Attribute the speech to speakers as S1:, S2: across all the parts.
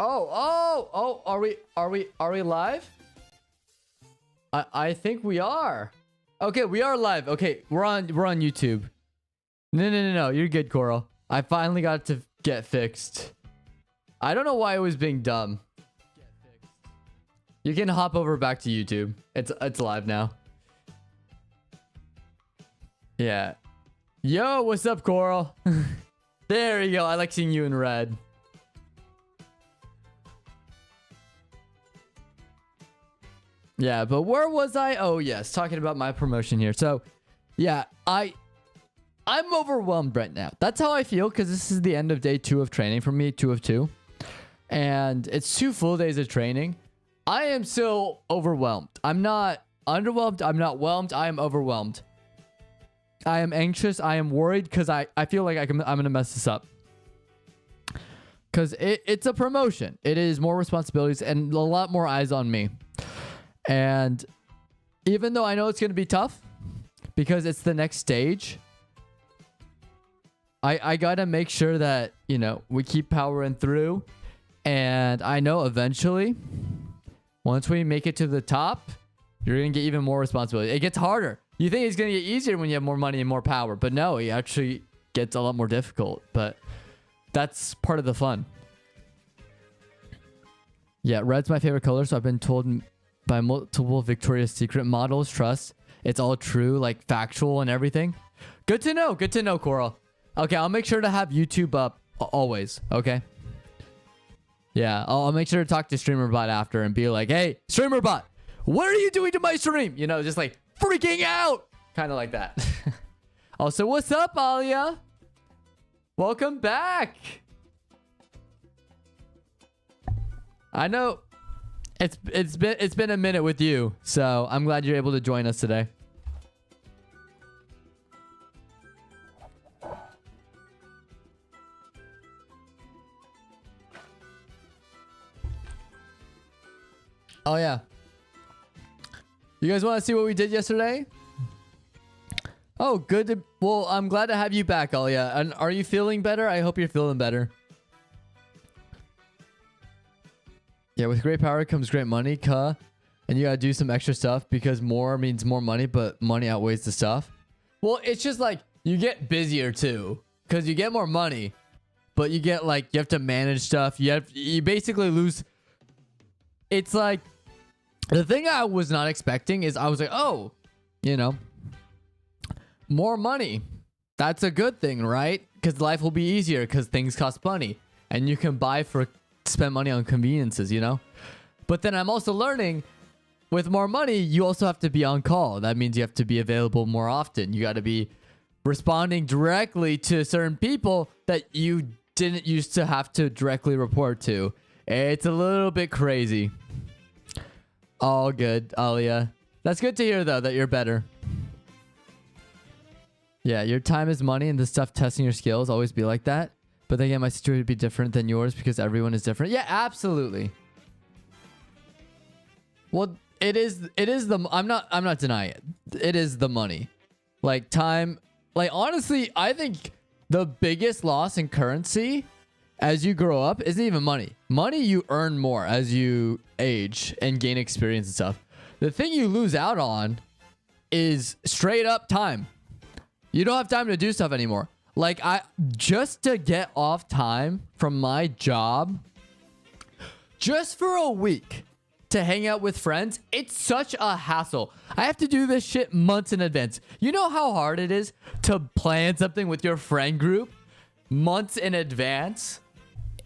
S1: Are we live? I think we are. Okay, we are live. Okay, we're on YouTube. No. You're good, Coral. I finally got it to get fixed. I don't know why it was being dumb. You can hop over back to YouTube. It's live now. Yeah. Yo, what's up, Coral? There you go. I like seeing you in red. Yeah, but where was I? Oh, yes. Talking about my promotion here. So, yeah, I'm overwhelmed right now. That's how I feel because this is the end of day 2 of training for me, 2 of 2. And it's 2 full days of training. I am still overwhelmed. I'm not underwhelmed. I'm not whelmed. I am overwhelmed. I am anxious. I am worried because I feel like I'm going to mess this up. Because it's a promotion. It is more responsibilities and a lot more eyes on me. And even though I know it's going to be tough because it's the next stage, I got to make sure that, you know, we keep powering through. And I know eventually, once we make it to the top, you're going to get even more responsibility. It gets harder. You think it's going to get easier when you have more money and more power. But no, it actually gets a lot more difficult. But that's part of the fun. Yeah, red's my favorite color. So I've been told by multiple Victoria's Secret models. Trust. It's all true, like factual and everything. Good to know. Good to know, Coral. Okay, I'll make sure to have YouTube up always. Okay. Yeah, I'll make sure to talk to StreamerBot after and be like, hey, StreamerBot, what are you doing to my stream? You know, just like freaking out. Kind of like that. Also, what's up, Alia? Welcome back. I know it's been a minute with you, so I'm glad you're able to join us today. Oh, yeah. You guys want to see what we did yesterday? Oh, good. Well, I'm glad to have you back, Alia. And are you feeling better? I hope you're feeling better. Yeah, with great power comes great money, and you gotta do some extra stuff because more means more money, but money outweighs the stuff. Well, it's just like you get busier too because you get more money, but you get like you have to manage stuff. You basically lose. It's like the thing I was not expecting is I was like, oh, you know, more money. That's a good thing, right? Because life will be easier because things cost money and you can buy for spend money on conveniences, you know. But then I'm also learning with more money you also have to be on call. That means you have to be available more often. You got to be responding directly to certain people that you didn't used to have to directly report to. It's a little bit crazy. All good, Alia. That's good to hear though that you're better. Yeah, your time is money and the stuff testing your skills always be like that. But then again, my situation would be different than yours because everyone is different. Yeah, absolutely. Well, it is the I'm not denying it. It is the money. Like time, like honestly, I think the biggest loss in currency as you grow up isn't even money. Money you earn more as you age and gain experience and stuff. The thing you lose out on is straight up time. You don't have time to do stuff anymore. Like just to get off time from my job just for a week to hang out with friends, it's such a hassle. I have to do this shit months in advance. You know how hard it is to plan something with your friend group months in advance?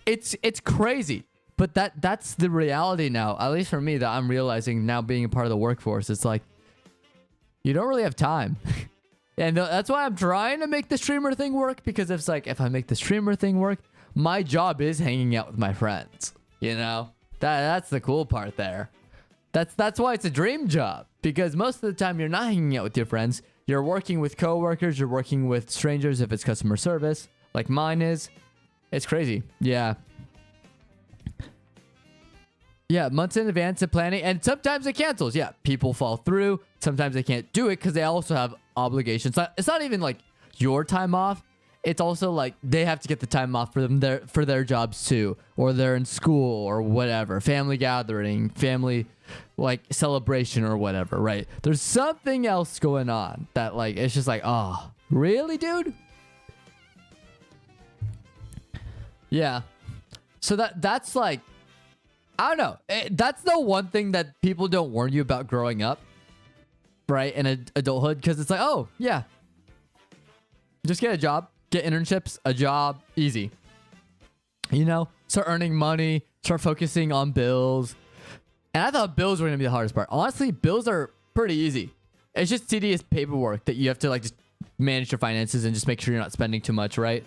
S1: It's crazy. But that's the reality now, at least for me, that I'm realizing now being a part of the workforce. It's like you don't really have time. And that's why I'm trying to make the streamer thing work, because it's like if I make the streamer thing work, my job is hanging out with my friends. You know, that's the cool part there. That's why it's a dream job, because most of the time you're not hanging out with your friends. You're working with coworkers. You're working with strangers if it's customer service, like mine is. It's crazy. Yeah. Yeah, months in advance of planning, and sometimes it cancels. Yeah, people fall through. Sometimes they can't do it because they also have obligations. It's not even like your time off. it's also like they have to get the time off for their jobs too, or they're in school or whatever, family gathering, family like celebration or whatever, right? There's something else going on that like it's just like, oh, really, dude? Yeah. So that's like, I don't know. That's the one thing that people don't warn you about growing up, right? In adulthood, because it's like, oh yeah, just get a job, get internships, a job, easy. You know, start earning money, start focusing on bills. And I thought bills were gonna be the hardest part. Honestly, bills are pretty easy. It's just tedious paperwork that you have to like just manage your finances and just make sure you're not spending too much, right?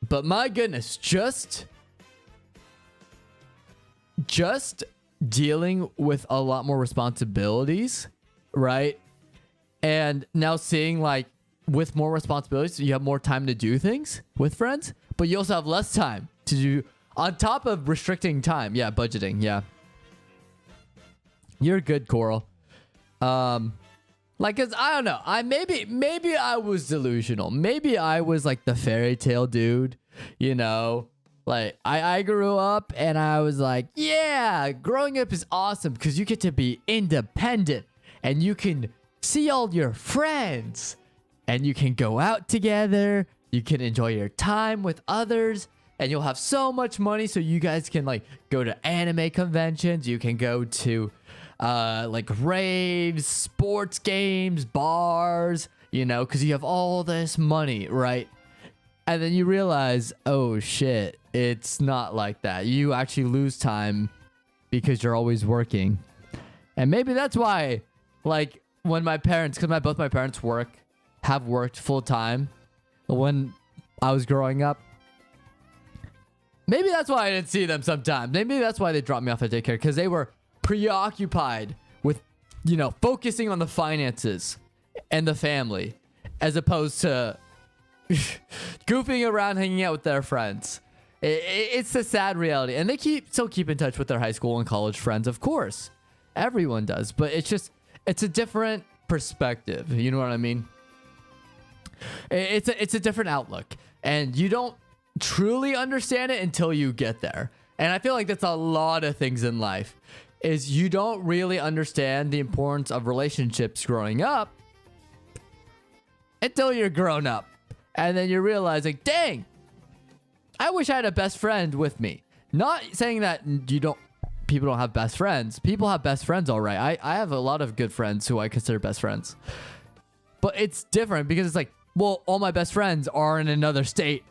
S1: But my goodness, just dealing with a lot more responsibilities, right? And now seeing like with more responsibilities, you have more time to do things with friends, but you also have less time to do on top of restricting time. Yeah, budgeting. Yeah. You're good, Coral. Like, cause I don't know. Maybe I was delusional. Maybe I was like the fairy tale dude, you know? Like I grew up and I was like, yeah, growing up is awesome because you get to be independent and you can see all your friends and you can go out together. You can enjoy your time with others and you'll have so much money so you guys can like go to anime conventions. You can go to like raves, sports games, bars, you know, because you have all this money, right? And then you realize, oh shit, it's not like that. You actually lose time because you're always working. And maybe that's why, like, when my parents, because both my parents have worked full time when I was growing up. Maybe that's why I didn't see them sometimes. Maybe that's why they dropped me off at daycare, because they were preoccupied with, you know, focusing on the finances and the family, as opposed to goofing around, hanging out with their friends. It's a sad reality. And they still keep in touch with their high school and college friends, of course. Everyone does. But it's a different perspective. You know what I mean? It's a different outlook. And you don't truly understand it until you get there. And I feel like that's a lot of things in life. Is you don't really understand the importance of relationships growing up until you're grown up. And then you're realizing, dang, I wish I had a best friend with me. Not saying that people don't have best friends. People have best friends, all right. I have a lot of good friends who I consider best friends. But it's different because it's like, well, all my best friends are in another state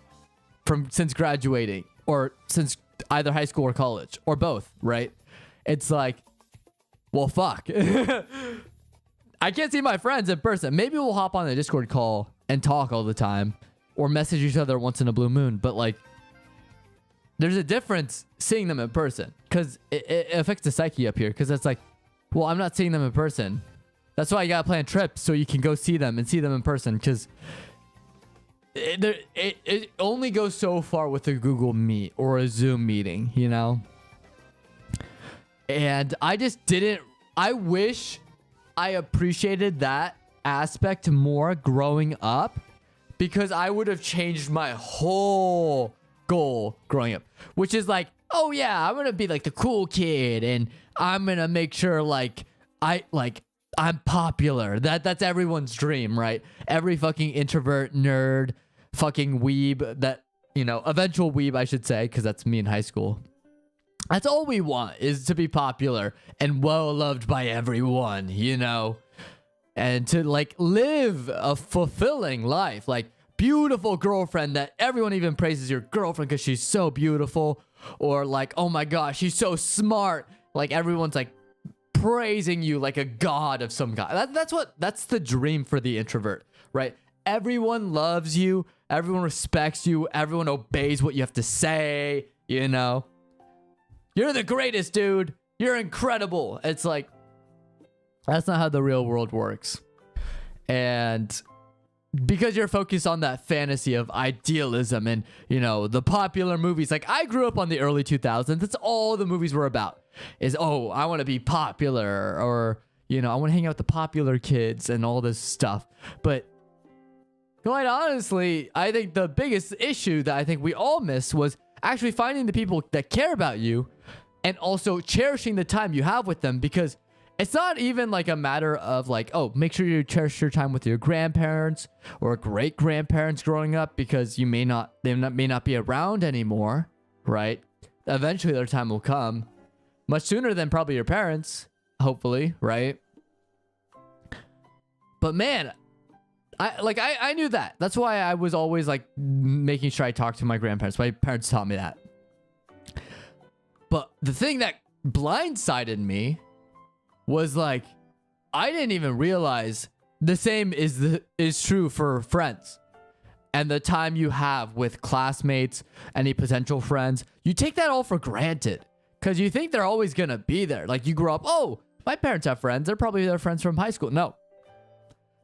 S1: since graduating or since either high school or college or both, right? It's like, well, fuck. I can't see my friends in person. Maybe we'll hop on a Discord call and talk all the time or message each other once in a blue moon. But like, there's a difference seeing them in person because it affects the psyche up here. Because it's like, well, I'm not seeing them in person. That's why you gotta plan trips so you can go see them and see them in person. Because it only goes so far with a Google Meet or a Zoom meeting, you know? And I wish I appreciated that aspect more growing up, because I would have changed my whole goal growing up, which is like, oh yeah, I'm gonna be like the cool kid and I'm gonna make sure I'm popular. That's everyone's dream, right? Every fucking introvert, nerd, fucking weeb, that, you know, eventual weeb, I should say, because that's me in high school. That's all we want, is to be popular and well loved by everyone, you know? And to like live a fulfilling life, like beautiful girlfriend that everyone even praises your girlfriend because she's so beautiful, or like, oh my gosh, she's so smart. Like everyone's like praising you like a god of some kind. That's the dream for the introvert, right? Everyone loves you, everyone respects you, everyone obeys what you have to say, you know? You're the greatest, dude. You're incredible. It's like, that's not how the real world works. And because you're focused on that fantasy of idealism and, you know, the popular movies. Like, I grew up on the early 2000s. That's all the movies were about. Is, oh, I want to be popular, or, you know, I want to hang out with the popular kids and all this stuff. But quite honestly, I think the biggest issue that I think we all missed was actually finding the people that care about you and also cherishing the time you have with them, because it's not even like a matter of like, oh, make sure you cherish your time with your grandparents or great grandparents growing up, because they may not be around anymore, right? Eventually their time will come much sooner than probably your parents, hopefully, right? But man, I knew that. That's why I was always like making sure I talked to my grandparents. My parents taught me that. But the thing that blindsided me was like, I didn't even realize the same is true for friends. And the time you have with classmates, any potential friends, you take that all for granted because you think they're always going to be there. Like you grew up, oh, my parents have friends. They're probably their friends from high school. No,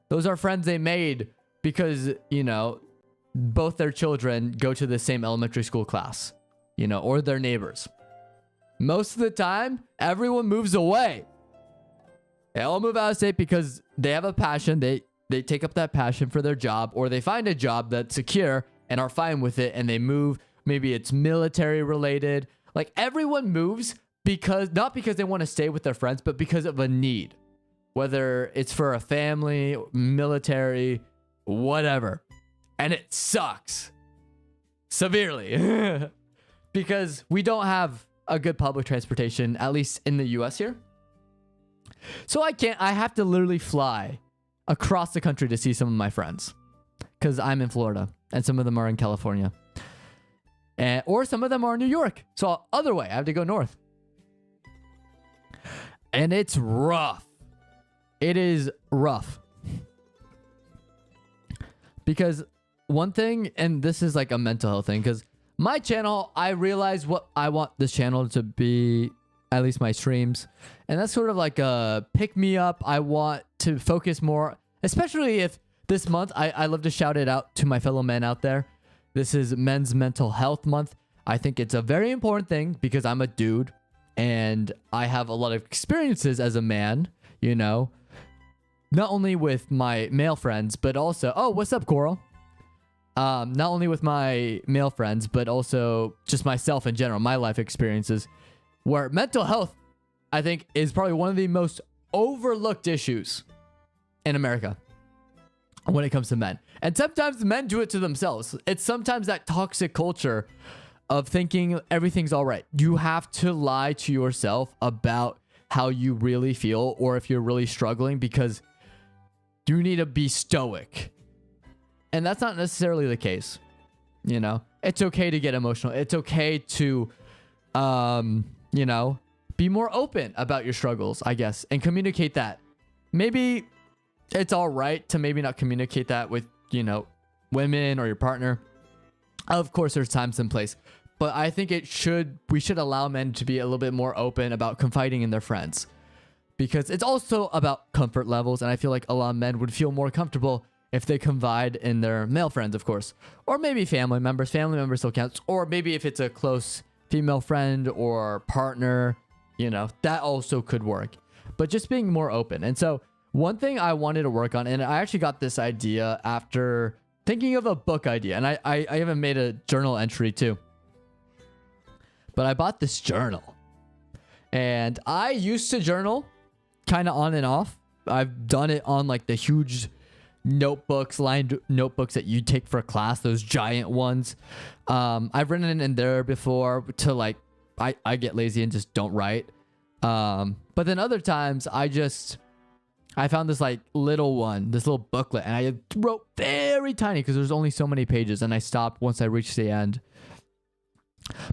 S1: those are friends they made because, you know, both their children go to the same elementary school class, you know, or their neighbors. Most of the time, everyone moves away. They all move out of state because they have a passion. They take up that passion for their job, or they find a job that's secure and are fine with it, and they move. Maybe it's military related. Like everyone moves because not because they want to stay with their friends, but because of a need, whether it's for a family, military, whatever. And it sucks severely because we don't have a good public transportation, at least in the US here. So I have to literally fly across the country to see some of my friends because I'm in Florida and some of them are in California, or some of them are in New York. So other way, I have to go north. And it's rough. It is rough. Because one thing, and this is like a mental health thing, because my channel, I realize what I want this channel to be, at least my streams. And that's sort of like a pick me up. I want to focus more, especially if this month, I love to shout it out to my fellow men out there. This is Men's Mental Health Month. I think it's a very important thing because I'm a dude and I have a lot of experiences as a man, you know, not only with my male friends, but also, oh, what's up, Coral? Not only with my male friends, but also just myself in general, my life experiences, where mental health, I think, is probably one of the most overlooked issues in America when it comes to men. And sometimes men do it to themselves. It's sometimes that toxic culture of thinking everything's all right. You have to lie to yourself about how you really feel, or if you're really struggling, because you need to be stoic. And that's not necessarily the case. You know, it's okay to get emotional. It's okay to, you know, be more open about your struggles, I guess, and communicate that. Maybe it's all right to maybe not communicate that with, you know, women or your partner. Of course, there's times and place, but I think we should allow men to be a little bit more open about confiding in their friends, because it's also about comfort levels. And I feel like a lot of men would feel more comfortable if they confide in their male friends, of course, or maybe family members. Family members still counts, or maybe if it's a close female friend or partner, you know, that also could work. But just being more open. And so one thing I wanted to work on, and I actually got this idea after thinking of a book idea, and I even made a journal entry too. But I bought this journal, and I used to journal kind of on and off. I've done it on like the huge notebooks, lined notebooks that you take for class, those giant ones. I've written in there before to like, I get lazy and just don't write. But then other times I found this like little one, this little booklet, and I wrote very tiny because there's only so many pages, and I stopped once I reached the end.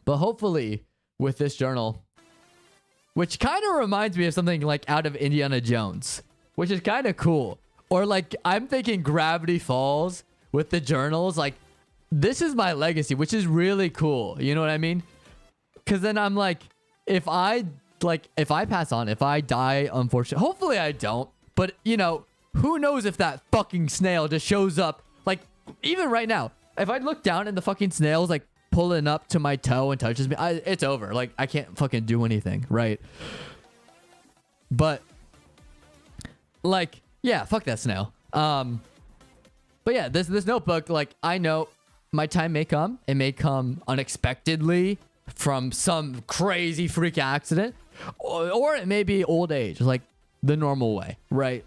S1: But hopefully with this journal, which kind of reminds me of something like out of Indiana Jones, which is kind of cool. Or like, I'm thinking Gravity Falls with the journals. Like, this is my legacy, which is really cool. You know what I mean? Because then I'm like, if I pass on, if I die, unfortunately, hopefully I don't. But, you know, who knows if that fucking snail just shows up. Like, even right now, if I look down and the fucking snail's like pulling up to my toe and touches me, it's over. Like, I can't fucking do anything, right? But, like, yeah, fuck that snail. But yeah, this notebook, like, I know my time may come. It may come unexpectedly from some crazy freak accident, or it may be old age, like the normal way, right?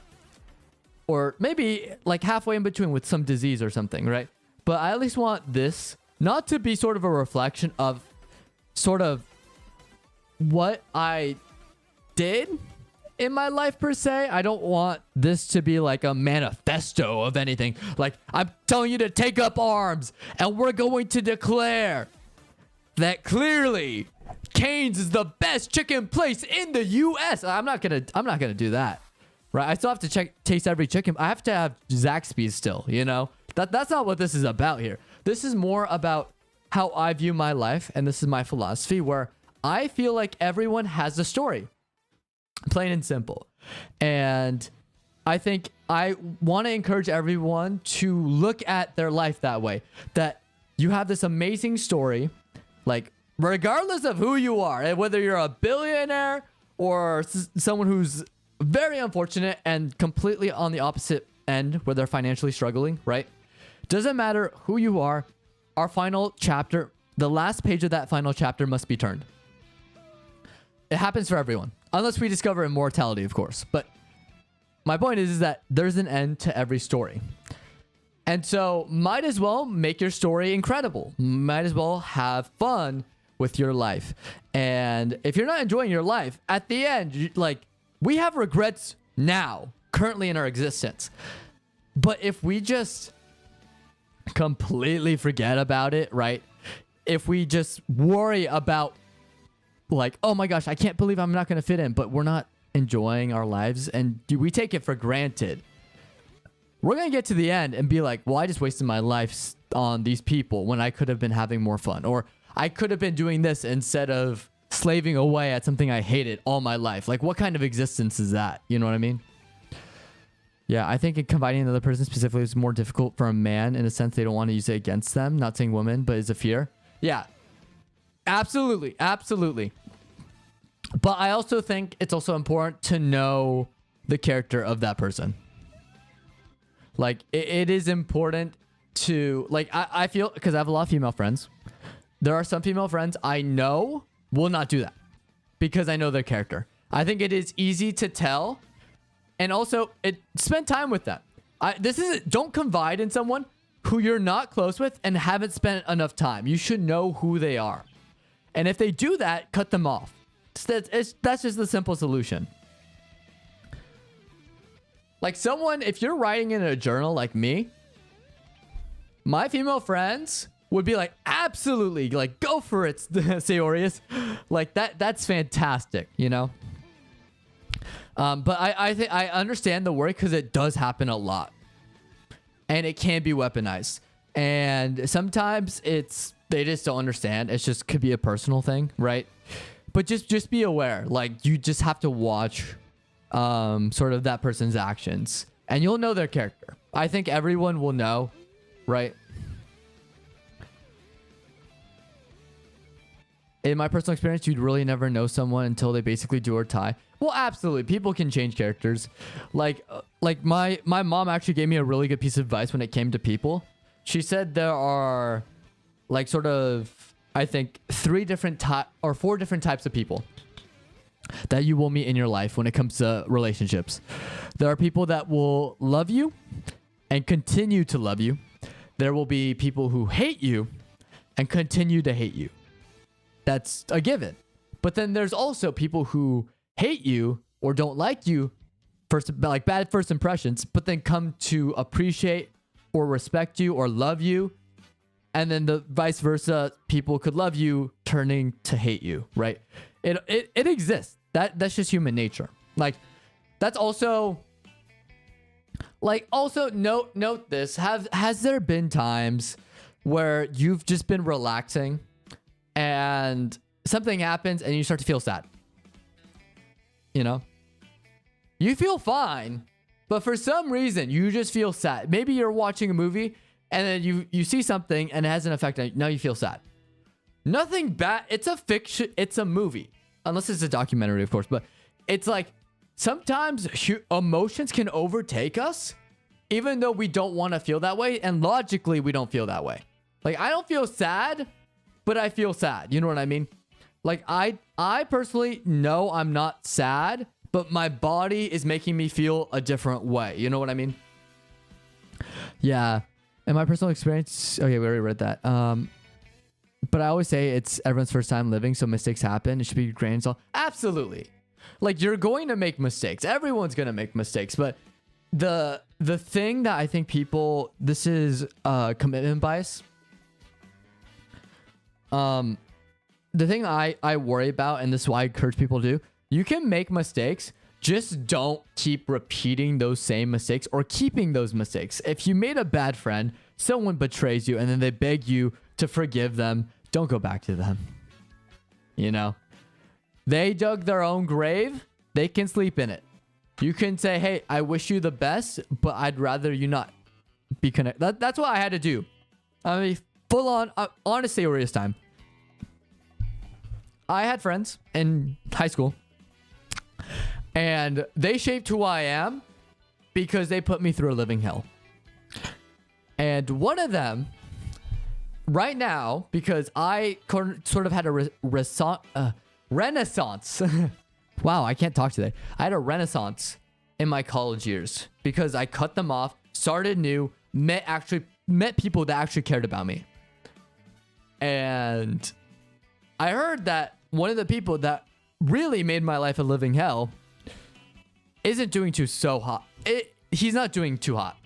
S1: Or maybe like halfway in between with some disease or something, right? But I at least want this not to be sort of a reflection of sort of what I did in my life per se. I don't want this to be like a manifesto of anything. Like, I'm telling you to take up arms and we're going to declare that clearly Cane's is the best chicken place in the US. I'm not gonna do that. Right? I still have to taste every chicken. I have to have Zaxby's still, you know? That's not what this is about here. This is more about how I view my life, and this is my philosophy, where I feel like everyone has a story. Plain and simple. And I think I want to encourage everyone to look at their life that way. That you have this amazing story, like, regardless of who you are, and whether you're a billionaire or someone who's very unfortunate and completely on the opposite end where they're financially struggling, right? Doesn't matter who you are. Our final chapter, the last page of that final chapter must be turned. It happens for everyone, unless we discover immortality, of course. But my point is that there's an end to every story. And so might as well make your story incredible. Might as well have fun with your life. And if you're not enjoying your life, at the end, like, we have regrets now, currently in our existence. But if we just completely forget about it, right? If we just worry about, like, oh my gosh, I can't believe I'm not going to fit in, but we're not enjoying our lives and we take it for granted, we're going to get to the end and be like, well, I just wasted my life on these people when I could have been having more fun, or I could have been doing this instead of slaving away at something I hated all my life. Like, what kind of existence is that? You know what I mean? Yeah, I think confiding in another person specifically is more difficult for a man in a sense they don't want to use it against them. Not saying women, but is a fear. Yeah, absolutely. Absolutely. But I also think it's also important to know the character of that person. Like, it is important to, like, I feel, because I have a lot of female friends. There are some female friends I know will not do that because I know their character. I think it is easy to tell. And also, spend time with them. Don't confide in someone who you're not close with and haven't spent enough time. You should know who they are. And if they do that, cut them off. That's just the simple solution. Like, if you're writing in a journal like me, my female friends would be like, absolutely, like, go for it, Seyorias. Like, that's fantastic, you know? But I think I understand the worry because it does happen a lot. And it can be weaponized. And sometimes they just don't understand. It just could be a personal thing, right? But just be aware. Like, you just have to watch sort of that person's actions. And you'll know their character. I think everyone will know, right? In my personal experience, you'd really never know someone until they basically do or die. Well, absolutely. People can change characters. Like my mom actually gave me a really good piece of advice when it came to people. She said there are, like, sort of, I think, 4 different types of people that you will meet in your life when it comes to relationships. There are people that will love you and continue to love you. There will be people who hate you and continue to hate you. That's a given. But then there's also people who hate you or don't like you, like bad first impressions, but then come to appreciate or respect you or love you. And then the vice versa, people could love you turning to hate you, right? It exists. That's just human nature. Like, that's also, like, also note this. Has there been times where you've just been relaxing and something happens and you start to feel sad? You know, you feel fine, but for some reason you just feel sad. Maybe you're watching a movie and then you see something and it has an effect on you. Now you feel sad. Nothing bad. It's a fiction. It's a movie, unless it's a documentary, of course. But it's like sometimes emotions can overtake us even though we don't want to feel that way, and logically we don't feel that way. Like, I don't feel sad, but I feel sad. You know what I mean? Like, I personally know I'm not sad, but my body is making me feel a different way. You know what I mean? Yeah. And my personal experience, okay, we already read that. But I always say it's everyone's first time living, so mistakes happen. It should be grain of salt. Absolutely. Like, you're going to make mistakes. Everyone's going to make mistakes. But the thing that I think people, this is commitment bias. The thing I worry about, and this is why I encourage people to do, you can make mistakes. Just don't keep repeating those same mistakes or keeping those mistakes. If you made a bad friend, someone betrays you, and then they beg you to forgive them, don't go back to them. You know? They dug their own grave. They can sleep in it. You can say, hey, I wish you the best, but I'd rather you not be connected. That's what I had to do. I mean, full on, honest Seyorias time. I had friends in high school, and they shaped who I am because they put me through a living hell. And one of them, right now, because I sort of had a renaissance. Wow, I can't talk today. I had a renaissance in my college years because I cut them off, started new, met people that actually cared about me. And I heard that one of the people that really made my life a living hell isn't doing so hot. He's not doing too hot.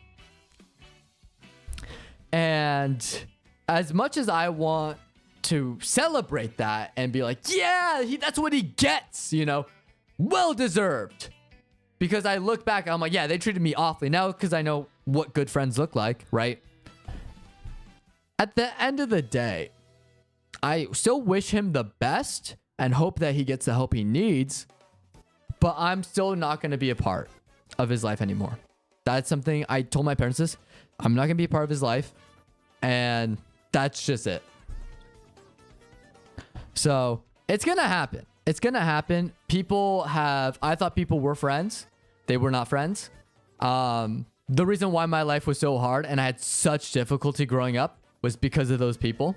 S1: And as much as I want to celebrate that and be like, yeah, that's what he gets, you know, well deserved. Because I look back, I'm like, yeah, they treated me awfully. Now, because I know what good friends look like, right? At the end of the day, I still wish him the best and hope that he gets the help he needs, but I'm still not going to be a part of his life anymore. That's something I told my parents this. I'm not going to be a part of his life, and that's just it. So it's going to happen. It's going to happen. I thought people were friends. They were not friends. The reason why my life was so hard and I had such difficulty growing up was because of those people.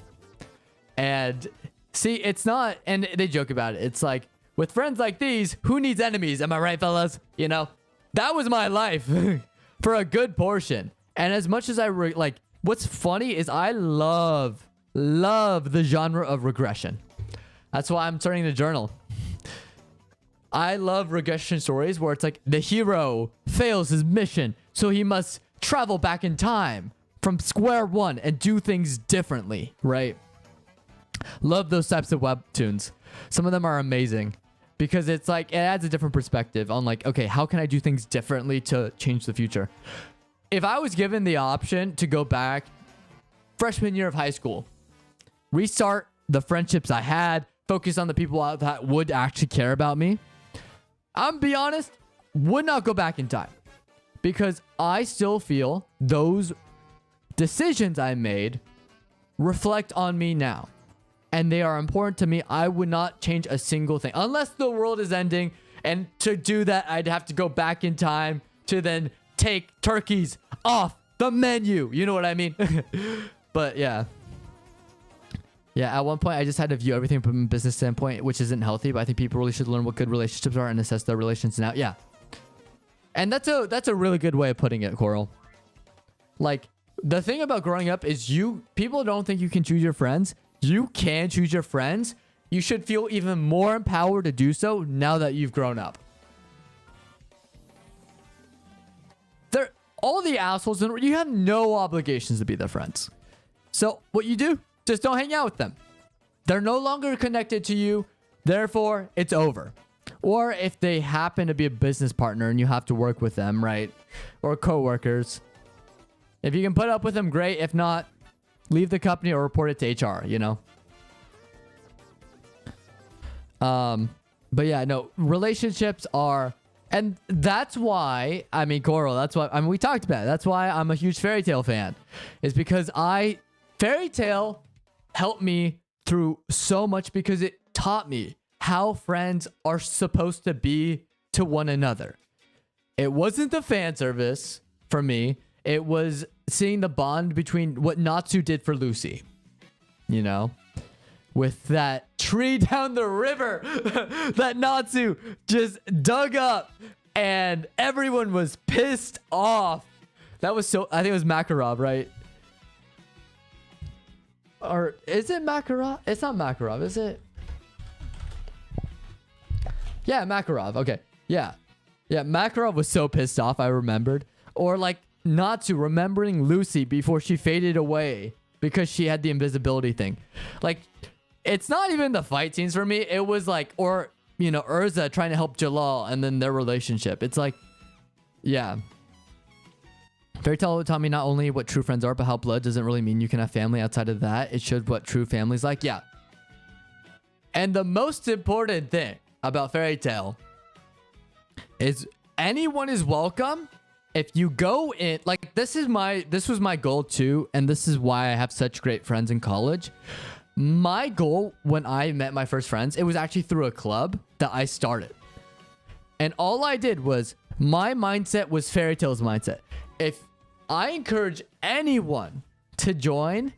S1: And see, it's not, and they joke about it. It's like, with friends like these, who needs enemies? Am I right, fellas? You know, that was my life for a good portion. And as much as what's funny is I love the genre of regression. That's why I'm starting the journal. I love regression stories where it's like the hero fails his mission, so he must travel back in time from square one and do things differently, right? Love those types of webtoons. Some of them are amazing because it's like it adds a different perspective on like, okay, how can I do things differently to change the future? If I was given the option to go back freshman year of high school, restart the friendships I had, focus on the people that would actually care about me, I'm be honest, would not go back in time because I still feel those decisions I made reflect on me now. And they are important to me. I would not change a single thing unless the world is ending. And to do that, I'd have to go back in time to then take turkeys off the menu. You know what I mean? But yeah. Yeah, at one point, I just had to view everything from a business standpoint, which isn't healthy. But I think people really should learn what good relationships are and assess their relations now. Yeah. And that's a really good way of putting it, Coral. Like, the thing about growing up is people don't think you can choose your friends. You can choose your friends. You should feel even more empowered to do so now that you've grown up. They're all the assholes, and you have no obligations to be their friends. So what you do, just don't hang out with them. They're no longer connected to you. Therefore, it's over. Or if they happen to be a business partner and you have to work with them, right? Or coworkers. If you can put up with them, great. If not, leave the company or report it to HR, you know? But yeah, no, relationships are, and that's why, I mean, Coral, that's why, I mean, we talked about it. That's why I'm a huge fairy tale fan, is because fairy tale helped me through so much because it taught me how friends are supposed to be to one another. It wasn't the fan service for me. It was seeing the bond between what Natsu did for Lucy, you know, with that tree down the river that Natsu just dug up and everyone was pissed off. That was so, I think it was Makarov, right? Or is it Makarov? It's not Makarov, is it? Yeah, Makarov. Okay. Yeah. Yeah, Makarov was so pissed off, I remembered. Or like Natsu remembering Lucy before she faded away because she had the invisibility thing. Like, it's not even the fight scenes for me. It was like, or, you know, Urza trying to help Jalal and then their relationship. It's like, yeah. Fairy Tail taught me not only what true friends are, but how blood doesn't really mean you can have family outside of that. It showed what true family's like. Yeah. And the most important thing about Fairy Tail is anyone is welcome. If you go in, like, this was my goal too, and this is why I have such great friends in college. My goal when I met my first friends, it was actually through a club that I started. And all I did was, my mindset was Fairy Tail's mindset. If I encourage anyone to join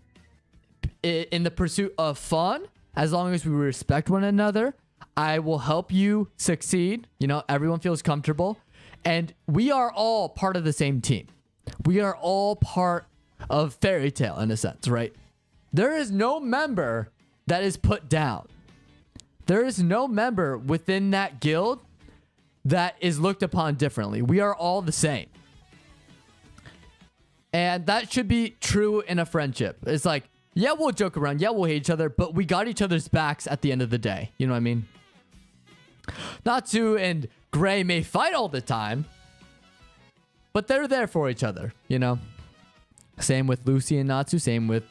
S1: in the pursuit of fun, as long as we respect one another, I will help you succeed. You know, everyone feels comfortable. And we are all part of the same team. We are all part of Fairy Tail in a sense, right? There is no member that is put down. There is no member within that guild that is looked upon differently. We are all the same. And that should be true in a friendship. It's like, yeah, we'll joke around. Yeah, we'll hate each other, but we got each other's backs at the end of the day. You know what I mean? Natsu and Gray may fight all the time, but they're there for each other, you know? Same with Lucy and Natsu. Same with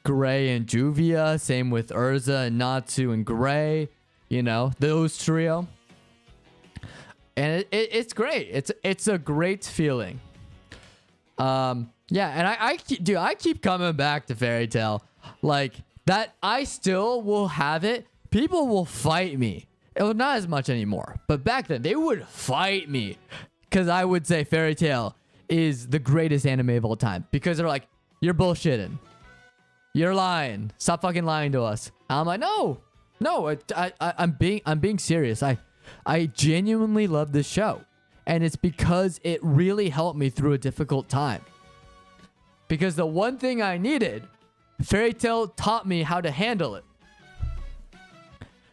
S1: Gray and Juvia. Same with Urza and Natsu and Gray. You know, those trio. And it's great. It's a great feeling. Yeah, and I keep coming back to Fairy Tail. Like, that I still will have it. People will fight me. It was not as much anymore. But back then, they would fight me. Because I would say Fairy Tail is the greatest anime of all time. Because they're like, you're bullshitting. You're lying. Stop fucking lying to us. And I'm like, no. I'm being serious. I genuinely love this show. And it's because it really helped me through a difficult time. Because the one thing I needed, Fairy Tail taught me how to handle it.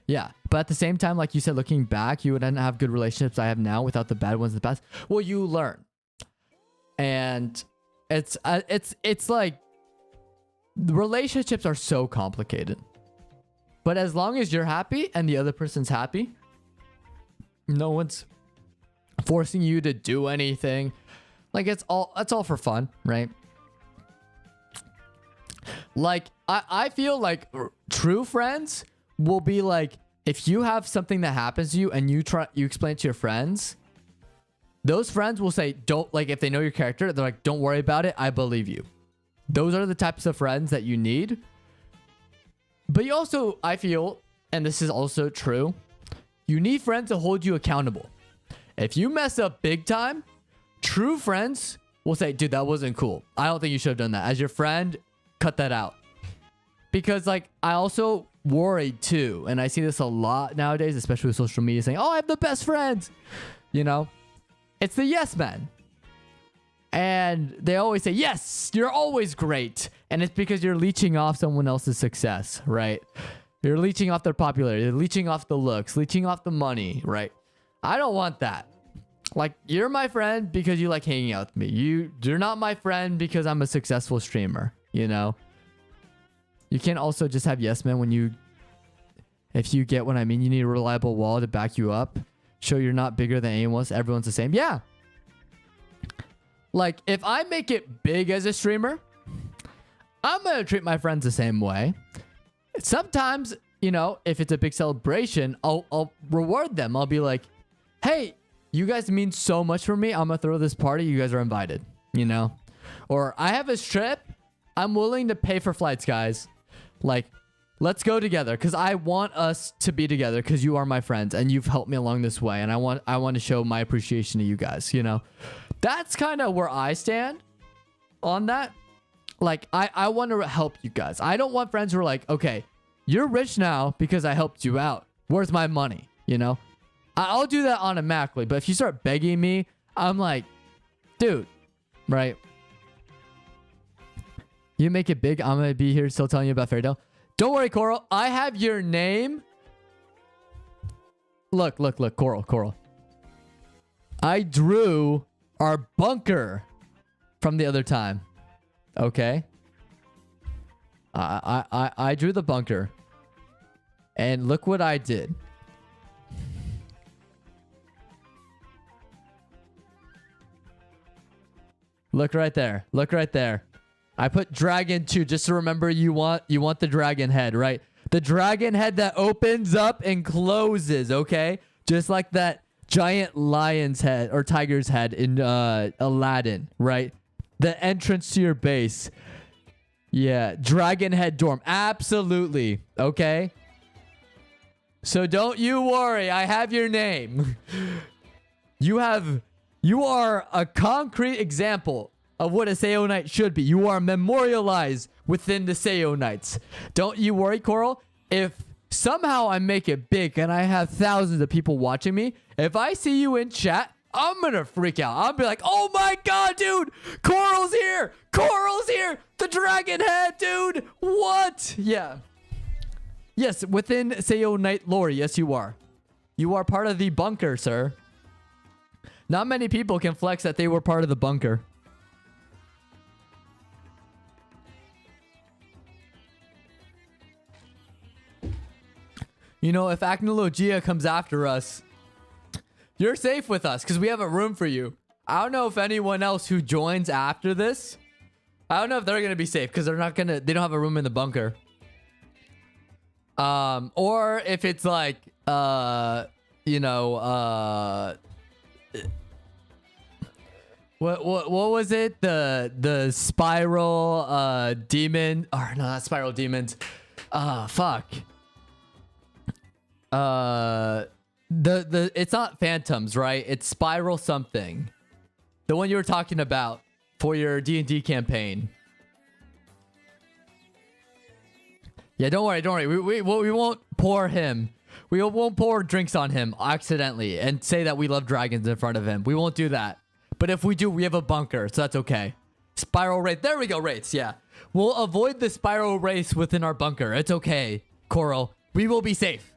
S1: Yeah, but at the same time, like you said, looking back, you wouldn't have good relationships I have now without the bad ones in the past. Well, you learn. And it's like, relationships are so complicated. But as long as you're happy and the other person's happy, no one's forcing you to do anything. Like, it's all for fun, right? Like, I feel like true friends will be like, if you have something that happens to you and you explain it to your friends, those friends will say, don't, like, if they know your character, they're like, don't worry about it, I believe you. Those are the types of friends that you need. But you also, I feel, and this is also true, you need friends to hold you accountable. If you mess up big time, true friends will say, dude, that wasn't cool. I don't think you should have done that. As your friend, cut that out. Because, like, I also worried too, and I see this a lot nowadays, especially with social media, saying, oh, I have the best friends. You know, it's the yes men. And they always say, yes, you're always great. And it's because you're leeching off someone else's success, right? You're leeching off their popularity, you're leeching off the looks, leeching off the money, right? I don't want that. Like, you're my friend because you like hanging out with me. You're not my friend because I'm a successful streamer, you know? You can't also just have yes men when if you get what I mean, you need a reliable wall to back you up. Show you're not bigger than anyone else. Everyone's the same. Yeah. Like, if I make it big as a streamer, I'm going to treat my friends the same way. Sometimes, you know, if it's a big celebration, I'll reward them. I'll be like, hey, you guys mean so much for me. I'm going to throw this party. You guys are invited, you know? Or I have a trip. I'm willing to pay for flights, guys. Like, let's go together because I want us to be together because you are my friends and you've helped me along this way. And I want to show my appreciation to you guys, you know? That's kind of where I stand. on that. Like, I want to help you guys. I don't want friends who are like, okay, you're rich now because I helped you out. Where's my money? You know? I'll do that automatically. But if you start begging me, I'm like, dude, right? You make it big. I'm going to be here still telling you about Fairy Tale. Don't worry, Coral. I have your name. Look, Coral. I drew our bunker from the other time. Okay. I drew the bunker. And look what I did. Look right there. Look right there. I put dragon 2 just to remember you want the dragon head, right? The dragon head that opens up and closes, okay? Just like that giant lion's head or tiger's head in Aladdin, right? The entrance to your base. Yeah, dragon head dorm. Absolutely, okay? So don't you worry, I have your name. You are a concrete example of what a Seyo Knight should be. You are memorialized within the Seyo Knights. Don't you worry, Coral. If somehow I make it big and I have thousands of people watching me, if I see you in chat, I'm gonna freak out. I'll be like, oh my god, dude! Coral's here! Coral's here! The dragon head, dude! What? Yeah. Yes, within Seyo Knight lore, yes you are. You are part of the bunker, sir. Not many people can flex that they were part of the bunker. You know, if Acnologia comes after us, you're safe with us because we have a room for you. I don't know if anyone else who joins after this, I don't know if they're going to be safe because they don't have a room in the bunker. Or if it's like, you know, what was it? The spiral, demon, or no, not spiral demons. Fuck. It's not phantoms, right? It's spiral something. The one you were talking about for your D&D campaign. Yeah, don't worry. We won't pour him. We won't pour drinks on him accidentally and say that we love dragons in front of him. We won't do that. But if we do, we have a bunker, so that's okay. Spiral race. There we go, race. Yeah. We'll avoid the spiral race within our bunker. It's okay, Coral. We will be safe.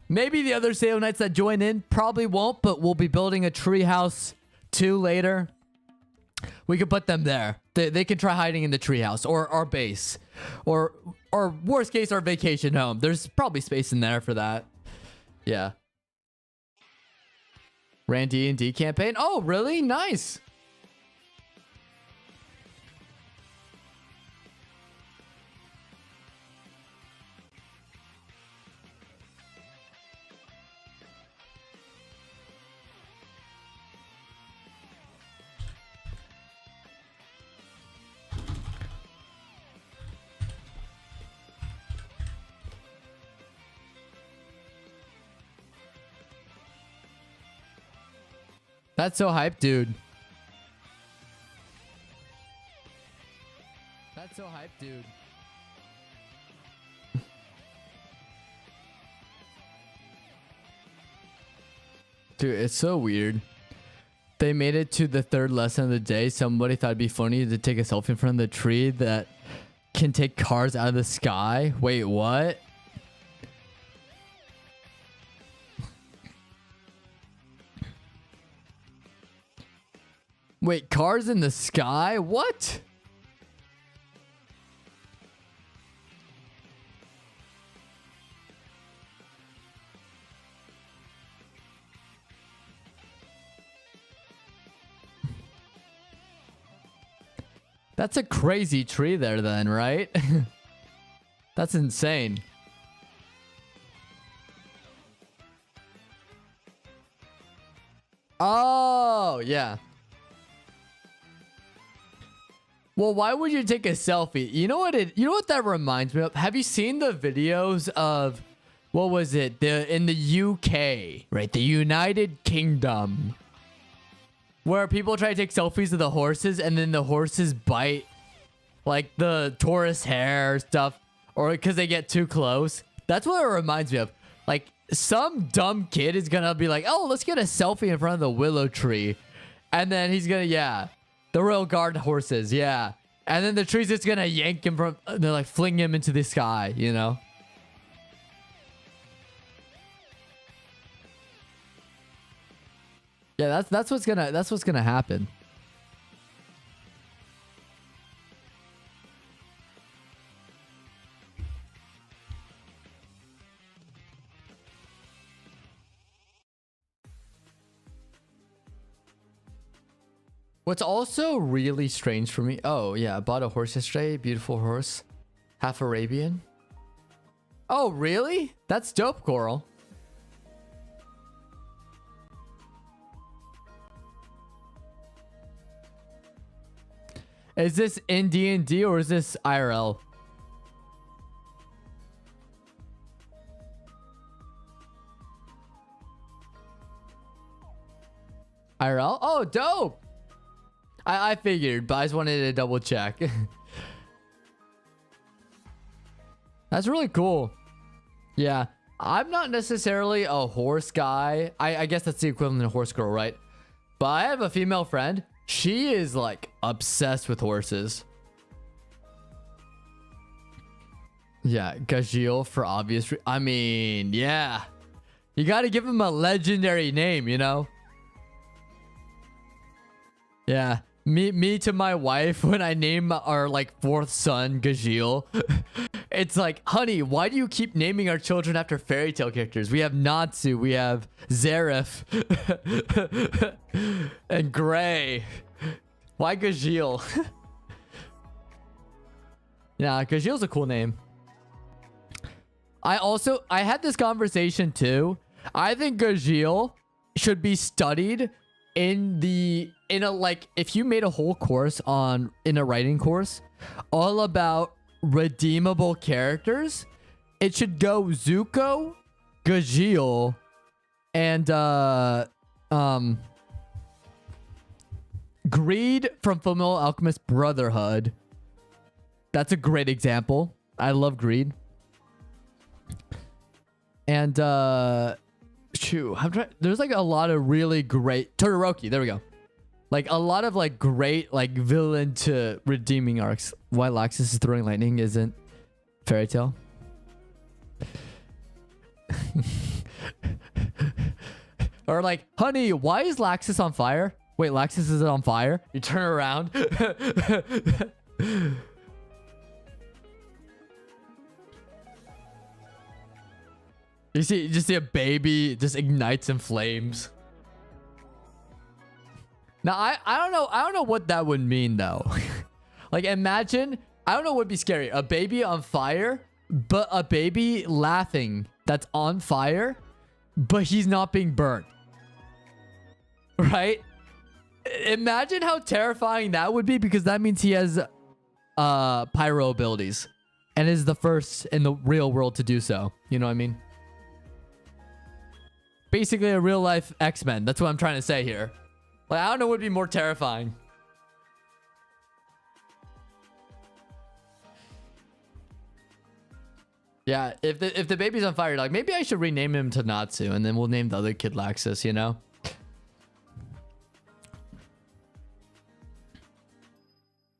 S1: Maybe the other Seyo Knights that join in probably won't, but we'll be building a treehouse too later. We could put them there. They can try hiding in the treehouse or our base. Or worst case, our vacation home. There's probably space in there for that. Yeah. Ran D&D campaign. Oh, really? Nice. That's so hype, dude. That's so hype, dude. Dude, it's so weird. They made it to the third lesson of the day. Somebody thought it'd be funny to take a selfie in front of the tree that can take cars out of the sky. Wait, what? Wait, cars in the sky? What? That's a crazy tree there then, right? That's insane. Oh, yeah. Well, why would you take a selfie? You know what that reminds me of? Have you seen the videos of what was it? In the UK, right? The United Kingdom. where people try to take selfies of the horses and then the horses bite like the tourist hair stuff, or because they get too close. That's what it reminds me of. Like some dumb kid is gonna be like, oh, let's get a selfie in front of the willow tree. And then he's gonna, yeah, the royal guard horses, yeah. And then the tree's just gonna yank him from, they're like fling him into the sky, you know? Yeah, that's what's gonna happen. What's also really strange for me. Oh yeah, I bought a horse yesterday. Beautiful horse, half Arabian. Oh really? That's dope, Coral. Is this in D&D or is this IRL? IRL? Oh, dope. I figured, but I just wanted to double check. That's really cool. Yeah. I'm not necessarily a horse guy. I guess that's the equivalent of horse girl, right? But I have a female friend. She is like obsessed with horses. Yeah, Gajil for obvious I mean, yeah. You got to give him a legendary name, you know? Yeah. Me to my wife when I name our like fourth son Gajil. It's like, honey, why do you keep naming our children after fairy tale characters? We have Natsu, we have Zareth, and Gray. Why Gajil? Yeah, Gajil's a cool name. I had this conversation too. I think Gajil should be studied in a like, if you made a whole course in a writing course all about redeemable characters, it should go Zuko, Gajil, and Greed from Fullmetal Alchemist Brotherhood. That's a great example. I love Greed. And there's like a lot of really great Todoroki. There we go. Like a lot of like great like villain to redeeming arcs. Why Laxus is throwing lightning isn't fairy tale. Or like, honey, why is Laxus on fire? Wait, Laxus is on fire? You turn around. You just see a baby just ignites in flames. Now I don't know what that would mean though. Like imagine, I don't know what would be scary. A baby on fire, but a baby laughing that's on fire, but he's not being burnt. Right? Imagine how terrifying that would be, because that means he has pyro abilities and is the first in the real world to do so. You know what I mean? Basically a real life X-Men. That's what I'm trying to say here. Like, I don't know what would be more terrifying. Yeah, if the baby's on fire, like maybe I should rename him to Natsu, and then we'll name the other kid Laxus, you know?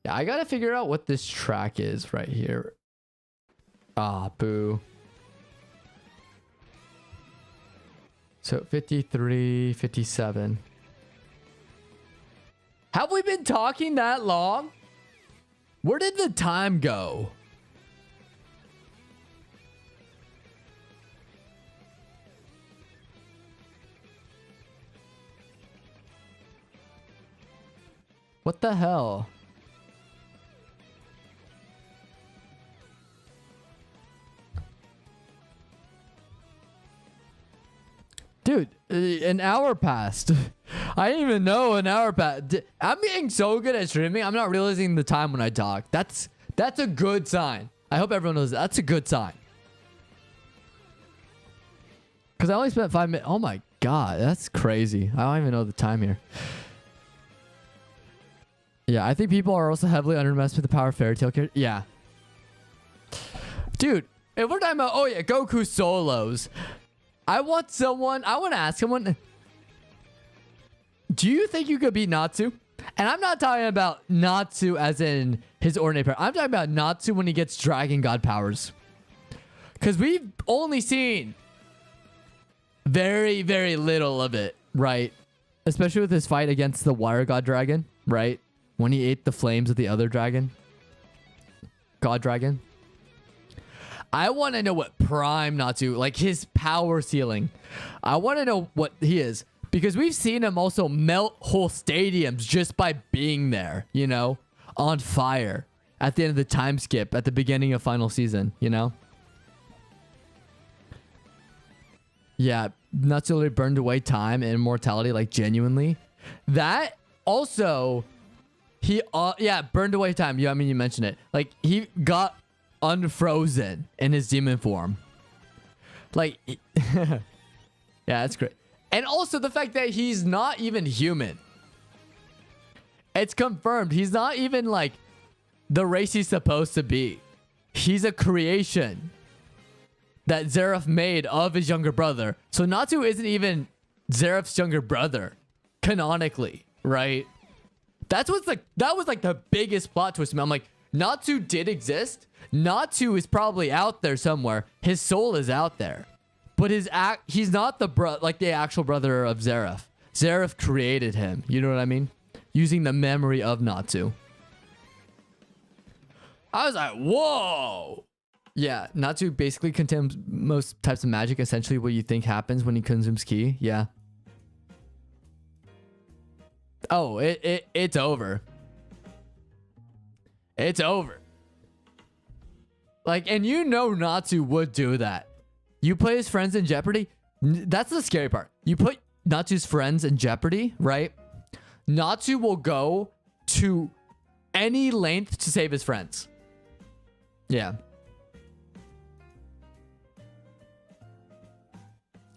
S1: Yeah, I gotta figure out what this track is right here. Ah, boo. So 53, 57. Have we been talking that long? Where did the time go? What the hell? Dude, an hour passed. I didn't even know an hour passed. I'm getting so good at streaming, I'm not realizing the time when I talk. That's a good sign. I hope everyone knows that. That's a good sign. Because I only spent 5 minutes. Oh my god, that's crazy. I don't even know the time here. Yeah, I think people are also heavily underestimated with the power of fairy tale character. Yeah. Dude, if we're talking about, oh yeah, Goku solos, I want to ask someone, do you think you could beat Natsu? And I'm not talking about Natsu as in his ordinary power. I'm talking about Natsu when he gets Dragon God powers. Because we've only seen very, very little of it, right? Especially with his fight against the Wire God Dragon, right? When he ate the flames of the other dragon. God Dragon. I want to know what Prime Natsu, like his power ceiling. I want to know what he is. Because we've seen him also melt whole stadiums just by being there, you know? On fire. At the end of the time skip, at the beginning of final season, you know? Yeah, Natsu literally burned away time and immortality, like genuinely. That also, he, yeah, burned away time. Yeah, I mean, you mentioned it. Like, he got unfrozen in his demon form. Like, yeah, that's great. And also the fact that he's not even human. It's confirmed. He's not even like the race he's supposed to be. He's a creation that Zeref made of his younger brother. So Natsu isn't even Zeref's younger brother, canonically, right? That's what's like. That was like the biggest plot twist. I'm like, Natsu did exist. Natsu is probably out there somewhere. His soul is out there, but he's not the actual brother of Zeref. Zeref created him. You know what I mean? Using the memory of Natsu. I was like, whoa. Yeah, Natsu basically contains most types of magic. Essentially what you think happens when he consumes ki. Yeah. Oh, it's over. It's over. Like, and you know Natsu would do that. You put his friends in jeopardy. That's the scary part. You put Natsu's friends in jeopardy, right? Natsu will go to any length to save his friends. Yeah.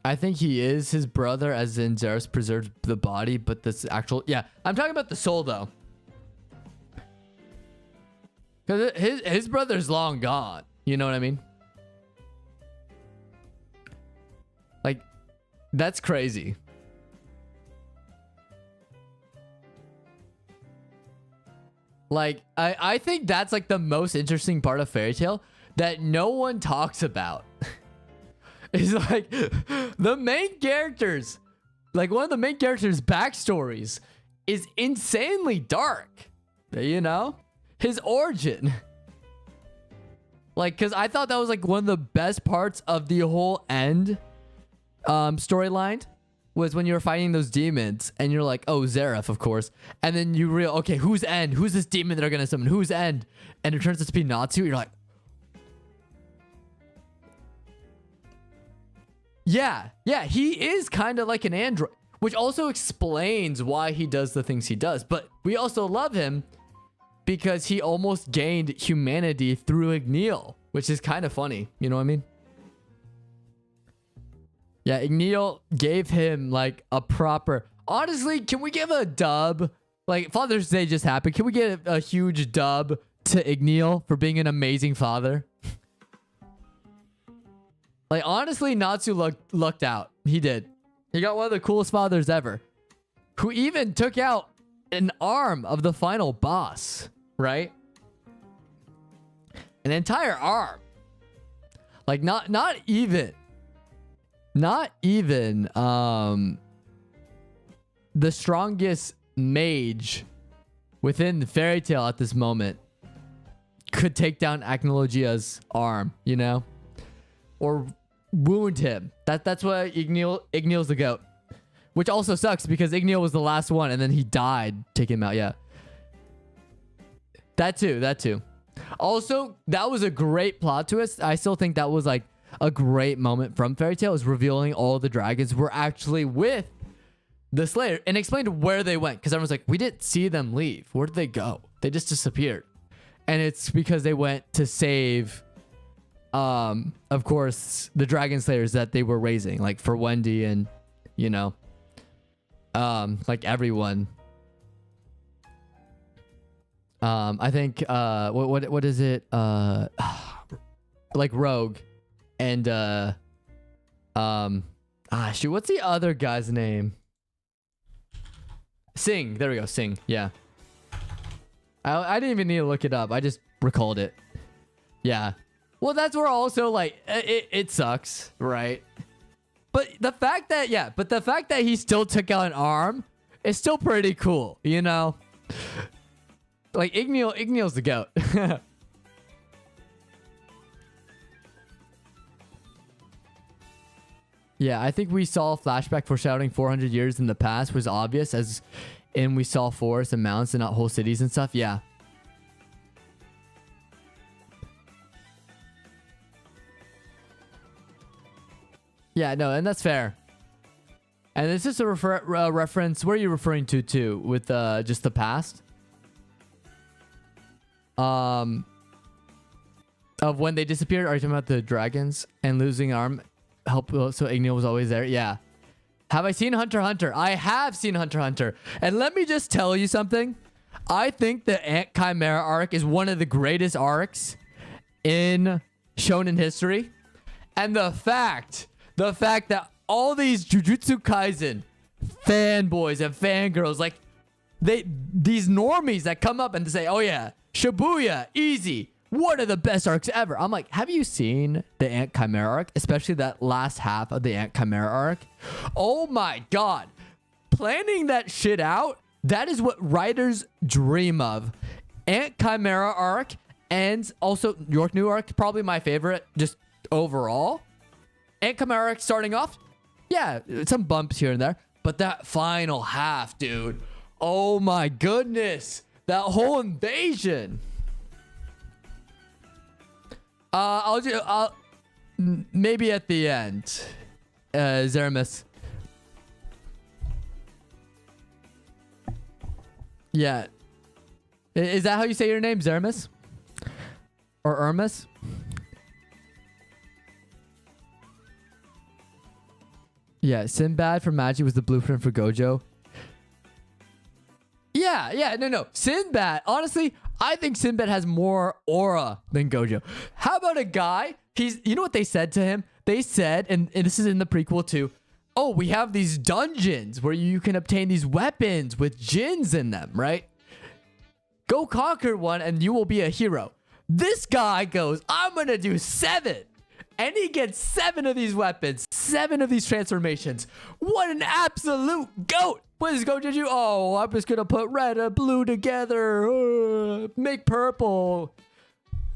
S1: I think he is his brother, as in Zeref preserved the body, but this actual... Yeah, I'm talking about the soul, though. Because his brother's long gone. You know what I mean? Like, that's crazy. Like, I think that's like the most interesting part of Fairy Tail that no one talks about. It's like the main characters, like one of the main characters' backstories is insanely dark. You know? His origin. Like, because I thought that was like one of the best parts of the whole end storyline was when you were fighting those demons and you're like, oh, Zeref, of course. And then you realize, okay, who's End? Who's this demon that are going to summon? Who's End? And it turns out to be Natsu. You're like, yeah, he is kind of like an android, which also explains why he does the things he does. But we also love him because he almost gained humanity through Igneel, which is kind of funny. You know what I mean? Yeah, Igneel gave him like a proper... Honestly, can we give a dub? Like, Father's Day just happened. Can we get a huge dub to Igneel for being an amazing father? Like, honestly, Natsu lucked out. He did. He got one of the coolest fathers ever. Who even took out an arm of the final boss, right? An entire arm. Like, not even the strongest mage within the Fairy Tail at this moment could take down Agnologia's arm, you know? Or wound him. That's why Igneel's the GOAT. Which also sucks because Igneel was the last one and then he died taking him out. Yeah. That too. Also, that was a great plot twist. I still think that was like a great moment from Fairy Tail, is revealing all the dragons were actually with the Slayer and explained where they went. Because everyone's like, we didn't see them leave. Where did they go? They just disappeared. And it's because they went to save... of course, the Dragon Slayers that they were raising, like for Wendy and, you know, like everyone. I think what is it? Like Rogue and shoot, what's the other guy's name? Sing. There we go. Sing. Yeah. I didn't even need to look it up. I just recalled it. Yeah. Well, that's where also like it sucks, right? But the fact that he still took out an arm is still pretty cool, you know? Like Igneal's the GOAT. Yeah, I think we saw a flashback foreshadowing 400 years in the past was obvious, as in we saw forests and mountains and not whole cities and stuff. Yeah. Yeah, no, and that's fair. And is this a reference? Where are you referring to too? With just the past? Of when they disappeared? Are you talking about the dragons and losing arm? Help, so Igneal was always there. Yeah. Have I seen Hunter x Hunter? I have seen Hunter x Hunter. And let me just tell you something. I think the Ant Chimera arc is one of the greatest arcs in shonen history. And the fact that all these Jujutsu Kaisen fanboys and fangirls, like these normies that come up and say, oh yeah, Shibuya, easy, one of the best arcs ever. I'm like, have you seen the Ant Chimera arc? Especially that last half of the Ant Chimera arc. Oh my God. Planning that shit out, that is what writers dream of. Ant Chimera arc and also York New arc, probably my favorite just overall. Ant Chimera arc starting off, yeah, some bumps here and there. But that final half, dude. Oh my goodness. That whole invasion. I'll maybe at the end. Zeramis. Yeah. Is that how you say your name, Zeramis? Or Ermis? Yeah, Sinbad from Magi was the blueprint for Gojo. Yeah, no. Sinbad, honestly, I think Sinbad has more aura than Gojo. How about a guy? You know what they said to him? They said, and this is in the prequel too, oh, we have these dungeons where you can obtain these weapons with djinns in them, right? Go conquer one and you will be a hero. This guy goes, I'm going to do 7. And he gets 7 of these weapons, 7 of these transformations. What an absolute GOAT. What does Gojo do? Oh, I'm just going to put red and blue together. Make purple.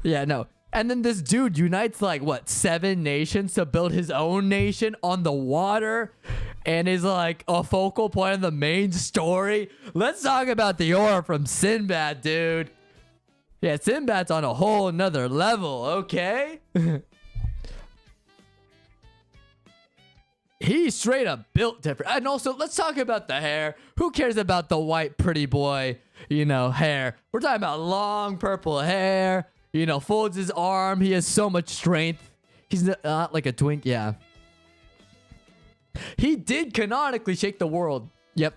S1: Yeah, no. And then this dude unites like, what, 7 nations to build his own nation on the water. And is like a focal point of the main story. Let's talk about the aura from Sinbad, dude. Yeah, Sinbad's on a whole nother level, okay? He's straight up built different. And also, let's talk about the hair. Who cares about the white pretty boy, hair? We're talking about long purple hair. Folds his arm. He has so much strength. He's not like a twink. Yeah. He did canonically shake the world. Yep.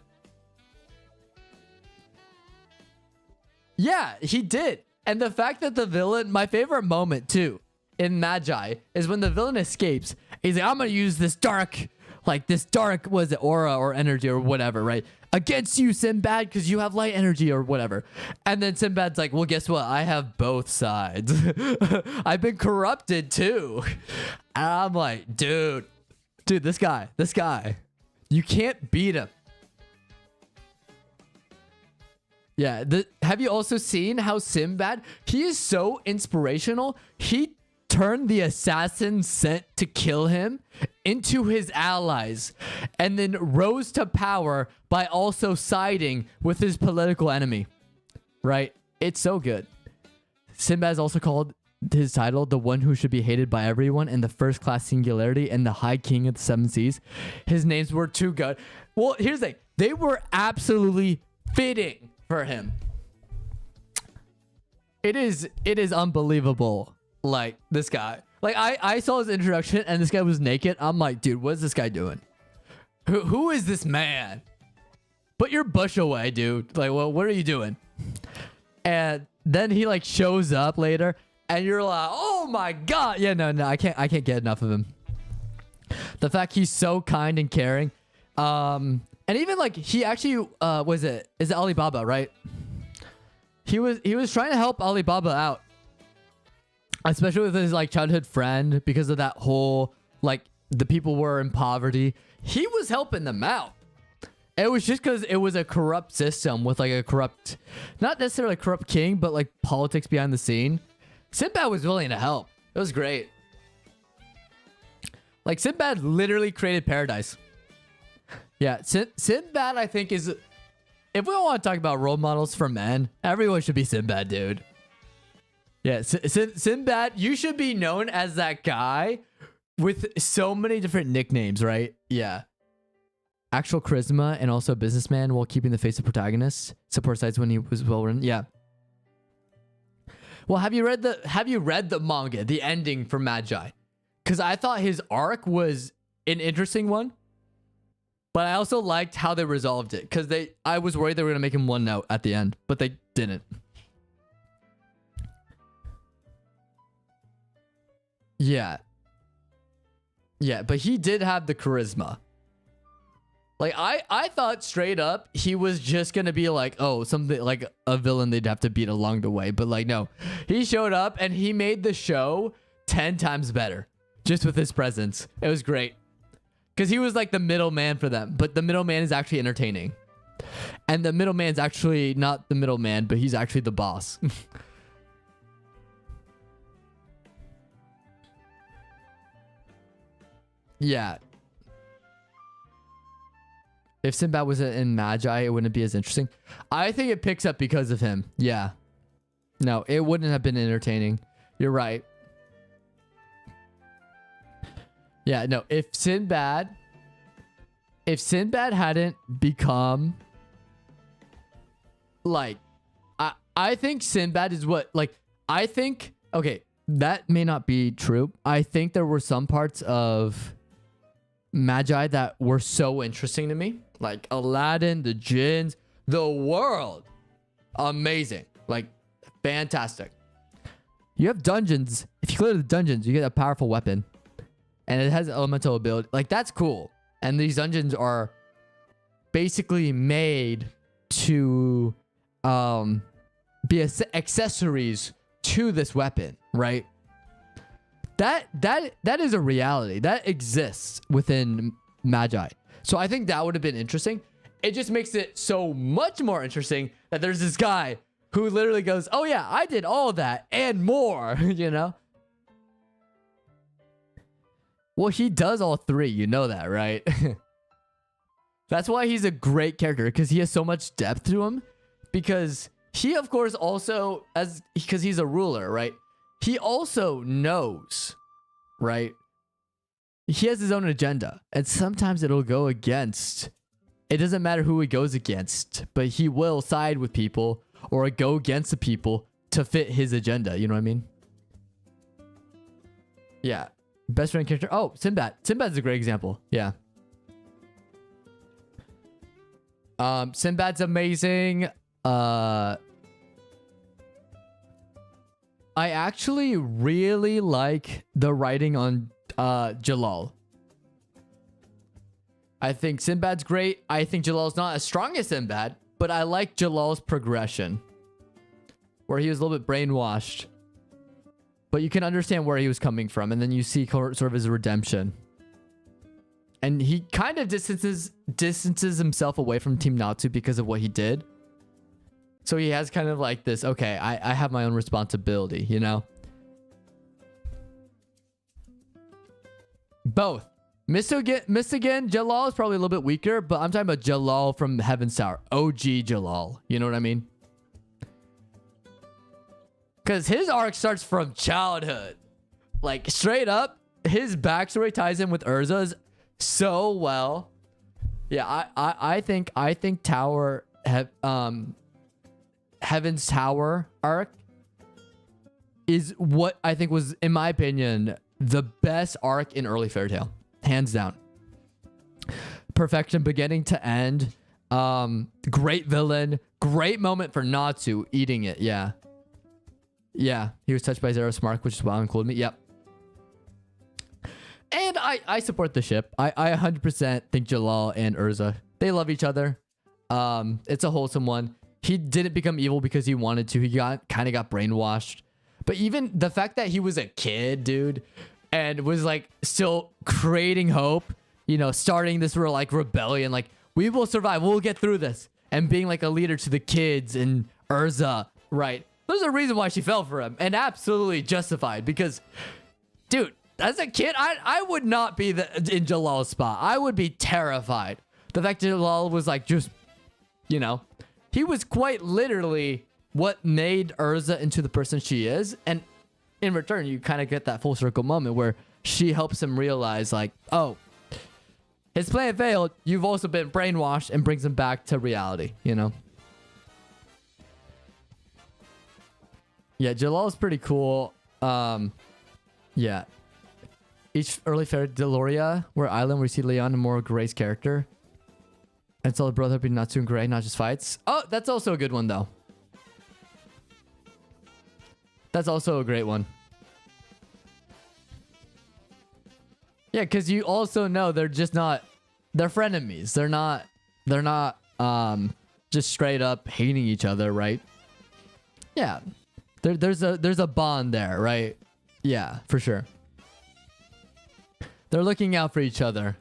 S1: Yeah, he did. And the fact that the villain, my favorite moment too, in Magi, is when the villain escapes. He's like, I'm going to use this dark, was it aura or energy or whatever, right? Against you, Sinbad, because you have light energy or whatever. And then Sinbad's like, well, guess what? I have both sides. I've been corrupted too. And I'm like, dude, this guy, you can't beat him. Yeah. Have you also seen how Sinbad, he is so inspirational. He turned the assassin sent to kill him into his allies and then rose to power by also siding with his political enemy, right? It's so good. Sinbad is also called his title the one who should be hated by everyone and the first class singularity and the high king of the 7 seas. His names were too good. Well, here's the thing. They were absolutely fitting for him. It is unbelievable. Like, this guy. Like, I saw his introduction and this guy was naked. I'm like, dude, what is this guy doing? Who is this man? Put your bush away, dude. Like, well, what are you doing? And then he like shows up later and you're like, oh my God. Yeah, no, I can't get enough of him. The fact he's so kind and caring. And even like he actually, is it Alibaba, right? He was trying to help Alibaba out. Especially with his like childhood friend, because of that whole, like, the people were in poverty. He was helping them out. It was just because it was a corrupt system with like a corrupt, not necessarily a corrupt king, but like politics behind the scene. Sinbad was willing to help. It was great. Like Sinbad literally created paradise. Yeah, Sinbad I think is, if we want to talk about role models for men, everyone should be Sinbad, dude. Yeah, Sinbad, you should be known as that guy with so many different nicknames, right? Yeah. Actual charisma and also a businessman while keeping the face of protagonist. Support sites when he was well written. Yeah. Well, have you read the manga, the ending for Magi? Because I thought his arc was an interesting one. But I also liked how they resolved it. Because I was worried they were going to make him one note at the end. But they didn't. Yeah. Yeah, but he did have the charisma. Like, I thought straight up he was just going to be like, oh, something like a villain they'd have to beat along the way. But like, no. He showed up and he made the show 10 times better. Just with his presence. It was great. Because he was like the middleman for them. But the middleman is actually entertaining. And the middleman's actually not the middleman, but he's actually the boss. Yeah. If Sinbad was in Magi, it wouldn't be as interesting. I think it picks up because of him. Yeah. No, it wouldn't have been entertaining. You're right. Yeah, no. If Sinbad hadn't become like, I think Sinbad is what, like, I think, okay, that may not be true. I think there were some parts of Magi that were so interesting to me, like Aladdin, the jinns, the world, amazing, like fantastic. You have dungeons. If you clear the dungeons, you get a powerful weapon, and it has elemental ability. Like, that's cool. And these dungeons are basically made to be accessories to this weapon, right? That is a reality that exists within Magi. So I think that would have been interesting. It just makes it so much more interesting that there's this guy who literally goes, oh yeah, I did all that and more, you know? Well, he does all three. You know that, right? That's why he's a great character, because he has so much depth to him. Because he, of course, also, because he's a ruler, right? He also knows, right? He has his own agenda. And sometimes it'll go against. It doesn't matter who he goes against. But he will side with people or go against the people to fit his agenda. You know what I mean? Yeah. Best friend character. Oh, Sinbad. Sinbad's a great example. Yeah. Sinbad's amazing. I actually really like the writing on Jalal. I think Sinbad's great. I think Jalal's not as strong as Sinbad, but I like Jalal's progression, where he was a little bit brainwashed. But you can understand where he was coming from, and then you see sort of his redemption. And he kind of distances himself away from Team Natsu because of what he did. So he has kind of like this, okay, I have my own responsibility, you know? Both. Mistigan, Jalal is probably a little bit weaker, but I'm talking about Jalal from Heaven's Tower. OG Jalal. You know what I mean? Because his arc starts from childhood. Like, straight up, his backstory ties in with Urza's so well. Yeah, I think Tower... Heaven's Tower arc is what I think was, in my opinion, the best arc in early Fairy Tail. Hands down. Perfection beginning to end. Great villain. Great moment for Natsu eating it. Yeah. Yeah. He was touched by Zero's mark, which is why included me. Yep. And I support the ship. I 100% think Jalal and Urza, they love each other. It's a wholesome one. He didn't become evil because he wanted to. He kind of got brainwashed. But even the fact that he was a kid, dude, and was like still creating hope, you know, starting this real like rebellion, like we will survive, we'll get through this, and being like a leader to the kids and Urza, right? There's a reason why she fell for him, and absolutely justified, because, dude, as a kid, I would not be in Jalal's spot. I would be terrified. The fact that Jalal was like just, you know, he was quite literally what made Urza into the person she is. And in return, you kind of get that full circle moment where she helps him realize like, oh, his plan failed. You've also been brainwashed, and brings him back to reality, you know? Yeah, Jalal is pretty cool. Yeah. Each early fair Deloria, where Island, where you see Leon and more Gray's character. And so the brotherhood between Natsu and Gray, not just fights. Oh, that's also a good one, though. That's also a great one. Yeah, because you also know they're just not... They're frenemies. They're not just straight up hating each other, right? Yeah. There's a bond there, right? Yeah, for sure. They're looking out for each other.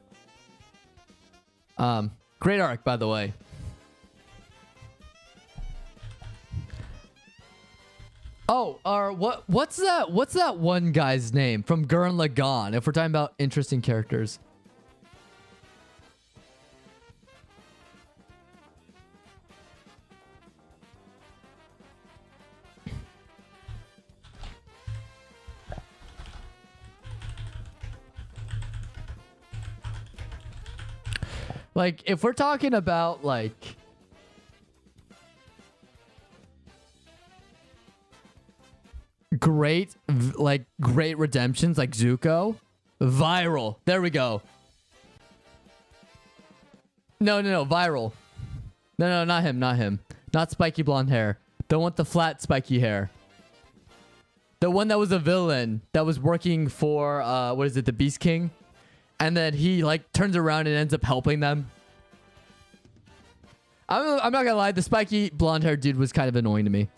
S1: Great arc, by the way. Oh, what's that one guy's name from Gurren Lagann? If we're talking about interesting characters. Like, if we're talking about, like... great redemptions, like Zuko. Viral. There we go. No, Viral. No, not him, not him. Not spiky blonde hair. The one with the flat spiky hair. The one that was a villain that was working for, what is it, the Beast King? And then he, like, turns around and ends up helping them. I'm not gonna lie, the spiky blonde-haired dude was kind of annoying to me.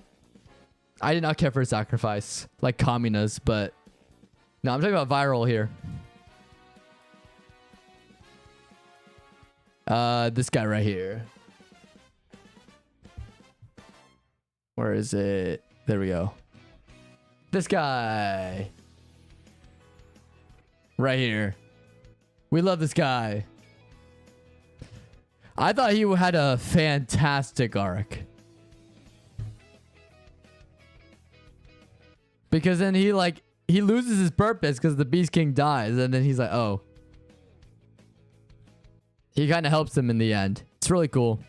S1: I did not care for his sacrifice, like Kamina's, but... No, I'm talking about Viral here. This guy right here. Where is it? There we go. This guy. Right here. We love this guy. I thought he had a fantastic arc. Because then he loses his purpose because the Beast King dies. And then he's like, oh. He kind of helps him in the end. It's really cool.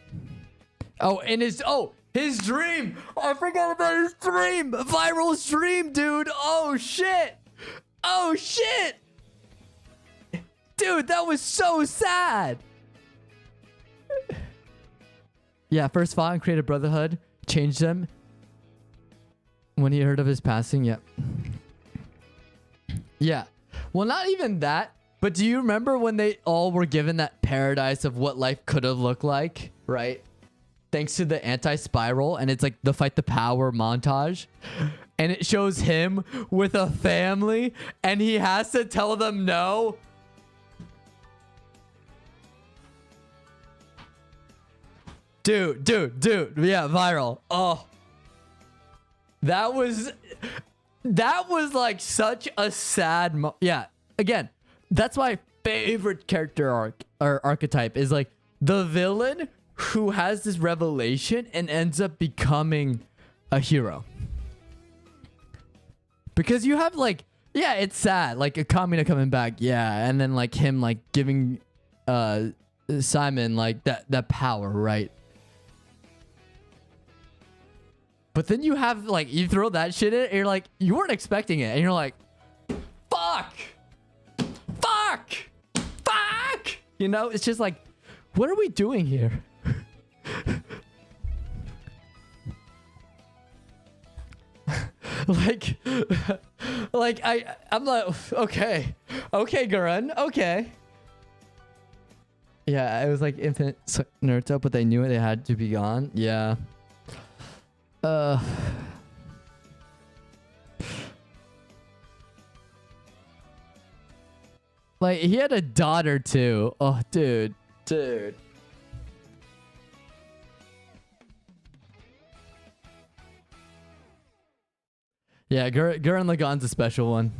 S1: Oh, and his dream. I forgot about his dream. Viral's dream, dude. Oh, shit. Oh, shit. Dude, that was so sad. Yeah, first fought and created Brotherhood. Changed them. When he heard of his passing, yep. Yeah. Well, not even that. But do you remember when they all were given that paradise of what life could have looked like? Right? Thanks to the anti-spiral. And it's like the fight the power montage. And it shows him with a family. And he has to tell them no. Dude. Yeah, Viral. Oh. That was like such a sad yeah. Again, that's my favorite character arc or archetype is like the villain who has this revelation and ends up becoming a hero. Because you have like, yeah, it's sad. Like a Kamina coming back, yeah, and then like him like giving Simon like that power, right? But then you have, like, you throw that shit in, and you're like, you weren't expecting it. And you're like, fuck! Fuck! Fuck! You know, it's just like, what are we doing here? like, I'm like, okay, Gurren, okay. Yeah, it was like infinite Naruto, but they knew it. They had to be gone. Yeah. Like he had a daughter too. Oh, dude. Yeah, Gurren Lagann's a special one.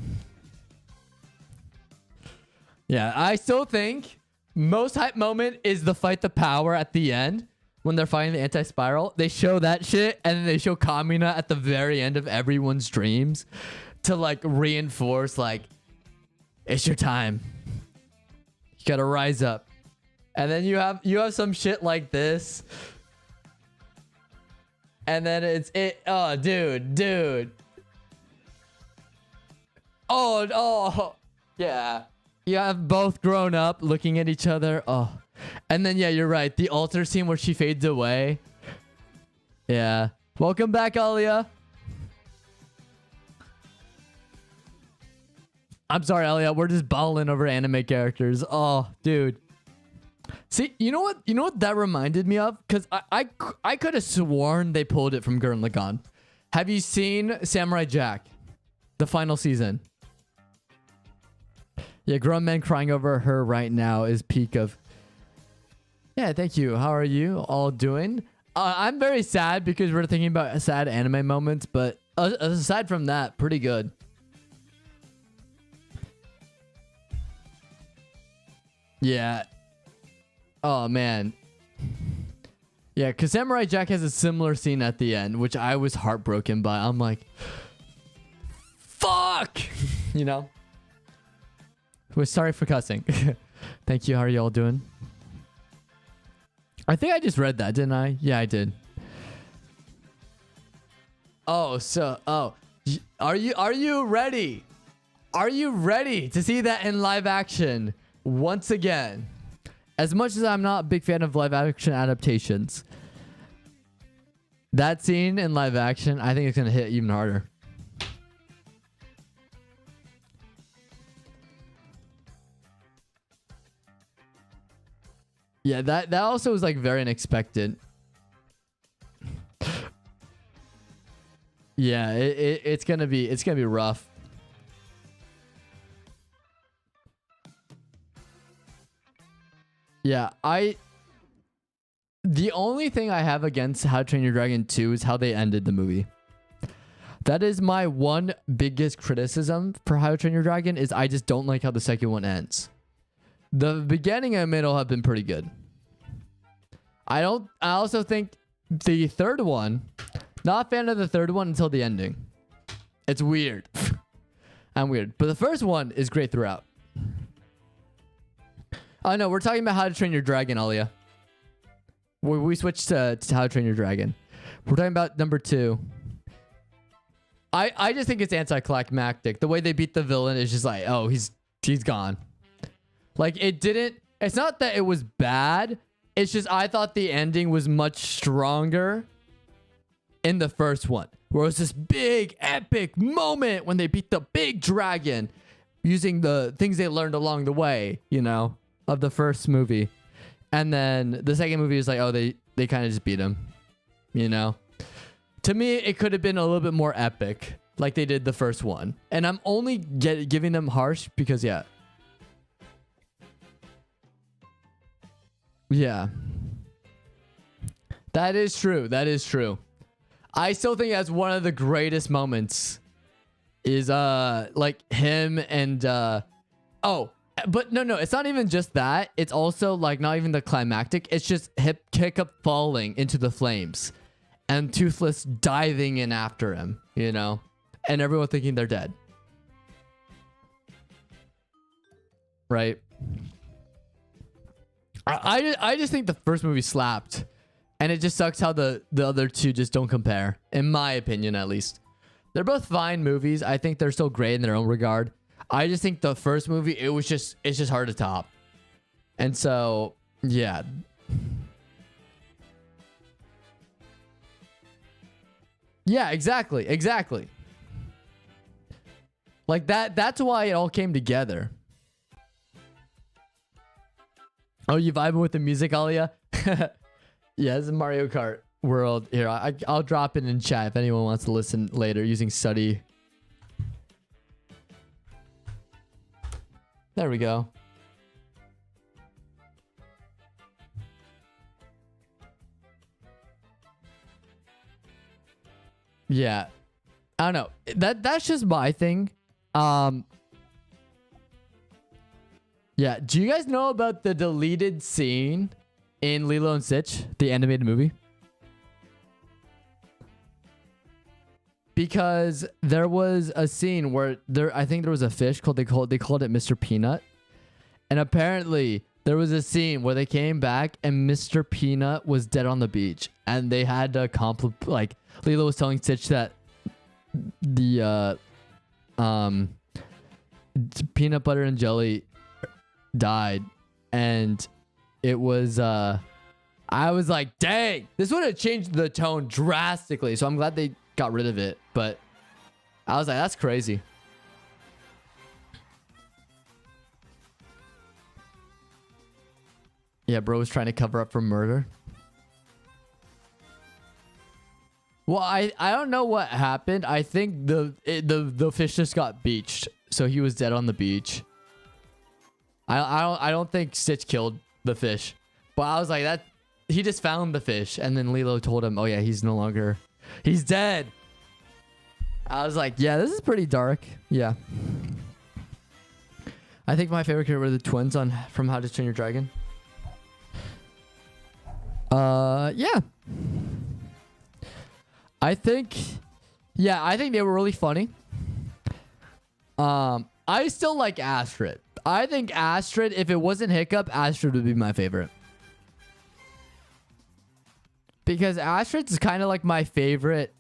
S1: Yeah, I still think most hype moment is the fight the power at the end when they're fighting the anti-spiral. They show that shit and then they show Kamina at the very end of everyone's dreams to like reinforce like it's your time. You gotta rise up. And then you have some shit like this. And then oh dude. Oh yeah. You have both grown up looking at each other. Oh. And then yeah, you're right. The altar scene where she fades away. Yeah. Welcome back, Alia. I'm sorry, Alia. We're just balling over anime characters. Oh, dude. See, you know what that reminded me of? Because I could have sworn they pulled it from Gurren Lagann. Have you seen Samurai Jack? The final season. Yeah, grown men crying over her right now is peak of... Yeah, thank you. How are you all doing? I'm very sad because we're thinking about sad anime moments, but aside from that, pretty good. Yeah. Oh, man. Yeah, because Samurai Jack has a similar scene at the end, which I was heartbroken by. I'm like... Fuck! You know? We're sorry for cussing. Thank you. How are you all doing? I think I just read that, didn't I? Yeah, I did. Oh, are you ready? Are you ready to see that in live action once again? As much as I'm not a big fan of live action adaptations, that scene in live action, I think it's going to hit even harder. Yeah, that also was like very unexpected. Yeah, it's gonna be rough. Yeah, the only thing I have against How to Train Your Dragon 2 is how they ended the movie. That is my one biggest criticism for How to Train Your Dragon is I just don't like how the second one ends. The beginning and middle have been pretty good. I also think the third one, not a fan of the third one until the ending. It's weird. I'm weird. But the first one is great throughout. Oh no, we're talking about How to Train Your Dragon, Alia. We switched to How to Train Your Dragon. We're talking about number 2. I just think it's anticlimactic. The way they beat the villain is just like, oh, he's gone. Like it's not that it was bad. It's just I thought the ending was much stronger in the first one. Where it was this big epic moment when they beat the big dragon using the things they learned along the way, you know, of the first movie. And then the second movie is like, oh, they kind of just beat him, you know. To me, it could have been a little bit more epic like they did the first one. And I'm only giving them harsh because, yeah. Yeah. That is true. That is true. I still think that's one of the greatest moments is like him and oh, but no, it's not even just that. It's also like not even the climactic. It's just Hiccup falling into the flames and Toothless diving in after him, you know, and everyone thinking they're dead. Right? I just think the first movie slapped, and it just sucks how the other two just don't compare, in my opinion at least. They're both fine movies. I think they're still great in their own regard. I just think the first movie it's just hard to top. And so, yeah. Yeah, exactly. Like that's why it all came together. Oh, you vibing with the music, Alia? Yeah, this is Mario Kart World. Here, I'll drop it in chat if anyone wants to listen later using Study. There we go. Yeah. I don't know. That's just my thing. Yeah, do you guys know about the deleted scene in Lilo and Stitch, the animated movie? Because there was a scene where I think there was a fish they called it Mr. Peanut. And apparently there was a scene where they came back and Mr. Peanut was dead on the beach, and they had to like Lilo was telling Stitch that the peanut butter and jelly died, and it was I was like, dang, this would have changed the tone drastically, so I'm glad they got rid of it. But I was like, that's crazy. Yeah, bro was trying to cover up for murder. Well, I don't know what happened. I think the fish just got beached, so he was dead on the beach. I don't think Stitch killed the fish, but I was like, that he just found the fish, and then Lilo told him, oh yeah, he's dead. I was like, yeah, this is pretty dark. Yeah. I think my favorite character were the twins from How to Train Your Dragon. Yeah. I think they were really funny. I still like Astrid. I think Astrid, if it wasn't Hiccup, Astrid would be my favorite. Because Astrid's kind of like my favorite.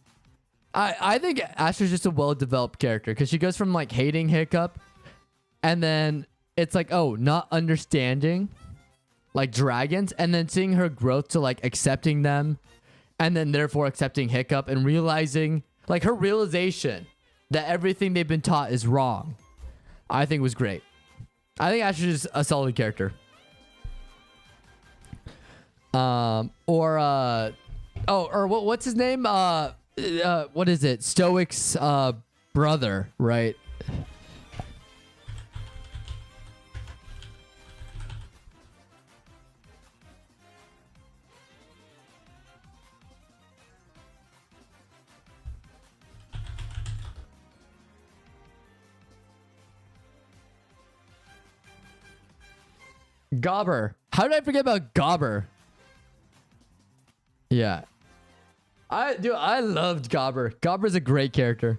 S1: I think Astrid's just a well-developed character, because she goes from like hating Hiccup, and then it's like, oh, not understanding like dragons, and then seeing her growth to like accepting them, and then therefore accepting Hiccup, and realizing like her realization that everything they've been taught is wrong, I think was great. I think Astrid is a solid character. What's his name? What is it? Stoic's brother, right? Gobber. How did I forget about Gobber? Yeah. I loved Gobber. Gobber's a great character.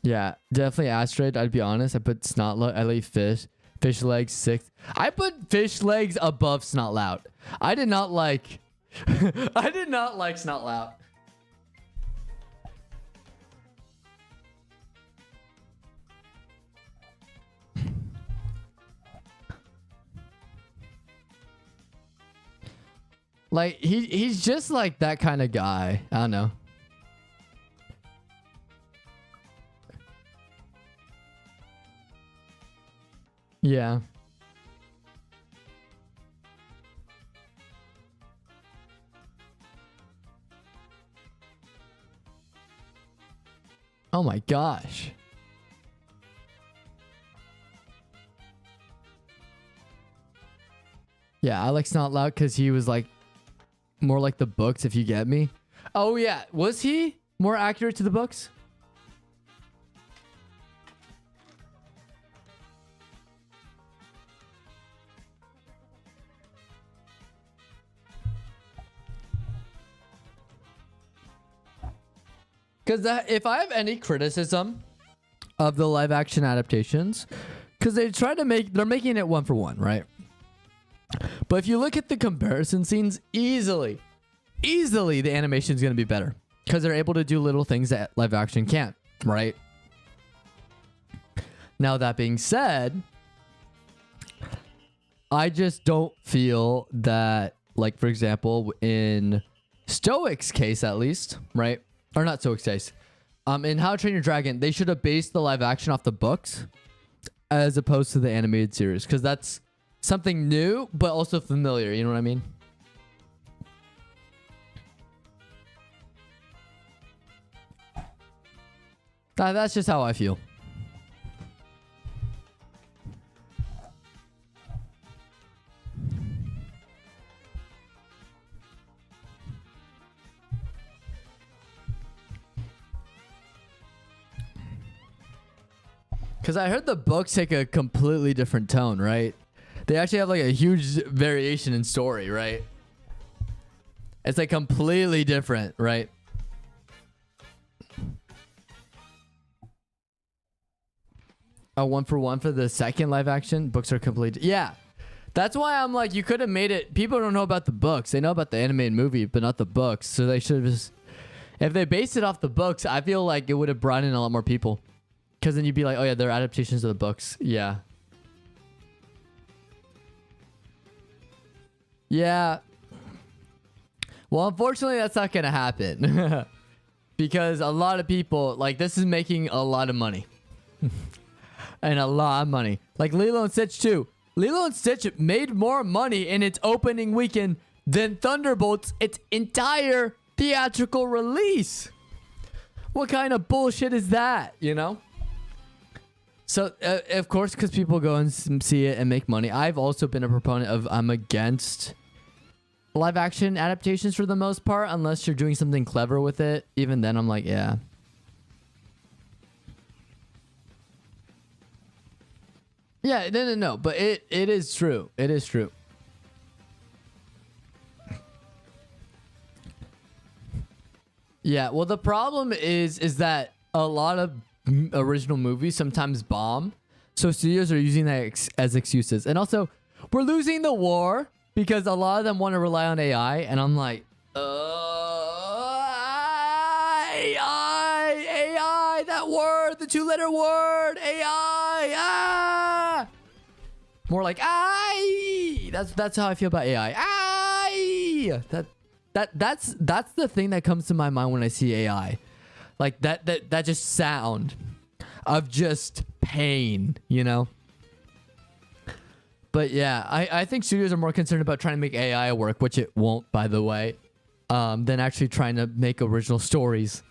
S1: Yeah, definitely Astrid. I'd be honest. I put Snotlout. I leave fish legs 6th. I put fish legs above Snotlout. I did not like Snotlout. Like he's just like that kind of guy. I don't know. Yeah. Oh my gosh. Yeah, I like Snotlout because he was like more like the books, if you get me. Oh yeah, was he more accurate to the books? Because if I have any criticism of the live action adaptations, because they're making it 1-for-1, right? But if you look at the comparison scenes, easily the animation is going to be better, because they're able to do little things that live action can't, right? Now, that being said, I just don't feel that, like, for example, in Stoic's case, at least, right? Or not Stoic's case. In How to Train Your Dragon, they should have based the live action off the books as opposed to the animated series, because that's something new but also familiar. You know what I mean? That's just how I feel. Because I heard the books take a completely different tone, right? They actually have like a huge variation in story, right? It's like completely different, right? A 1-for-1 for the second live action. Books are complete. Yeah. That's why I'm like, you could have made it. People don't know about the books. They know about the animated movie, but not the books. So they should have just... If they based it off the books, I feel like it would have brought in a lot more people. Because then you'd be like, oh yeah, they're adaptations of the books. Yeah. Yeah. Well, unfortunately, that's not going to happen. Because a lot of people, like, this is making a lot of money. And a lot of money. Like Lilo and Stitch too. Lilo and Stitch made more money in its opening weekend than Thunderbolts, its entire theatrical release. What kind of bullshit is that, you know? So, of course, because people go and see it and make money. I've also been a proponent of, I'm against live action adaptations for the most part, unless you're doing something clever with it. Even then, I'm like, yeah. Yeah, no. But it is true. It is true. Yeah, well, the problem is that a lot of original movies sometimes bomb. So studios are using that as excuses. And also, we're losing the war because a lot of them want to rely on AI. And I'm like, AI, that word, the 2-letter word, AI, More like, I. That's how I feel about AI. That's the thing that comes to my mind when I see AI. Like that just sound of just pain, you know? But yeah, I think studios are more concerned about trying to make AI work, which it won't, by the way, than actually trying to make original stories.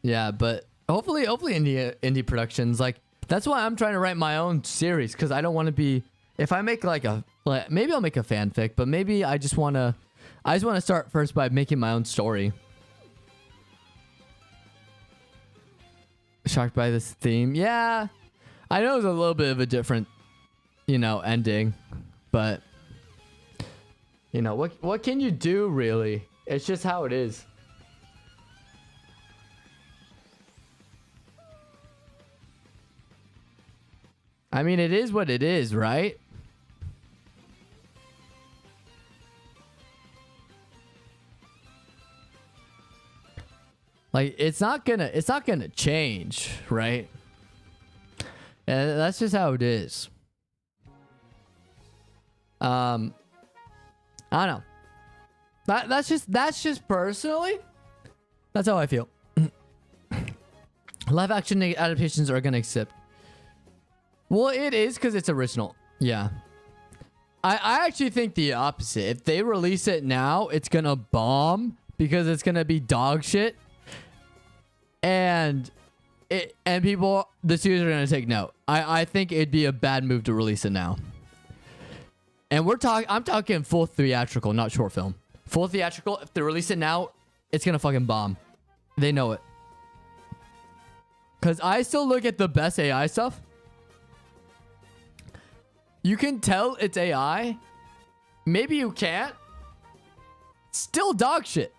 S1: Yeah, but hopefully indie productions, like, that's why I'm trying to write my own series, because I don't want to be, if I make maybe I'll make a fanfic, but maybe I just want to start first by making my own story. Shocked by this theme. Yeah, I know it's a little bit of a different, ending, but what can you do, really? It's just how it is. I mean, it is what it is, right? Like, it's not gonna change, right? And that's just how it is. I don't know. That's just personally, that's how I feel. Live action adaptations are gonna accept. Well, it is because it's original. Yeah. I actually think the opposite. If they release it now, it's gonna bomb because it's gonna be dog shit. And people, the studios are gonna take note. I think it'd be a bad move to release it now. And I'm talking full theatrical, not short film. Full theatrical. If they release it now, it's gonna fucking bomb. They know it. Cause I still look at the best AI stuff. You can tell it's AI. Maybe you can't. Still dog shit.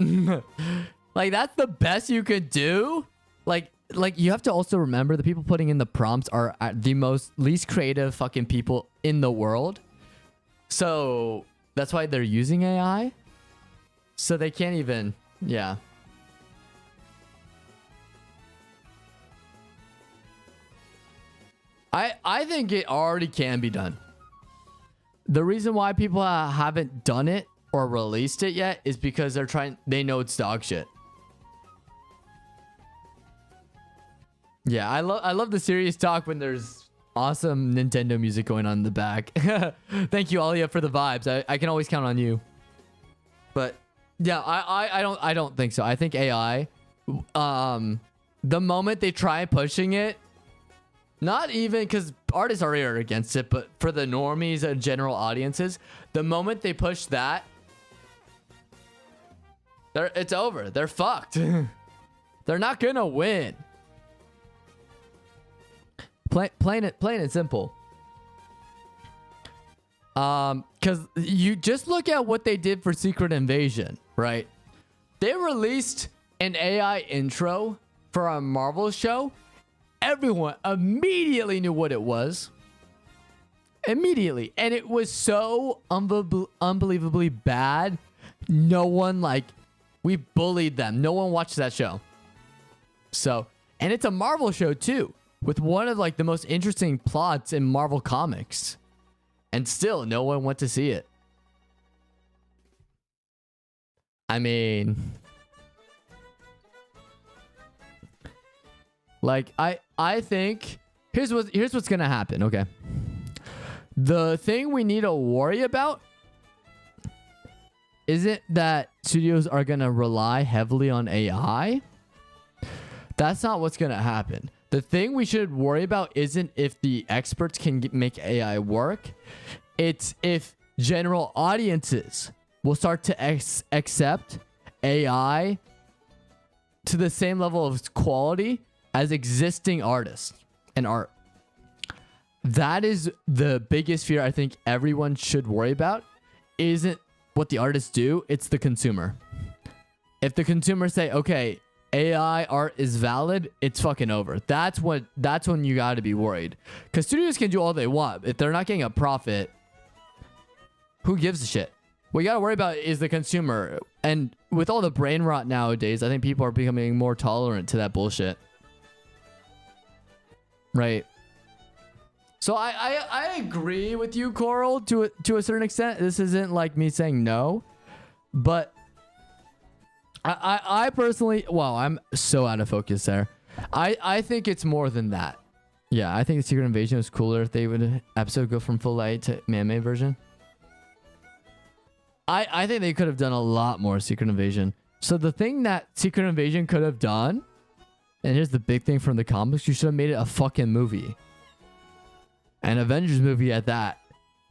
S1: Like, that's the best you could do. Like you have to also remember the people putting in the prompts are the least creative fucking people in the world. So that's why they're using AI. So they can't even, yeah. I think it already can be done. The reason why people haven't done it or released it yet is because they know it's dog shit. Yeah, I love the serious talk when there's awesome Nintendo music going on in the back. Thank you, Alia, for the vibes. I can always count on you. But yeah, I don't think so. I think AI, the moment they try pushing it, not even because artists already are against it, but for the normies and general audiences, the moment they push that, it's over. They're fucked. They're not gonna win. Plain and simple. Because you just look at what they did for Secret Invasion, right? They released an AI intro for a Marvel show. Everyone immediately knew what it was. Immediately. And it was so unbelievably bad. No one, like, we bullied them. No one watched that show. So, and it's a Marvel show too, with one of like the most interesting plots in Marvel comics. And still, no one went to see it. I mean, like, I think here's what's gonna happen. Okay, the thing we need to worry about isn't that studios are gonna rely heavily on AI. That's not what's gonna happen. The thing we should worry about isn't if the experts can make AI work. It's if general audiences will start to accept AI to the same level of quality as existing artists and art. That is the biggest fear I think everyone should worry about. Isn't what the artists do, it's the consumer. If the consumer say, okay, AI art is valid, it's fucking over. That's when you got to be worried. Because studios can do all they want. If they're not getting a profit, who gives a shit? What you got to worry about is the consumer. And with all the brain rot nowadays, I think people are becoming more tolerant to that bullshit. Right. So I agree with you, Coral, to a certain extent. This isn't like me saying no. But I personally, wow, I'm so out of focus there. I think it's more than that. Yeah, I think the Secret Invasion was cooler if they would episode go from full light to man-made version. I think they could have done a lot more Secret Invasion. So the thing that Secret Invasion could have done, and here's the big thing from the comics, you should have made it a fucking movie. An Avengers movie at that.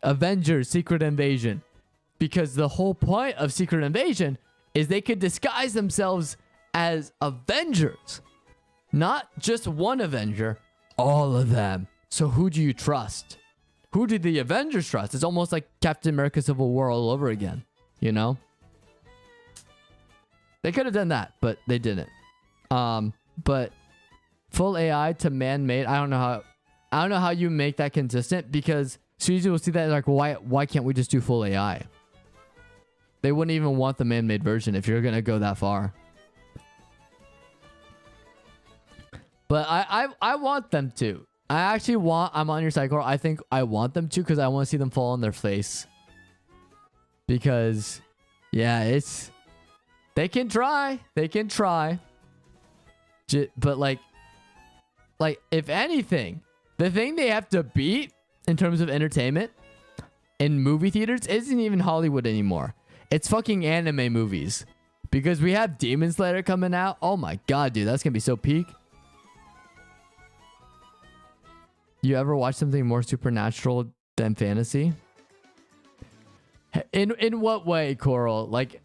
S1: Avengers Secret Invasion. Because the whole point of Secret Invasion is they could disguise themselves as Avengers. Not just one Avenger, all of them. So who do you trust? Who did the Avengers trust? It's almost like Captain America Civil War all over again, you know? They could have done that, but they didn't. But full AI to man-made, I don't know how you make that consistent, because studios will see that like, why can't we just do full AI? They wouldn't even want the man-made version if you're gonna go that far. But I want them to. I'm on your side, Coral. I think I want them to because I want to see them fall on their face. Because, yeah, they can try. They can try. But like if anything, the thing they have to beat in terms of entertainment in movie theaters isn't even Hollywood anymore. It's fucking anime movies. Because we have Demon Slayer coming out. Oh my god, dude, that's gonna be so peak. You ever watch something more supernatural than fantasy? In what way, Coral? Like,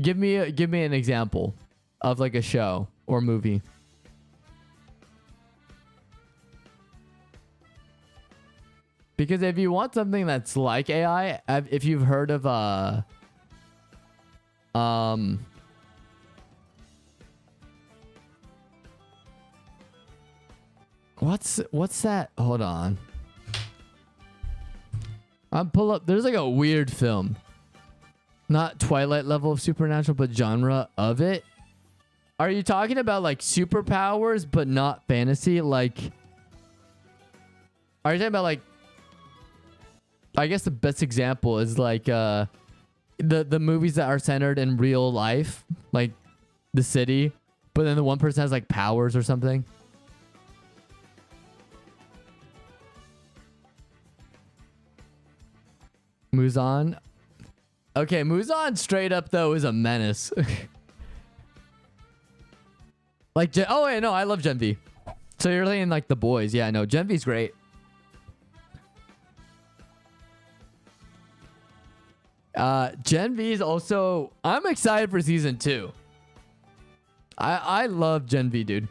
S1: give me an example of like a show or movie. Because if you want something that's like AI, if you've heard of what's that? Hold on. I'm pull up. There's like a weird film. Not Twilight level of supernatural, but genre of it. Are you talking about like superpowers, but not fantasy? Like Are you talking about like? I guess the best example is like the movies that are centered in real life, like The City, but then the one person has like powers or something. Muzan. Okay, Muzan straight up though is a menace. Like, oh wait, no, I love Gen V. So you're saying like the boys. Yeah, no, Gen V's great. Gen V is also, I'm excited for season 2. I love Gen V, dude.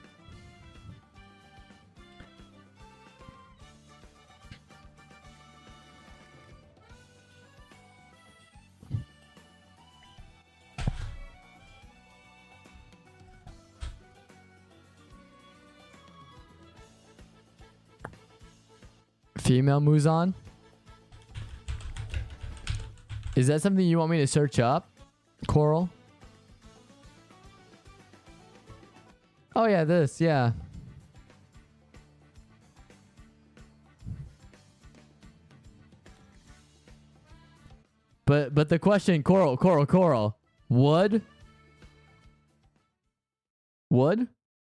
S1: Female Muzan? Is that something you want me to search up, Coral? Oh yeah, this, yeah. But the question, Coral. Would?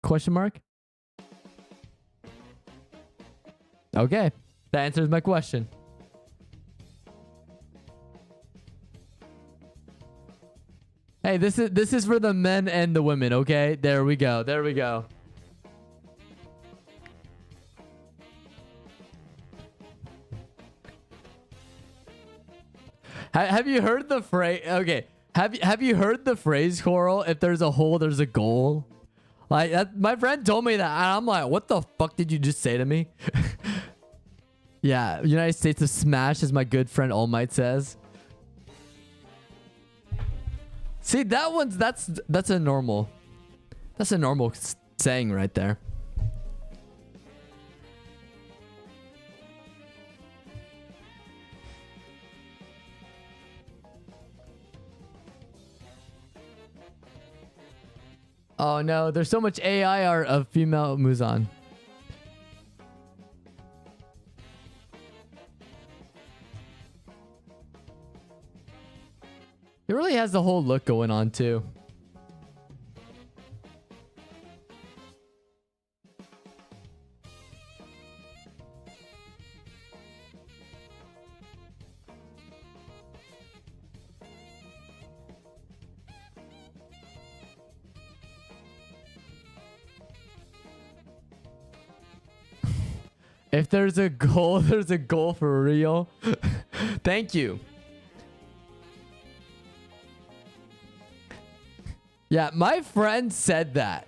S1: Question mark? Okay. That answers my question. Hey, this is for the men and the women, okay? There we go. There we go. Have you heard the phrase? Okay. Have you heard the phrase, Coral? If there's a hole, there's a goal. Like that, my friend told me that, and I'm like, what the fuck did you just say to me? Yeah, United States of Smash, as my good friend All Might says. See, that one's that's a normal saying right there. Oh no, there's so much AI art of female Muzan. It really has the whole look going on too. If there's a goal, there's a goal for real. Thank you. Yeah, my friend said that.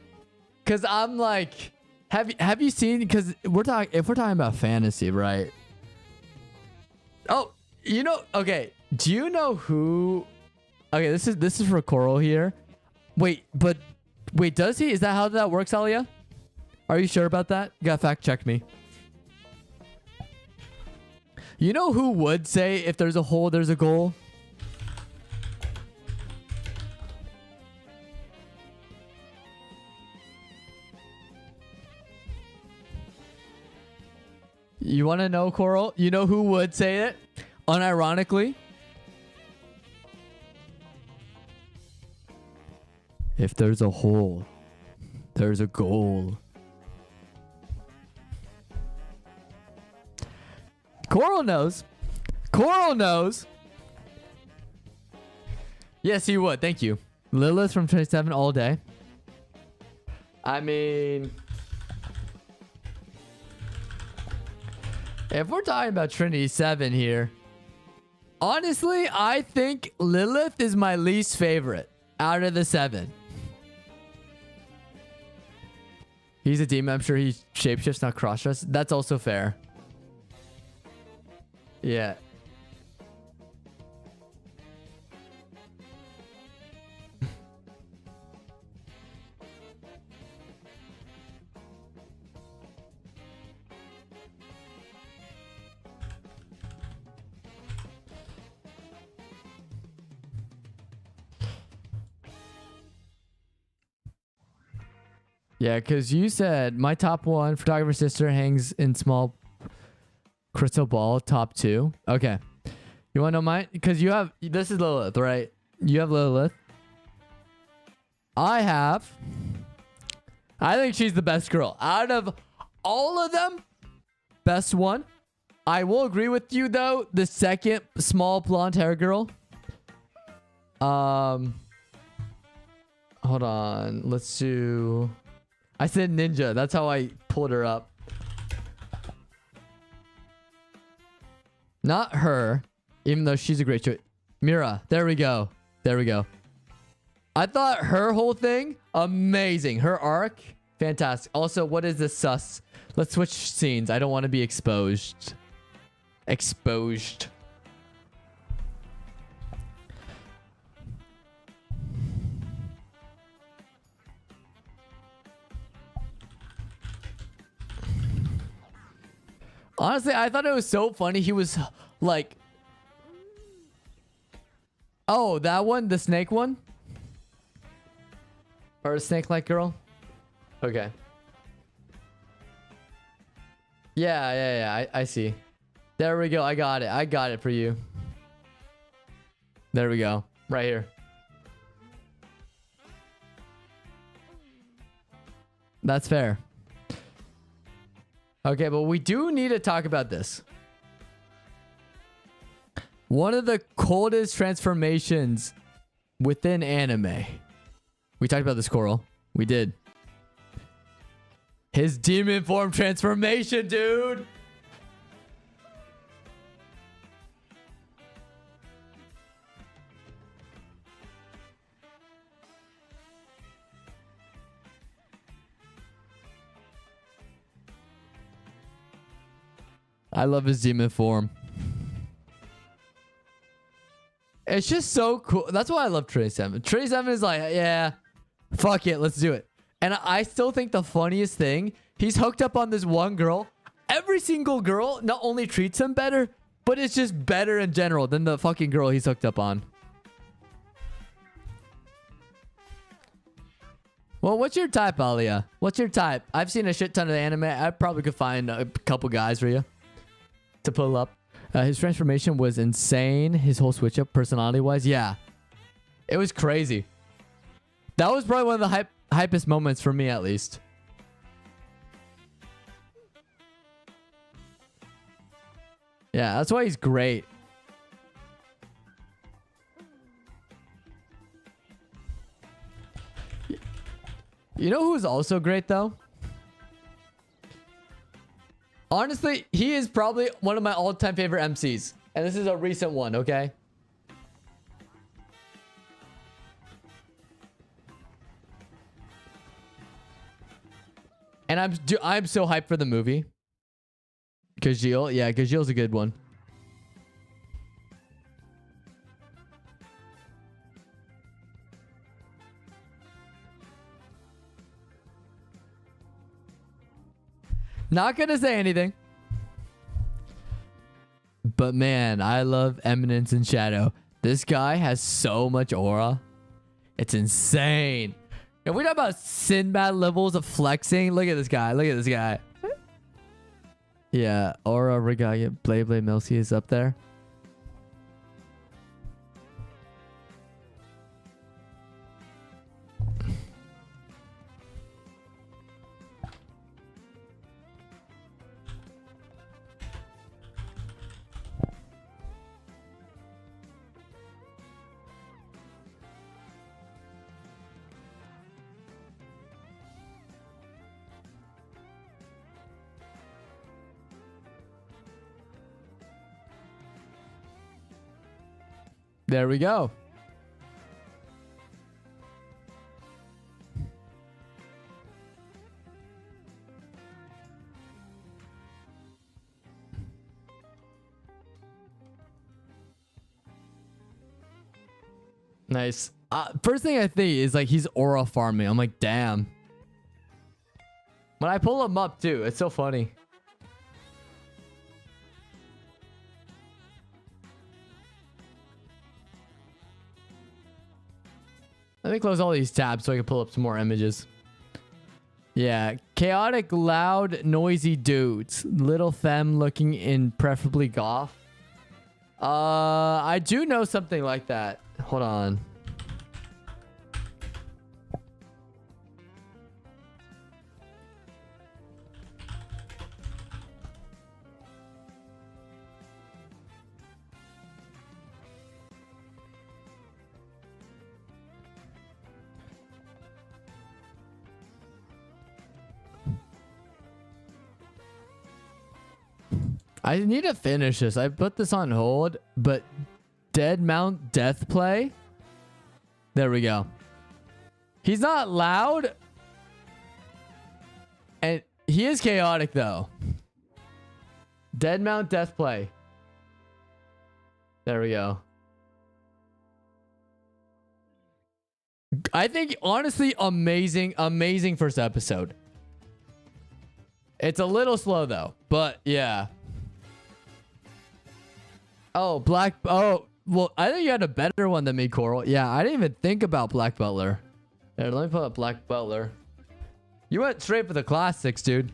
S1: Cause I'm like, have you seen? Cause if we're talking about fantasy, right? Oh, you know, okay. Do you know who? Okay, this is for Coral here. Wait, does he? Is that how that works, Alia? Are you sure about that? You gotta fact check me. You know who would say if there's a hole, there's a goal? You want to know, Coral? You know who would say it? Unironically? If there's a hole, there's a goal. Coral knows. Coral knows. Yes, he would. Thank you. Lilith from 27 all day. I mean... if we're talking about Trinity 7 here, honestly, I think Lilith is my least favorite out of the 7. He's a demon. I'm sure he shapeshifts, not cross-dress. That's also fair. Yeah. Yeah, because you said my top one photographer sister hangs in small Crystal ball top 2. Okay. You want to know mine? Because you have... This is Lilith, right? You have Lilith. I think she's the best girl. Out of all of them, best one. I will agree with you, though. The second small blonde hair girl. Hold on. Let's do... I said ninja. That's how I pulled her up. Not her, even though she's a great choice. Mira. There we go. There we go. I thought her whole thing, amazing. Her arc, fantastic. Also, what is this sus? Let's switch scenes. I don't want to be exposed. Exposed. Honestly, I thought it was so funny. He was like... Oh, that one? The snake one? Or a snake-like girl? Okay. Yeah. I see. There we go. I got it. I got it for you. There we go. Right here. That's fair. Okay, but we do need to talk about this. One of the coldest transformations within anime. We talked about this, Coral. We did. His demon form transformation, dude. I love his demon form. It's just so cool. That's why I love Trey 7. Trey 7 is like, yeah, fuck it, let's do it. And I still think the funniest thing, he's hooked up on this one girl. Every single girl not only treats him better, but it's just better in general than the fucking girl he's hooked up on. Well, what's your type, Alia? What's your type? I've seen a shit ton of anime. I probably could find a couple guys for you to pull up. His transformation was insane. His whole switch up personality-wise. Yeah. It was crazy. That was probably one of the hypest moments for me, at least. Yeah, that's why he's great. You know who's also great, though? Honestly, he is probably one of my all-time favorite MCs. And this is a recent one, okay? And I'm so hyped for the movie. Kajil. Yeah, Kajil's a good one. Not gonna say anything. But man, I love Eminence and Shadow. This guy has so much aura. It's insane. If we talk about Sinbad levels of flexing, look at this guy. Look at this guy. Yeah, aura, Regalia, Blade Milcy is up there. There we go. Nice. First thing I think is like he's aura farming. I'm like, damn. When I pull him up too, it's so funny. Let me close all these tabs so I can pull up some more images. Yeah, chaotic, loud, noisy dudes. Little femme looking in preferably goth. I do know something like that. Hold on. I need to finish this. I put this on hold, but Dead Mount Death Play. There we go. He's not loud. And he is chaotic though. Dead Mount Death Play. There we go. I think honestly amazing first episode. It's a little slow though, but yeah. Oh, oh, well, I think you had a better one than me, Coral. Yeah, I didn't even think about Black Butler. Here, let me put up Black Butler. You went straight for the classics, dude.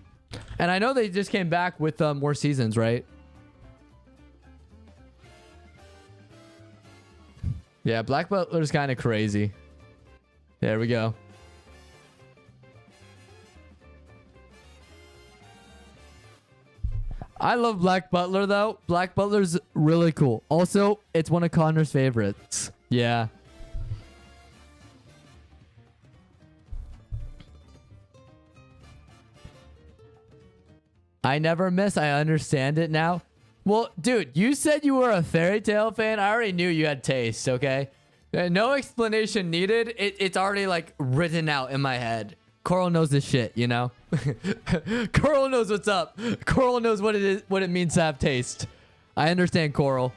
S1: And I know they just came back with more seasons, right? Yeah, Black Butler's kind of crazy. There we go. I love Black Butler though. Black Butler's really cool. Also, it's one of Connor's favorites. Yeah. I never miss. I understand it now. Well, dude, you said you were a fairy tale fan. I already knew you had taste, okay? No explanation needed. It's already like written out in my head. Coral knows this shit, you know? Coral knows what's up. Coral knows what it is, what it means to have taste. I understand, Coral.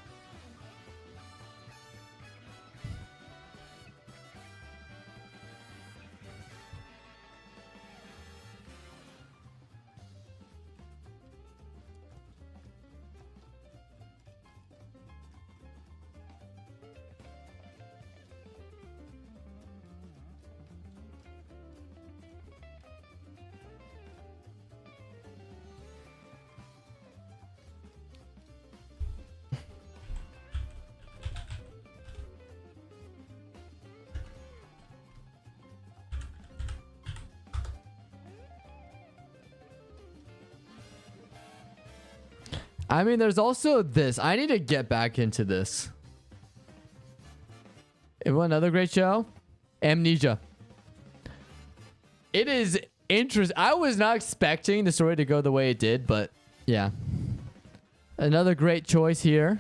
S1: I mean, there's also this. I need to get back into this. Another great show? Amnesia. It is interesting. I was not expecting the story to go the way it did, but yeah. Another great choice here.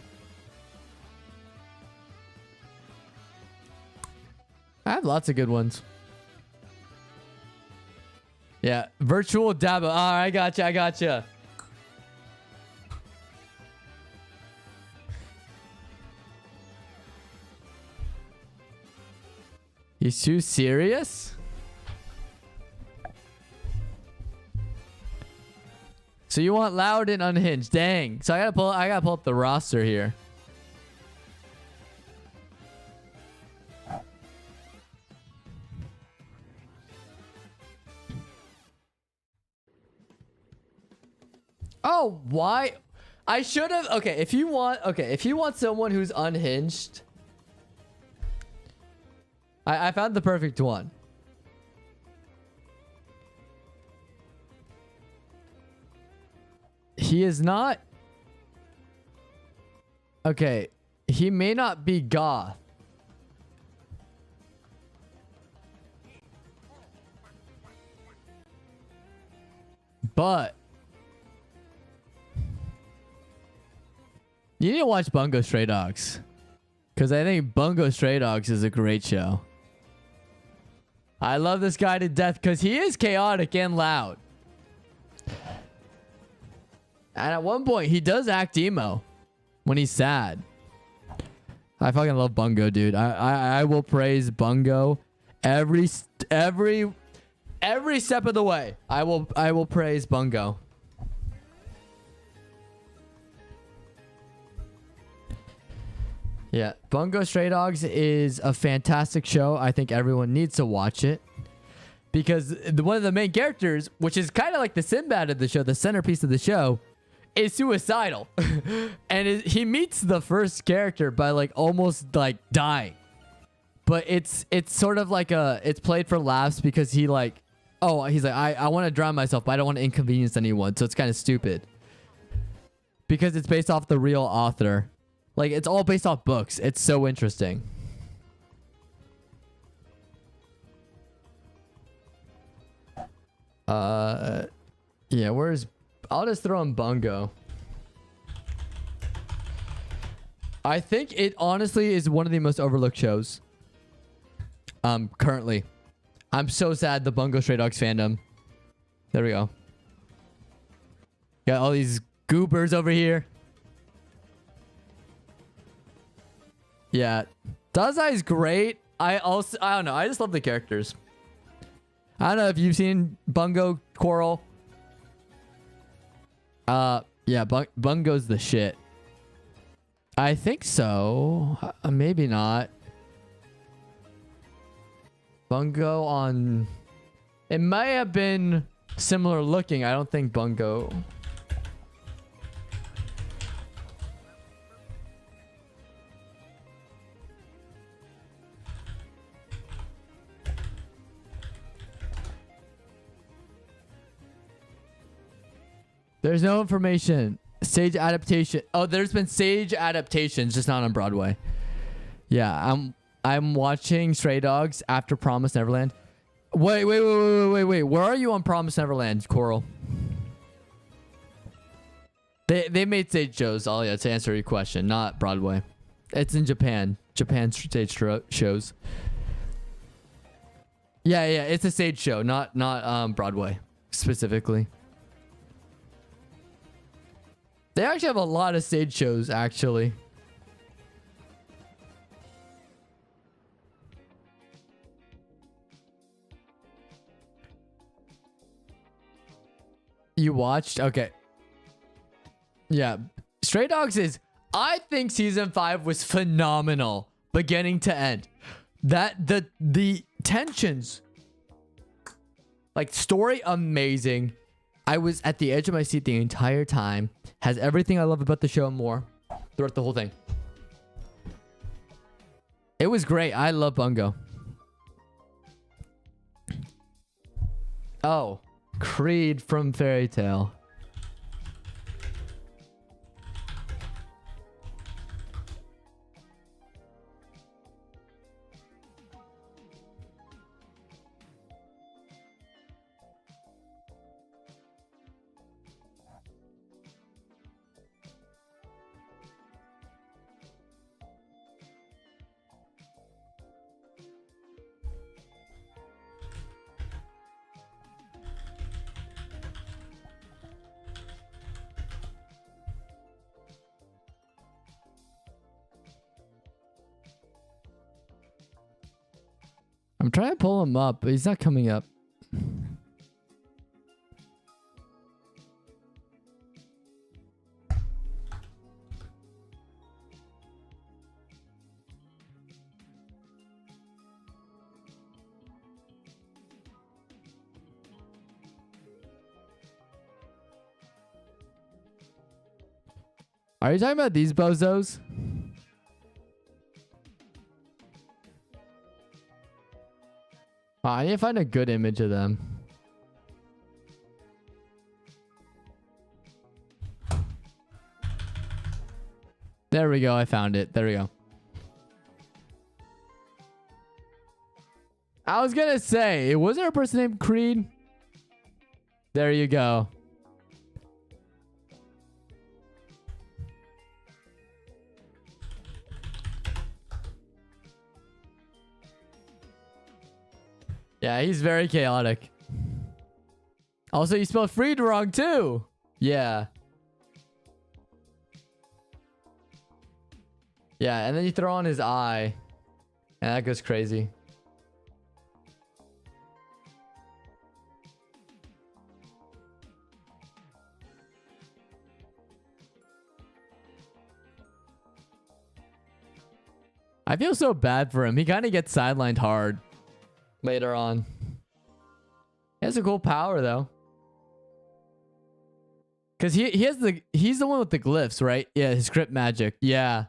S1: I have lots of good ones. Yeah. Virtual Dabo. Oh, I gotcha. I gotcha. He's too serious? So you want loud and unhinged. Dang. So I gotta pull up the roster here. Oh, why? I should have. Okay, if you want someone who's unhinged, I found the perfect one. He is not. Okay, he may not be goth. But you need to watch Bungo Stray Dogs, because I think Bungo Stray Dogs is a great show. I love this guy to death because he is chaotic and loud. And at one point, he does act emo when he's sad. I fucking love Bungo, dude. I will praise Bungo every step of the way. I will praise Bungo. Yeah, Bungo Stray Dogs is a fantastic show. I think everyone needs to watch it. because one of the main characters, which is kind of like the Sinbad of the show, the centerpiece of the show, is suicidal. And he meets the first character by like almost like dying. But it's sort of like it's played for laughs because he like, oh, he's like, I want to drown myself, but I don't want to inconvenience anyone. So it's kind of stupid. Because it's based off the real author. Like, it's all based off books. It's so interesting. Yeah, where's... I'll just throw in Bungo. I think it honestly is one of the most overlooked shows. Currently. I'm so sad the Bungo Stray Dogs fandom. There we go. Got all these goobers over here. Yeah. Dazai's great. I don't know. I just love the characters. I don't know if you've seen Bungo Coral. Yeah, Bungo's the shit. I think so. Maybe not. Bungo on... It might have been similar looking. I don't think Bungo... There's no information. Stage adaptation. Oh, there's been stage adaptations, just not on Broadway. Yeah, I'm watching Stray Dogs after Promise Neverland. Wait. Where are you on Promise Neverland, Coral? They made stage shows, Alia, to answer your question, not Broadway. It's in Japan. Japan stage shows. Yeah, it's a stage show, not Broadway specifically. They actually have a lot of stage shows, actually. You watched? Okay. Yeah. Stray Dogs is... I think season 5 was phenomenal. Beginning to end. The tensions. Like, story amazing. I was at the edge of my seat the entire time. Has everything I love about the show and more throughout the whole thing. It was great. I love Bungo. Oh, Creed from Fairy Tail. I'm trying to pull him up, but he's not coming up. Are you talking about these bozos? Oh, I need to find a good image of them. There we go. I found it. There we go. I was gonna say, was there a person named Creed? There you go. Yeah, he's very chaotic. Also, you spelled Freed wrong too. Yeah. Yeah, and then you throw on his eye. And that goes crazy. I feel so bad for him. He kind of gets sidelined hard later on. That's a cool power though. Cause he's the one with the glyphs, right? Yeah, his crypt magic. Yeah.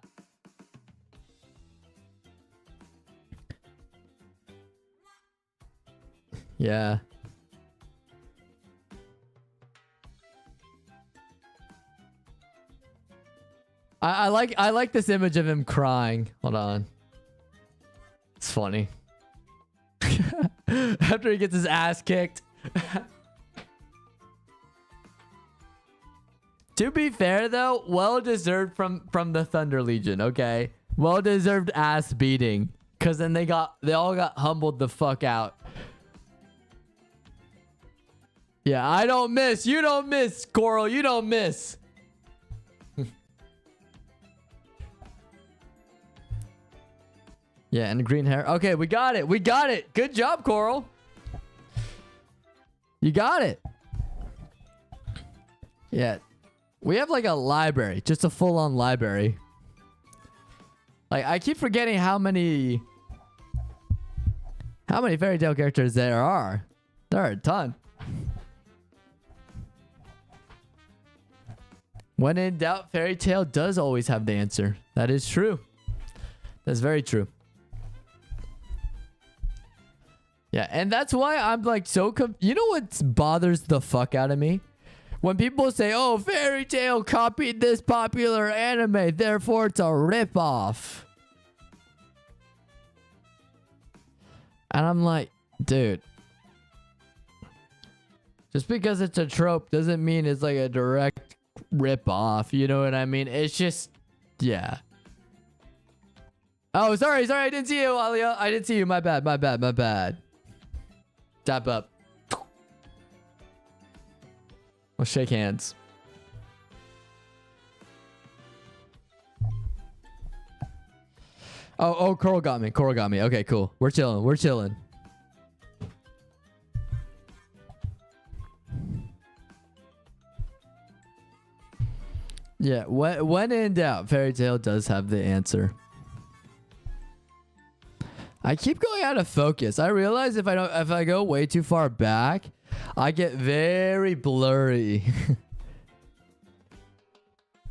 S1: Yeah. I like this image of him crying. Hold on. It's funny. After he gets his ass kicked. To be fair though, well deserved from the Thunder Legion, okay? Well deserved ass beating. Cause then they all got humbled the fuck out. Yeah, I don't miss. You don't miss, Coral. You don't miss. Yeah, and green hair. Okay, we got it. We got it. Good job, Coral. You got it. Yeah. We have like a library. Just a full-on library. Like, I keep forgetting how many fairy tale characters there are. There are a ton. When in doubt, fairy tale does always have the answer. That is true. That's very true. Yeah, and that's why I'm like so you know what bothers the fuck out of me? When people say, oh, fairy tale copied this popular anime, therefore it's a ripoff. And I'm like, dude. Just because it's a trope doesn't mean it's like a direct ripoff. You know what I mean? It's just, yeah. Oh, sorry. I didn't see you, Alia. I didn't see you. My bad. Tap up. We'll shake hands. Oh, Coral got me. Okay, cool. We're chilling. Yeah, when in doubt, fairy tale does have the answer. I keep going out of focus. I realize if I go way too far back, I get very blurry.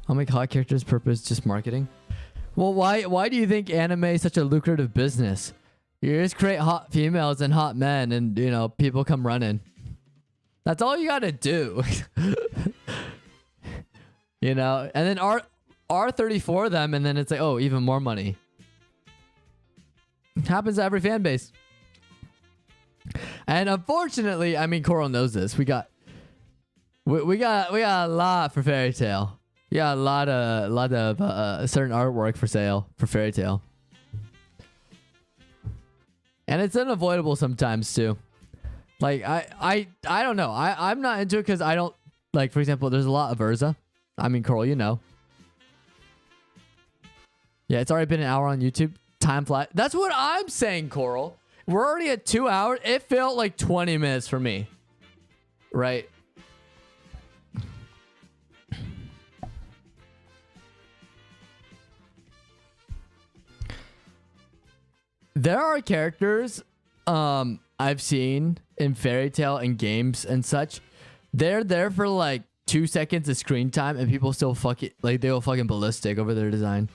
S1: I'll make hot characters purpose just marketing. Well, why do you think anime is such a lucrative business? You just create hot females and hot men, and you know people come running. That's all you gotta do. You know, and then R34 them, and then it's like, oh, even more money. Happens to every fan base. And unfortunately, I mean, Coral knows this. We got a lot for fairy tale. We got a lot of certain artwork for sale for fairy tale. And it's unavoidable sometimes too. Like I don't know. I'm not into it because I don't like. For example, there's a lot of Urza. I mean, Coral, you know. Yeah, it's already been an hour on YouTube. Time flies. That's what I'm saying, Coral. We're already at 2 hours. It felt like 20 minutes for me. Right? There are characters I've seen in fairy tale and games and such. They're there for like 2 seconds of screen time and people still they go fucking ballistic over their design.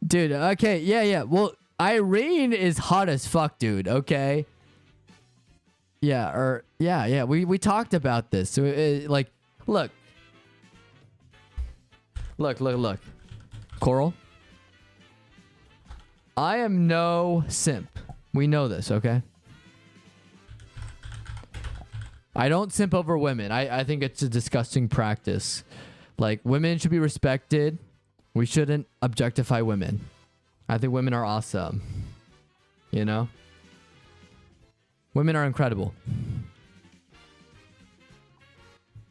S1: Dude, okay, yeah. Well, Irene is hot as fuck, dude, okay? Yeah, yeah, we talked about this. So, like, look. Coral? I am no simp. We know this, okay? I don't simp over women. I think it's a disgusting practice. Like, women should be respected. We shouldn't objectify women. I think women are awesome. You know? Women are incredible.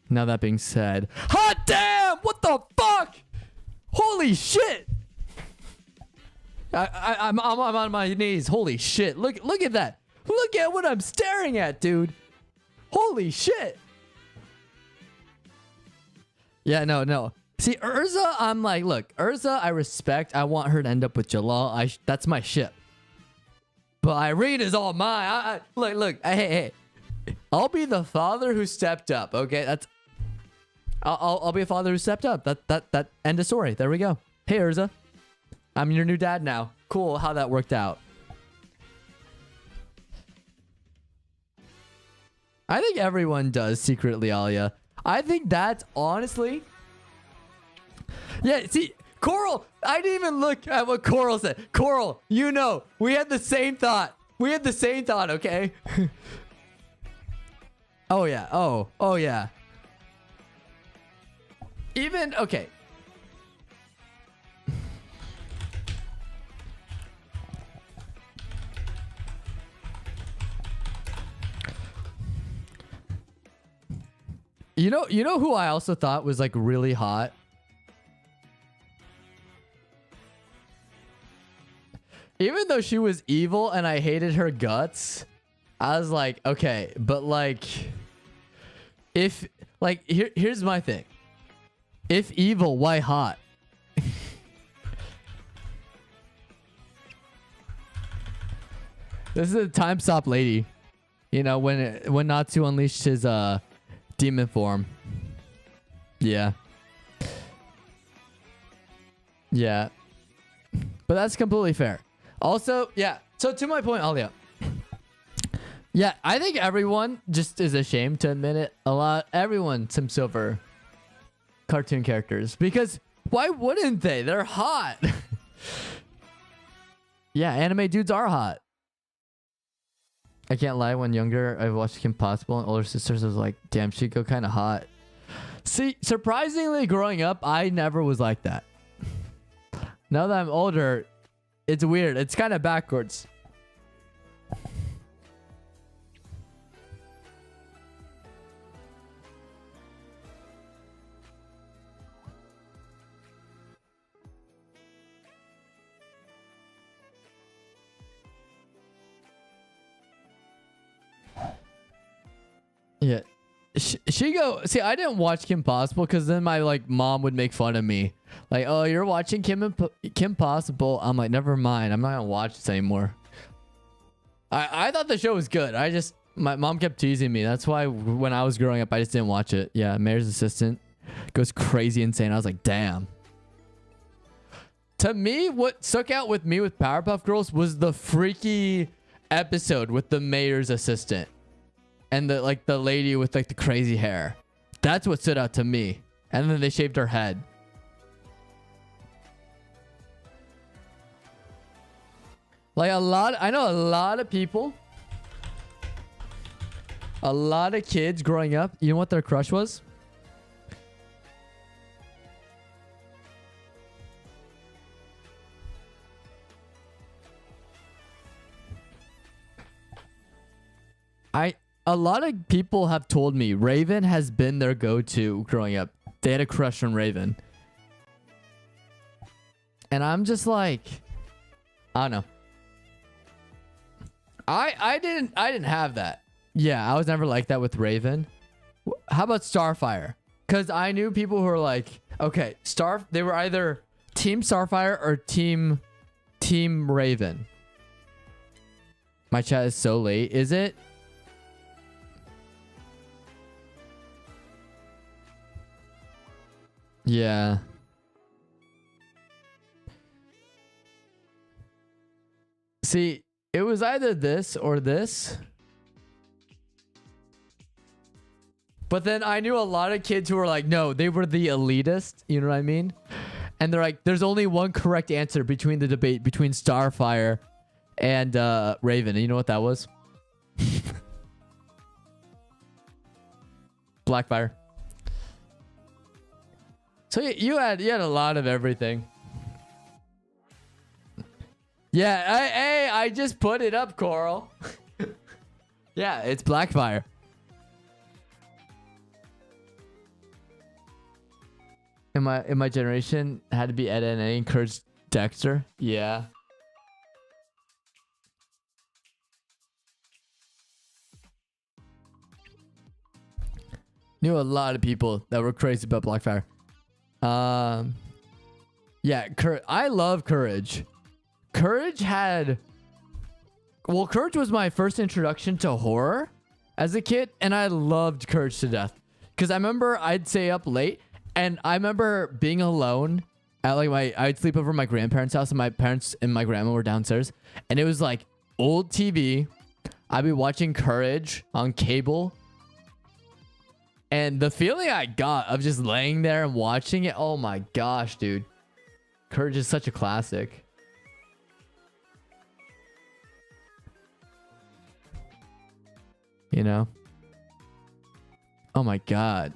S1: Now that being said, hot damn! What the fuck? Holy shit! I'm on my knees. Holy shit! Look at that! Look at what I'm staring at, dude! Holy shit! Yeah, no. See, Urza, I'm like, look, Urza, I respect. I want her to end up with Jalal. That's my ship. but Irene is all mine. Look. Hey. I'll be the father who stepped up. Okay, I'll be a father who stepped up. That end of story. There we go. Hey, Urza. I'm your new dad now. Cool how that worked out. I think everyone does secretly, Alia. I think that's honestly... Yeah, see, Coral, I didn't even look at what Coral said. Coral, you know, we had the same thought. Okay? Oh, yeah. Oh, yeah. Even, okay. You know who I also thought was like really hot? Even though she was evil and I hated her guts, I was like, okay, but like, if like here's my thing. If evil, why hot? This is a time stop lady. You know, when Natsu unleashed his demon form. Yeah. Yeah. But that's completely fair. Also, yeah. So to my point, Alia. Yeah, I think everyone just is ashamed to admit it. Everyone simps over cartoon characters. Because why wouldn't they? They're hot. Yeah, anime dudes are hot. I can't lie, when younger, I watched Kim Possible and older sisters. I was like, damn, she'd go kind of hot. See, surprisingly, growing up, I never was like that. Now that I'm older, it's weird. It's kind of backwards. Yeah. She go... See, I didn't watch Kim Possible because then my like mom would make fun of me. Like, oh, you're watching Kim Possible. I'm like, never mind. I'm not going to watch this anymore. I thought the show was good. My mom kept teasing me. That's why when I was growing up, I just didn't watch it. Yeah, Mayor's Assistant goes crazy insane. I was like, damn. To me, what stuck out with me with Powerpuff Girls was the freaky episode with the Mayor's Assistant. And the lady with like the crazy hair. That's what stood out to me. And then they shaved her head. Like I know a lot of people. A lot of kids growing up. You know what their crush was? A lot of people have told me Raven has been their go-to growing up. They had a crush on Raven. And I'm just like, I don't know. I didn't have that. Yeah, I was never like that with Raven. How about Starfire? Because I knew people who were like, okay, they were either Team Starfire or Team Raven. My chat is so late. Is it? Yeah. See, it was either this or this. But then I knew a lot of kids who were like, no, they were the elitist. You know what I mean? And they're like, there's only one correct answer between the debate between Starfire and Raven. And you know what that was? Blackfire. So you had a lot of everything. Yeah, I just put it up, Coral. Yeah, it's Blackfire. In my generation, had to be Ed and A encouraged Dexter. Yeah. Knew a lot of people that were crazy about Blackfire. Yeah, I love Courage. Courage had Well, Courage was my first introduction to horror as a kid, and I loved Courage to death. Because I remember I'd stay up late, and I remember being alone at like I'd sleep over at my grandparents' house, and my parents and my grandma were downstairs, and it was like old TV. I'd be watching Courage on cable, and the feeling I got of just laying there and watching it, oh my gosh, dude. Courage is such a classic. You know? Oh my god.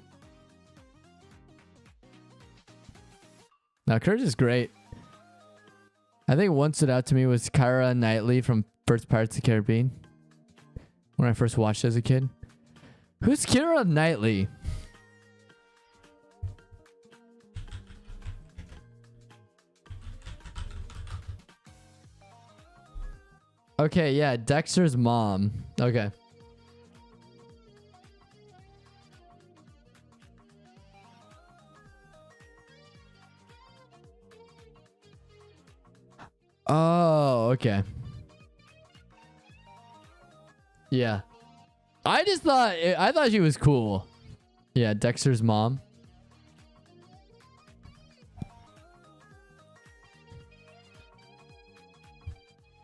S1: Now, Courage is great. I think one stood out to me was Keira Knightley from First Pirates of the Caribbean. When I first watched it as a kid. Who's Keira Knightley? Okay, yeah, Dexter's mom. Okay. Oh, okay. Yeah. I thought she was cool. Yeah, Dexter's mom.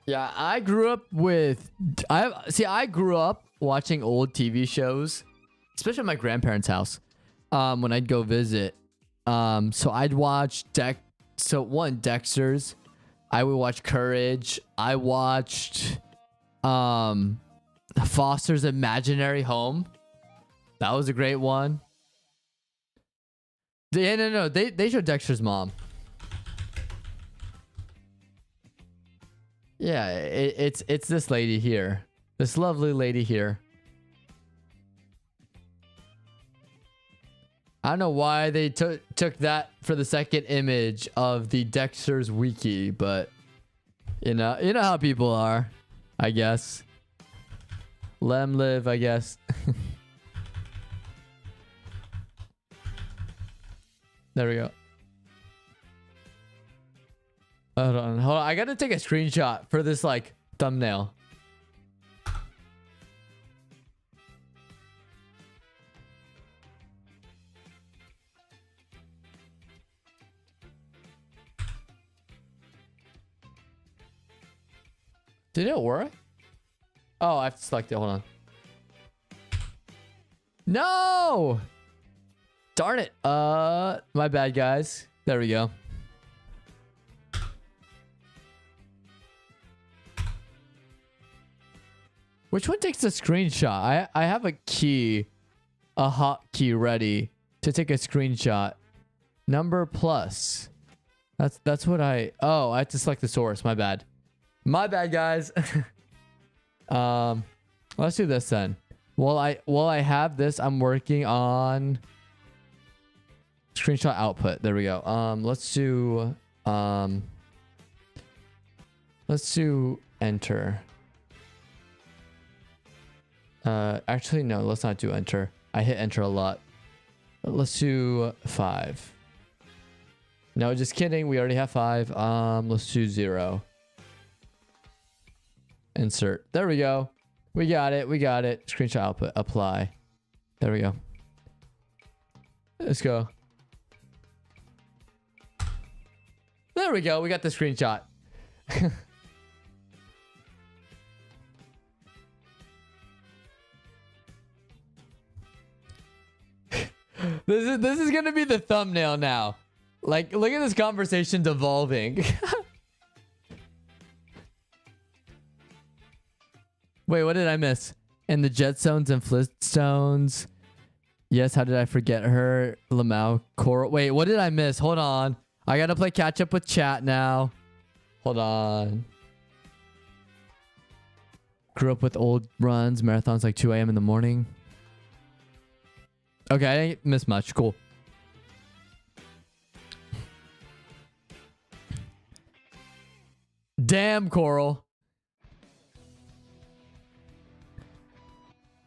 S1: Yeah, I grew up with I grew up watching old TV shows, especially at my grandparents' house. When I'd go visit. So I'd watch Dexter's. I would watch Courage. I watched Foster's Imaginary Home. That was a great one. No. They showed Dexter's mom. Yeah, it's this lady here. This lovely lady here. I don't know why they took that for the second image of the Dexter's wiki, but you know how people are, I guess. Let them live, I guess. There we go. Hold on. I gotta take a screenshot for this like thumbnail. Did it work? Oh, I have to select it. Hold on. No! Darn it. My bad, guys. There we go. Which one takes a screenshot? I have a hotkey ready to take a screenshot. Number plus. That's what I have to select the source. My bad. My bad, guys. Let's do this then. While I have this, I'm working on screenshot output. There we go. Let's do enter. Actually no, let's not do enter. I hit enter a lot. Let's do 5. No, just kidding. We already have 5. Let's do 0. Insert. There we go. We got it. Screenshot output. Apply. There we go. Let's go. There we go. We got the screenshot. This is gonna be the thumbnail now. Like, look at this conversation devolving. Wait, what did I miss? In the Jetstones and Flintstones. Yes, how did I forget her? Lamau, Coral. Wait, what did I miss? Hold on. I gotta play catch up with chat now. Hold on. Grew up with old runs, marathons like 2 a.m. in the morning. Okay, I didn't miss much. Cool. Damn, Coral.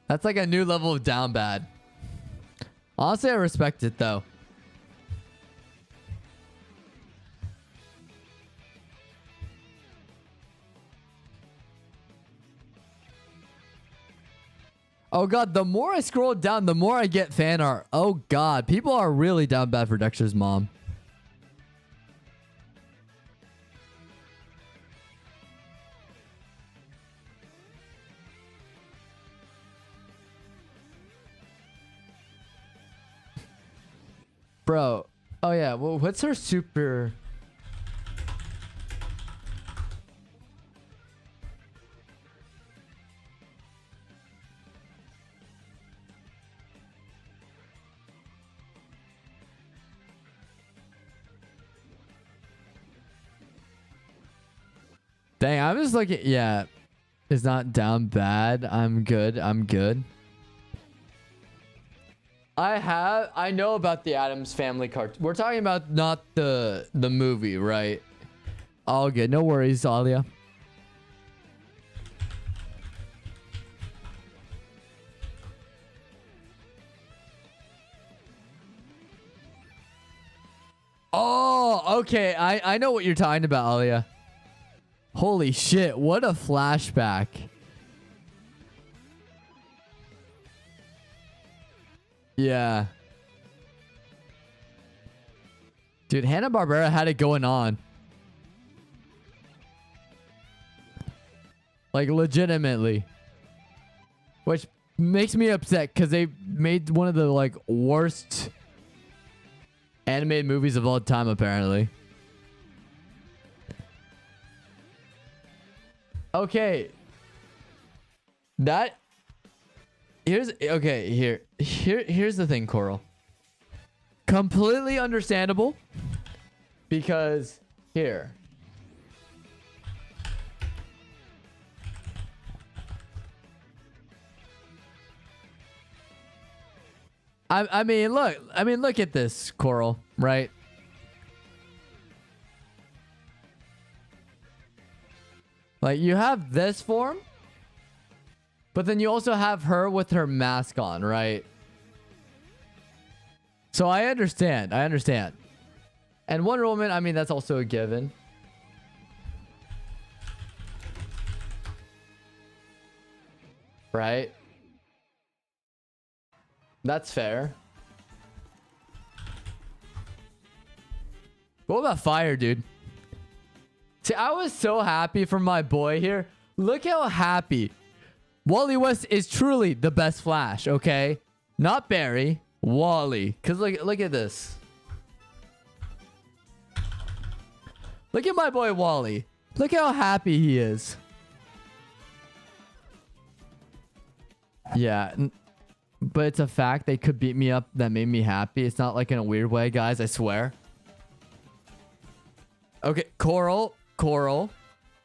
S1: That's like a new level of down bad. Honestly, I respect it though. Oh god, the more I scroll down, the more I get fan art. Oh god, people are really down bad for Dexter's mom. Bro. Oh yeah, well, what's her super... Dang, I'm just looking. Yeah, it's not down bad. I'm good. I'm good. I know about the Addams Family cartoon. We're talking about not the movie, right? All good. No worries, Alia. Oh, okay. I know what you're talking about, Alia. Holy shit, what a flashback. Yeah. Dude, Hanna-Barbera had it going on. Like, legitimately. Which makes me upset because they made one of the, like, worst animated movies of all time, apparently. Okay. That here's the thing, Coral. Completely understandable because here. I mean, look at this, Coral, right? Like, you have this form, but then you also have her with her mask on, right? So I understand. I understand. And Wonder Woman, I mean, that's also a given. Right? That's fair. What about Fire, dude? See, I was so happy for my boy here. Look how happy. Wally West is truly the best Flash, okay? Not Barry, Wally. Because look at this. Look at my boy Wally. Look how happy he is. Yeah, but it's a fact they could beat me up that made me happy. It's not like in a weird way, guys, I swear. Okay, Coral.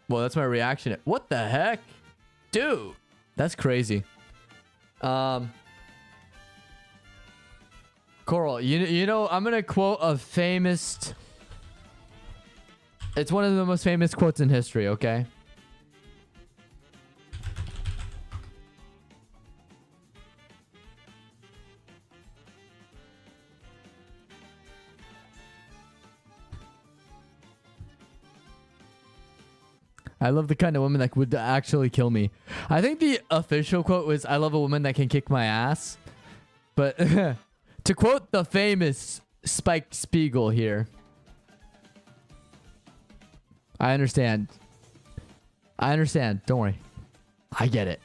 S1: Well, that's my reaction. What the heck? Dude, that's crazy. Coral, you know, I'm gonna quote a famous... It's one of the most famous quotes in history, okay? I love the kind of woman that would actually kill me. I think the official quote was, I love a woman that can kick my ass. But to quote the famous Spike Spiegel here. I understand. I understand. Don't worry. I get it.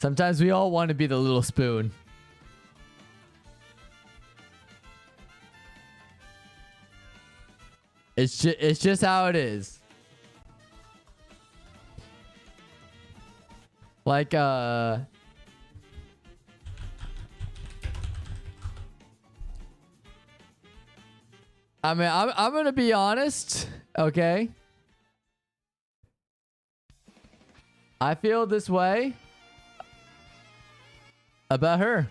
S1: Sometimes we all want to be the little spoon. It's just how it is. Like, I mean, I'm gonna be honest, okay? I feel this way about her.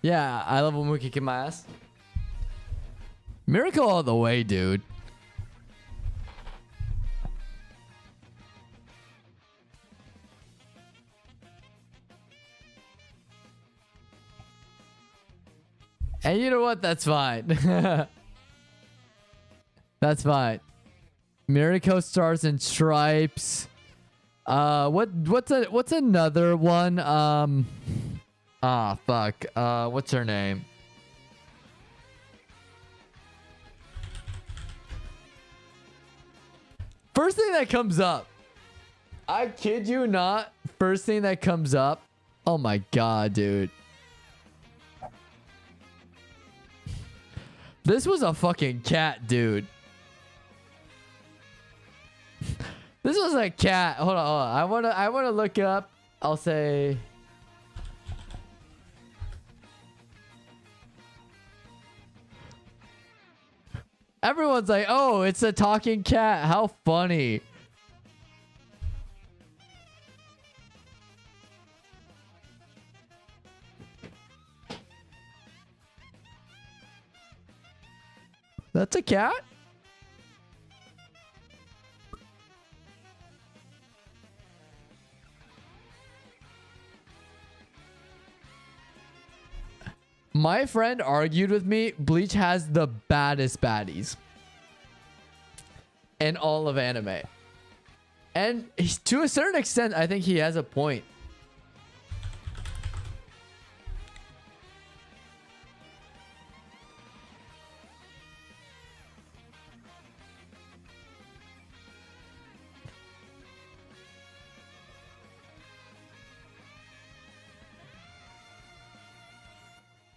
S1: Yeah, I love when we kick my ass. Miracle all the way, dude. And you know what? That's fine. That's fine. Miracle Stars and Stripes. What's another one? Fuck. What's her name? First thing that comes up. I kid you not. First thing that comes up. Oh my god, dude. This was a fucking cat, dude. This was a cat. Hold on. I wanna look up. I'll say. Everyone's like, oh, it's a talking cat. How funny. That's a cat? My friend argued with me. Bleach has the baddest baddies in all of anime. And to a certain extent, I think he has a point.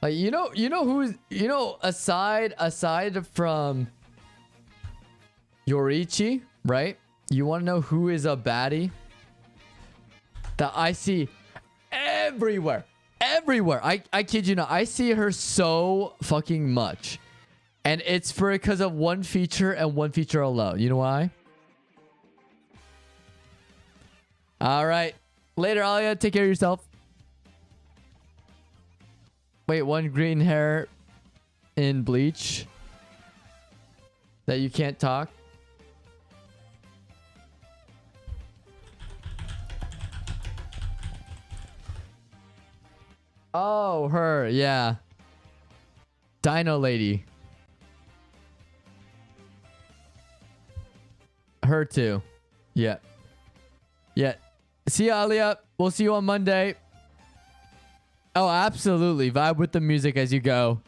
S1: Like, you know who's, aside from Yoriichi, right? You want to know who is a baddie that I see everywhere? Everywhere. I kid you not. I see her so fucking much. And it's because of one feature and one feature alone. You know why? All right. Later, Alia. Take care of yourself. Wait, one green hair in Bleach that you can't talk? Oh, her, yeah. Dino lady. Her too. Yeah. Yeah. See ya, Alia. We'll see you on Monday. Oh, absolutely. Vibe with the music as you go.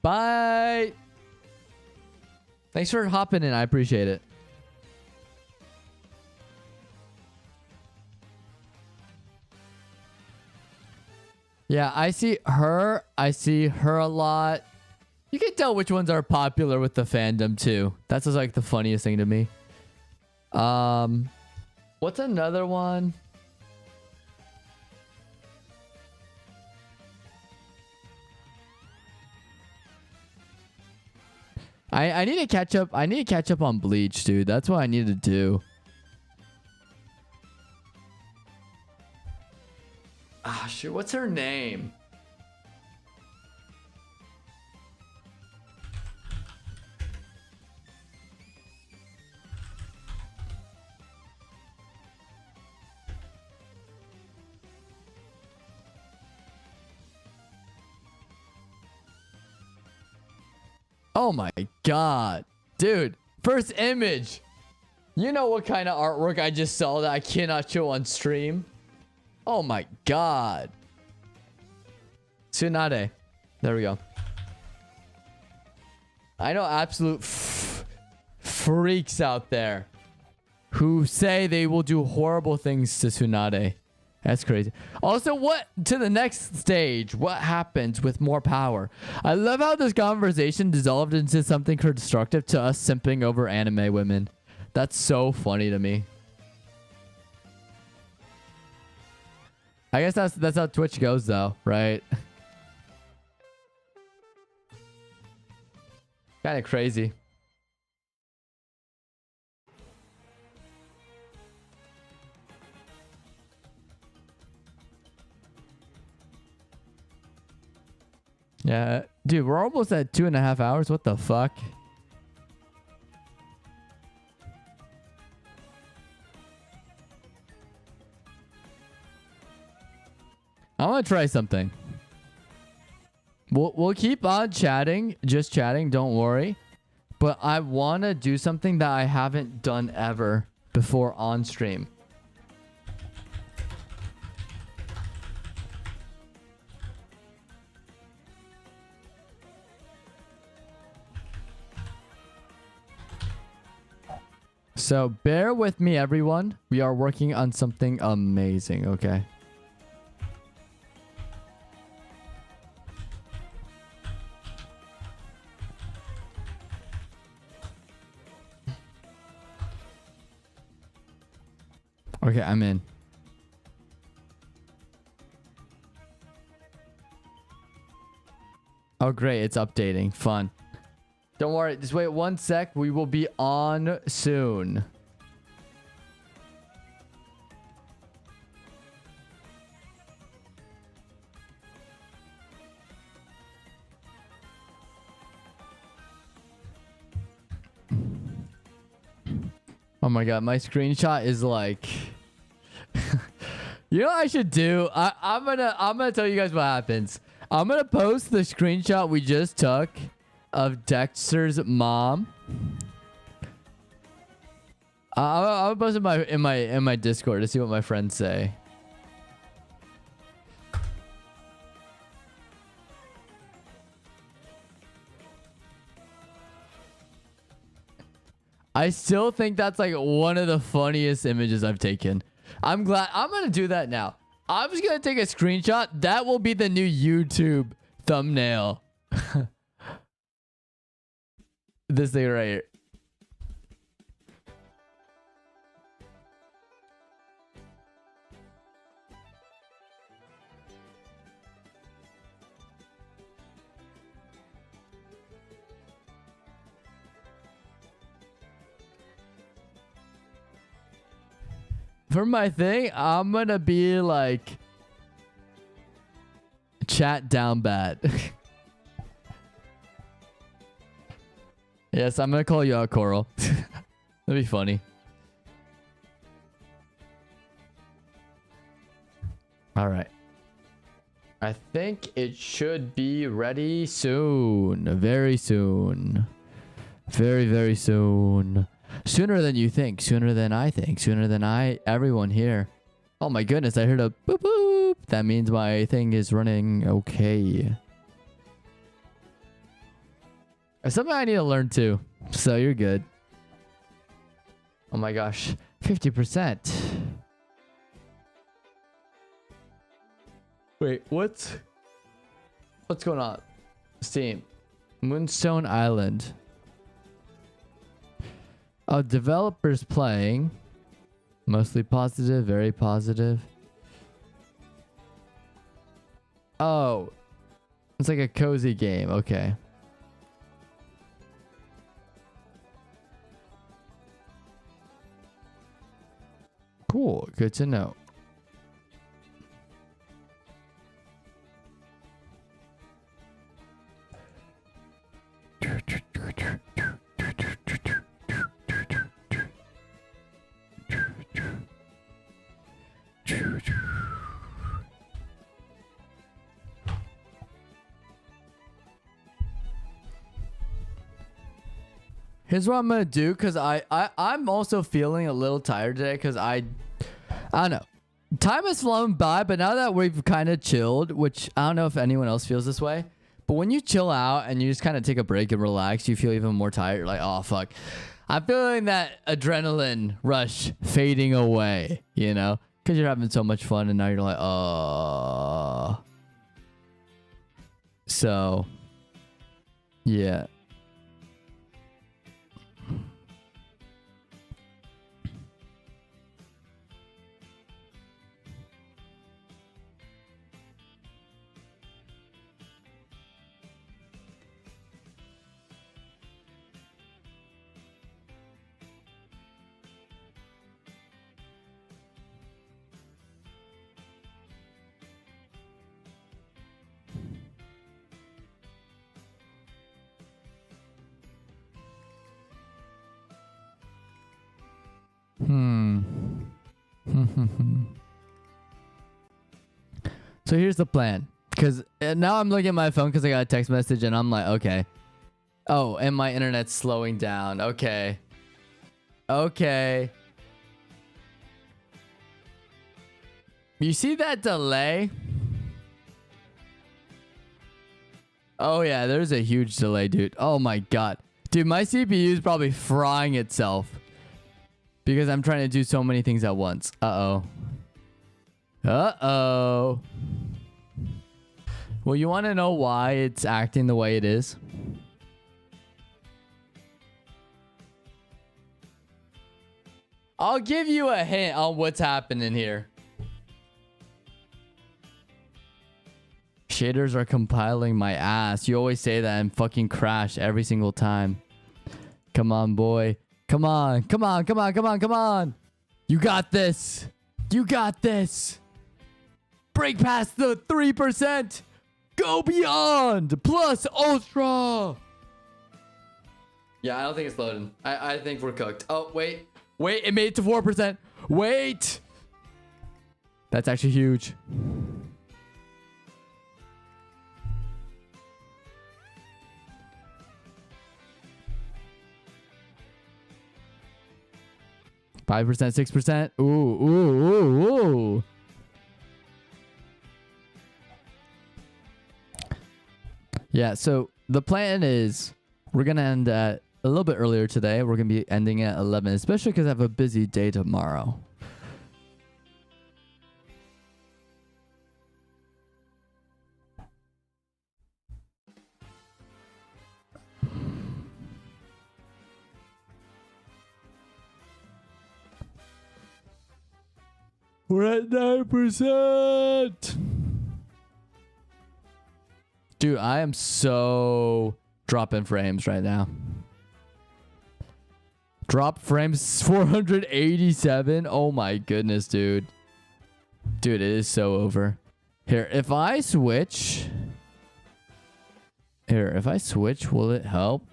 S1: Bye. Thanks for hopping in. I appreciate it. Yeah, I see her. I see her a lot. You can tell which ones are popular with the fandom too. That's just like the funniest thing to me. What's another one? I need to catch up. I need to catch up on Bleach, dude. That's what I need to do. Ah, shoot. What's her name? Oh my god. Dude, first image. You know what kind of artwork I just saw that I cannot show on stream? Oh my god. Tsunade. There we go. I know absolute freaks out there who say they will do horrible things to Tsunade. That's crazy. Also, what to the next stage? What happens with more power? I love how this conversation dissolved into something constructive to us simping over anime women. That's so funny to me. I guess that's how Twitch goes, though, right? Kind of crazy. Yeah, dude, we're almost at 2.5 hours. What the fuck? I want to try something. We'll keep on chatting, just chatting. Don't worry. but I want to do something that I haven't done ever before on stream. So bear with me, everyone. We are working on something amazing, okay? Okay, I'm in. Oh, great. It's updating. Fun. Don't worry. Just wait 1 sec. We will be on soon. Oh my god, my screenshot is like you know what I should do? I'm gonna tell you guys what happens. I'm gonna post the screenshot we just took of Dexter's mom. I'll post it in my Discord to see what my friends say. I still think that's like one of the funniest images I've taken. I'm glad. I'm going to do that now. I'm just going to take a screenshot. That will be the new YouTube thumbnail. This thing right here. For my thing, I'm gonna be like chat down bad. Yes, I'm gonna call you out, Coral. That'd be funny. All right. I think it should be ready soon. Very soon. Very, very soon. Sooner than you think. Sooner than I think. Sooner than everyone here. Oh my goodness, I heard a boop boop. That means my thing is running okay. It's something I need to learn too. So you're good. Oh my gosh. 50%. Wait, what's going on? Steam. Moonstone Island. Oh, developers playing. Mostly positive, very positive. Oh. It's like a cozy game. Okay. Cool. Good to know. Here's what I'm gonna do, because I'm also feeling a little tired today, because I don't know. Time has flown by, but now that we've kind of chilled, which I don't know if anyone else feels this way, but when you chill out and you just kind of take a break and relax, you feel even more tired. You're like, oh fuck. I'm feeling that adrenaline rush fading away, you know? Because you're having so much fun and now you're like, oh. So, yeah. So here's the plan, because now I'm looking at my phone because I got a text message and I'm like, okay, Oh, and my internet's slowing down. Okay. Okay. You see that delay? Oh yeah, there's a huge delay, dude. Oh my god. Dude, my CPU is probably frying itself because I'm trying to do so many things at once. Uh-oh. Uh-oh. Well, you want to know why it's acting the way it is? I'll give you a hint on what's happening here. Shaders are compiling my ass. You always say that and fucking crash every single time. Come on, boy. Come on. Come on. Come on. Come on. Come on. You got this. You got this. Break past the 3%. Go beyond. Plus ultra. Yeah, I don't think it's loading. I think we're cooked. Oh, wait. Wait, it made it to 4%. Wait. That's actually huge. $5%, 6%. Ooh, ooh, ooh, ooh. Yeah, so the plan is we're going to end at a little bit earlier today. We're going to be ending at 11, especially because I have a busy day tomorrow. We're at 9%. Dude, I am so dropping frames right now. Drop frames 487. Oh my goodness, dude. Dude, it is so over. Here, if I switch. Here, if I switch, will it help?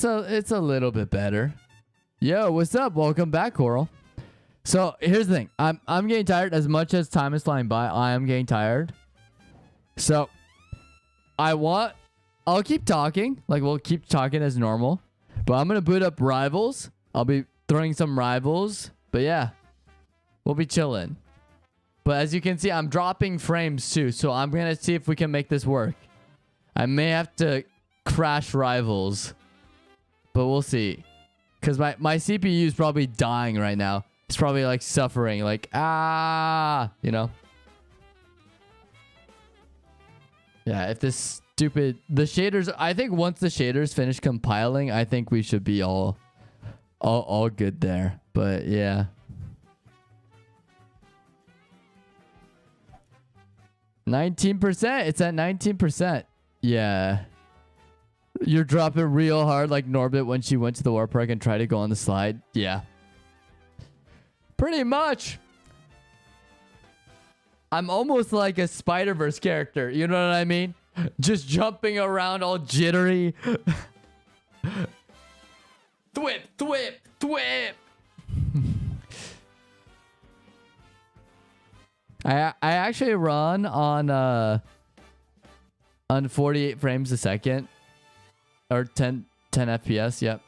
S1: It's a little bit better. Yo, what's up? Welcome back, Coral. So here's the thing. I'm getting tired. As much as time is flying by, I am getting tired. So I'll keep talking. Like, we'll keep talking as normal. But I'm gonna boot up rivals. I'll be throwing some rivals. But yeah, we'll be chilling. But as you can see, I'm dropping frames too. So I'm gonna see if we can make this work. I may have to crash rivals. But we'll see. Because my CPU is probably dying right now. It's probably like suffering. Like, you know. Yeah, if this stupid... The shaders... I think once the shaders finish compiling, I think we should be all good there. But yeah. 19%. It's at 19%. Yeah. You're dropping real hard like Norbit when she went to the warp park and tried to go on the slide. Yeah. Pretty much. I'm almost like a Spider-Verse character. You know what I mean? Just jumping around all jittery. Thwip, thwip, thwip. I actually run on 48 frames a second. Or 10 FPS, yep.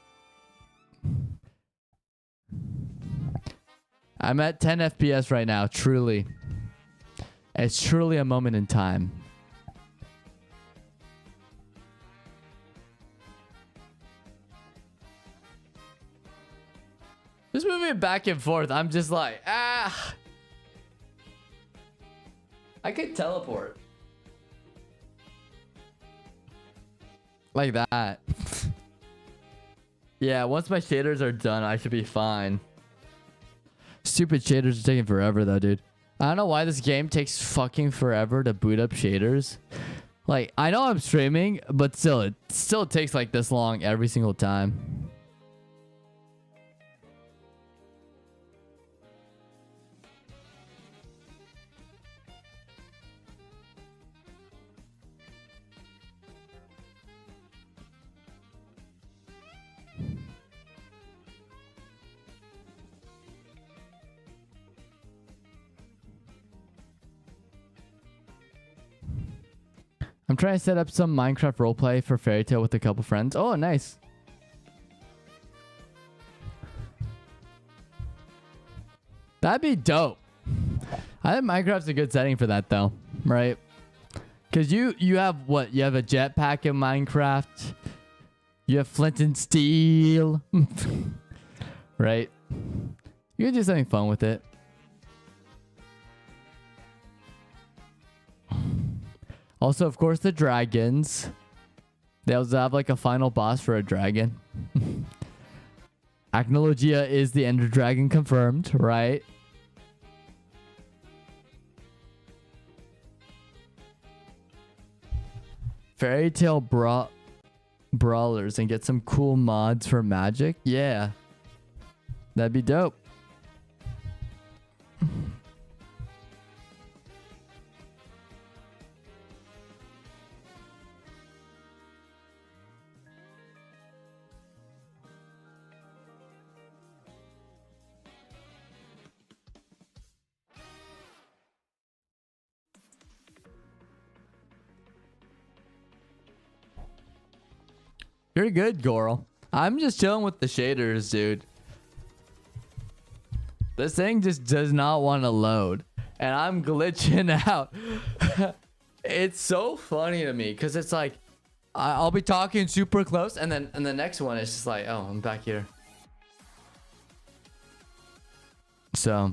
S1: I'm at 10 FPS right now, truly. It's truly a moment in time. Just moving back and forth, I'm just like, I could teleport. Like that. Yeah, once my shaders are done, I should be fine. Stupid shaders are taking forever though, dude. I don't know why this game takes fucking forever to boot up shaders. Like, I know I'm streaming, but still, it still takes like this long every single time. I'm trying to set up some Minecraft roleplay for Fairy Tail with a couple friends. Oh, nice. That'd be dope. I think Minecraft's a good setting for that though, right? Because you have what? You have a jetpack in Minecraft. You have flint and steel. Right? You can do something fun with it. Also, of course, the dragons. They also have like a final boss for a dragon. Acnologia is the Ender Dragon confirmed, right? Fairy Tail brawlers and get some cool mods for magic. Yeah. That'd be dope. You're good, Goral. I'm just chilling with the shaders, dude. This thing just does not want to load. And I'm glitching out. It's so funny to me because it's like I'll be talking super close and then the next one is just like, oh, I'm back here. So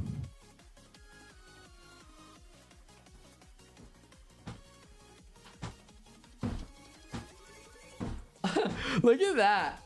S1: look at that.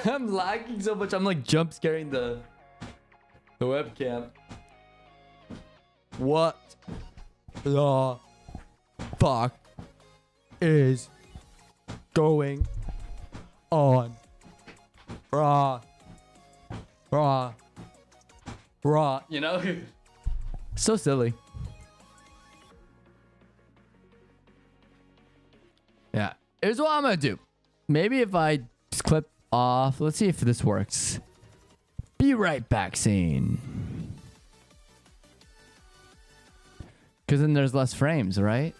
S1: I'm lagging so much. I'm like jump scaring the webcam. What the fuck is going on? Raw. You know? So silly. Yeah. Here's what I'm gonna do. Maybe if I just clip off. Let's see if this works. Be right back scene. Because then there's less frames, right?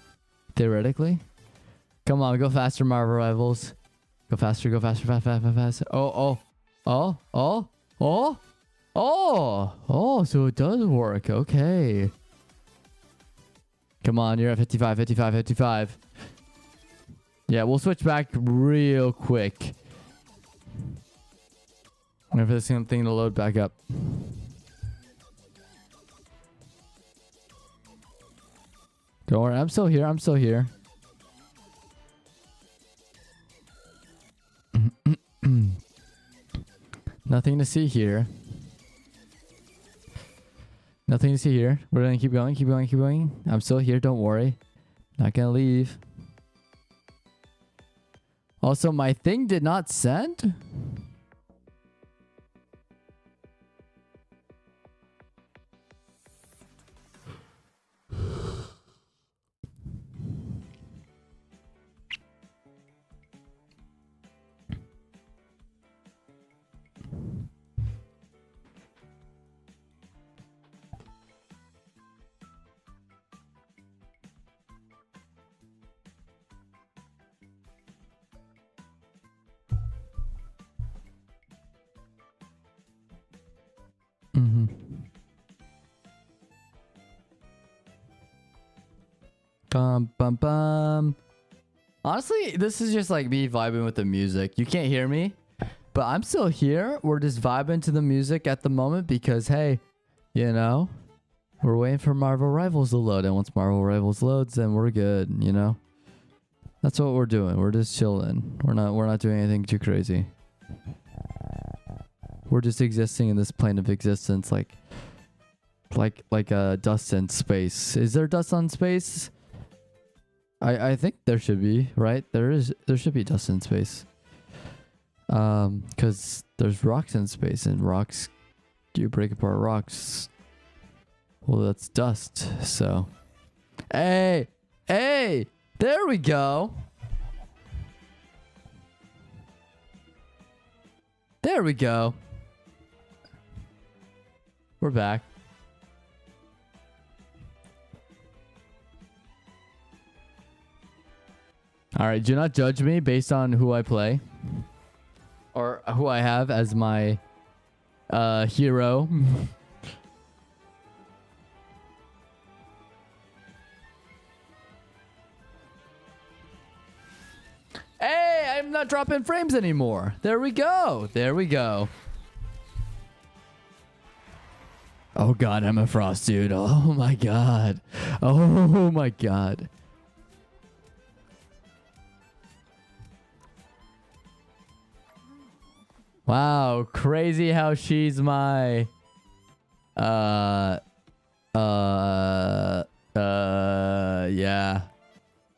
S1: Theoretically. Come on, go faster, Marvel Rivals. Go faster, go faster, faster. Oh, so it does work. Okay. Come on, you're at 55. Yeah, we'll switch back real quick. Wait for this thing to load back up. Don't worry, I'm still here. Nothing to see here. We're gonna keep going. I'm still here, don't worry. Not gonna leave. Also, my thing did not send? Bum bum. Honestly, this is just like me vibing with the music. You can't hear me, but I'm still here. We're just vibing to the music at the moment because, hey, you know, we're waiting for Marvel Rivals to load. And once Marvel Rivals loads, then we're good, you know? That's what we're doing. We're just chilling. We're not doing anything too crazy. We're just existing in this plane of existence like dust in space. Is there dust on space? I think there should be, right? There should be dust in space. Because there's rocks in space, and rocks, you break apart rocks. Well, that's dust. So, hey, there we go. There we go. We're back. All right, do not judge me based on who I play or who I have as my hero. Hey, I'm not dropping frames anymore. There we go. There we go. Oh god, I'm a frost dude. Oh my god. Oh my god. Wow, crazy how she's my yeah.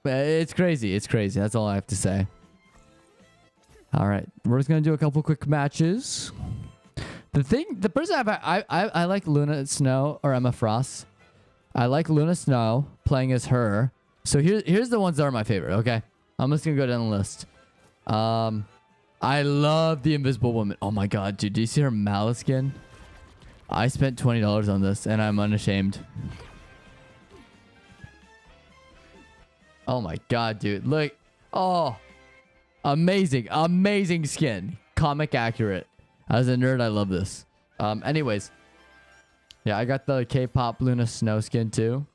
S1: It's crazy. It's crazy. That's all I have to say. All right, we're just gonna do a couple quick matches. The person I like Luna Snow or Emma Frost. I like Luna Snow playing as her. So here's the ones that are my favorite. Okay, I'm just gonna go down the list. I love the Invisible Woman. Oh my god, dude, do you see her Malice skin? I spent $20 on this, and I'm unashamed. Oh my god, dude, look. Oh, amazing, amazing skin. Comic accurate. As a nerd, I love this. Anyways. Yeah, I got the K-pop Luna Snow skin too.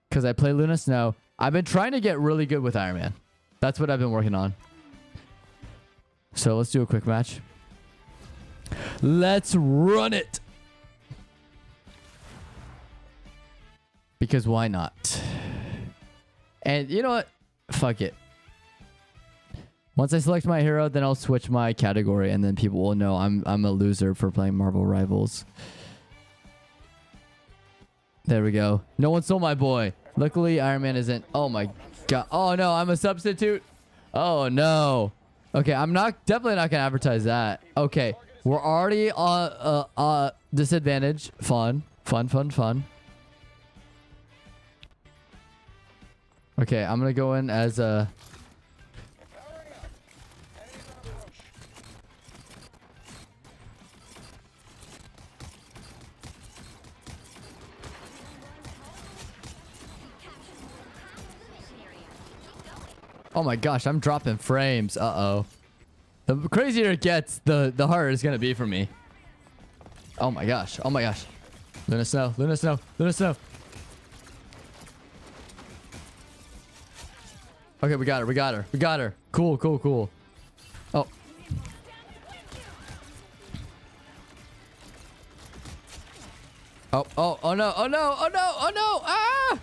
S1: Because I play Luna Snow. I've been trying to get really good with Iron Man. That's what I've been working on. So let's do a quick match. Let's run it. Because why not? And you know what? Fuck it. Once I select my hero, then I'll switch my category, and then people will know I'm a loser for playing Marvel Rivals. There we go. No one stole my boy. Luckily, Iron Man isn't. Oh my god. Oh no, I'm a substitute. Oh no. Okay, I'm definitely not gonna advertise that. Okay, we're already on disadvantage. Fun. Okay, I'm gonna go in as a. Oh my gosh, I'm dropping frames. Uh-oh. The crazier it gets, the harder it's gonna be for me. Oh my gosh. Oh my gosh. Luna Snow. Luna Snow. Luna Snow. Okay, we got her. We got her. We got her. Cool, cool, cool. Oh. Oh no. Oh no. Oh no. Oh no. Ah!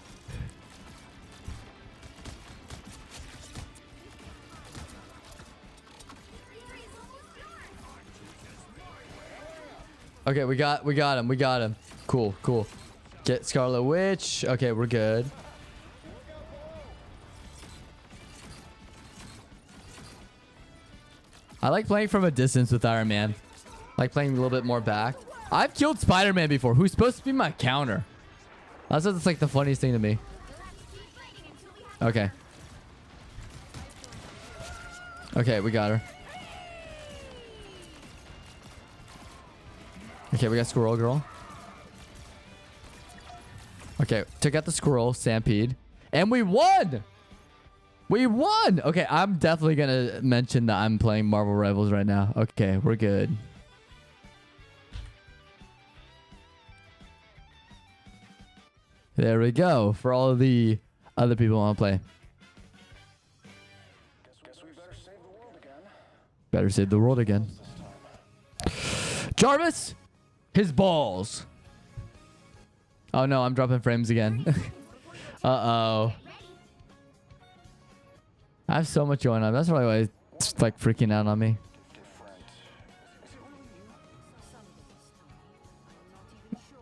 S1: Okay, we got him. We got him. Cool, cool. Get Scarlet Witch. Okay, we're good. I like playing from a distance with Iron Man. I like playing a little bit more back. I've killed Spider-Man before, who's supposed to be my counter. That's what's like the funniest thing to me. Okay. Okay, we got her. Okay, we got Squirrel Girl. Okay, took out the Squirrel Stampede. And we won! We won! Okay, I'm definitely gonna mention that I'm playing Marvel Rivals right now. Okay, we're good. There we go. For all of the other people who want to play.
S2: Guess we better save the world again.
S1: Better save the world again. Jarvis! His balls. Oh no, I'm dropping frames again. Uh-oh. I have so much going on. That's probably why it's like freaking out on me.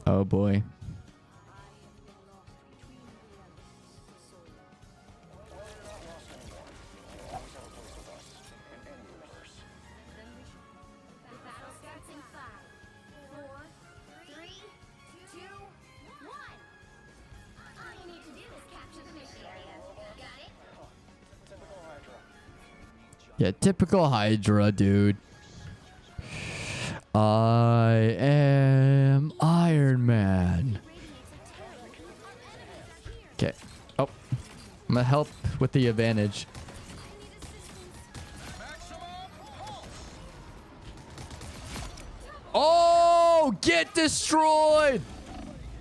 S1: Oh boy. Yeah, typical Hydra, dude. I am Iron Man. Okay. Oh, I'm gonna help with the advantage. Oh, get destroyed.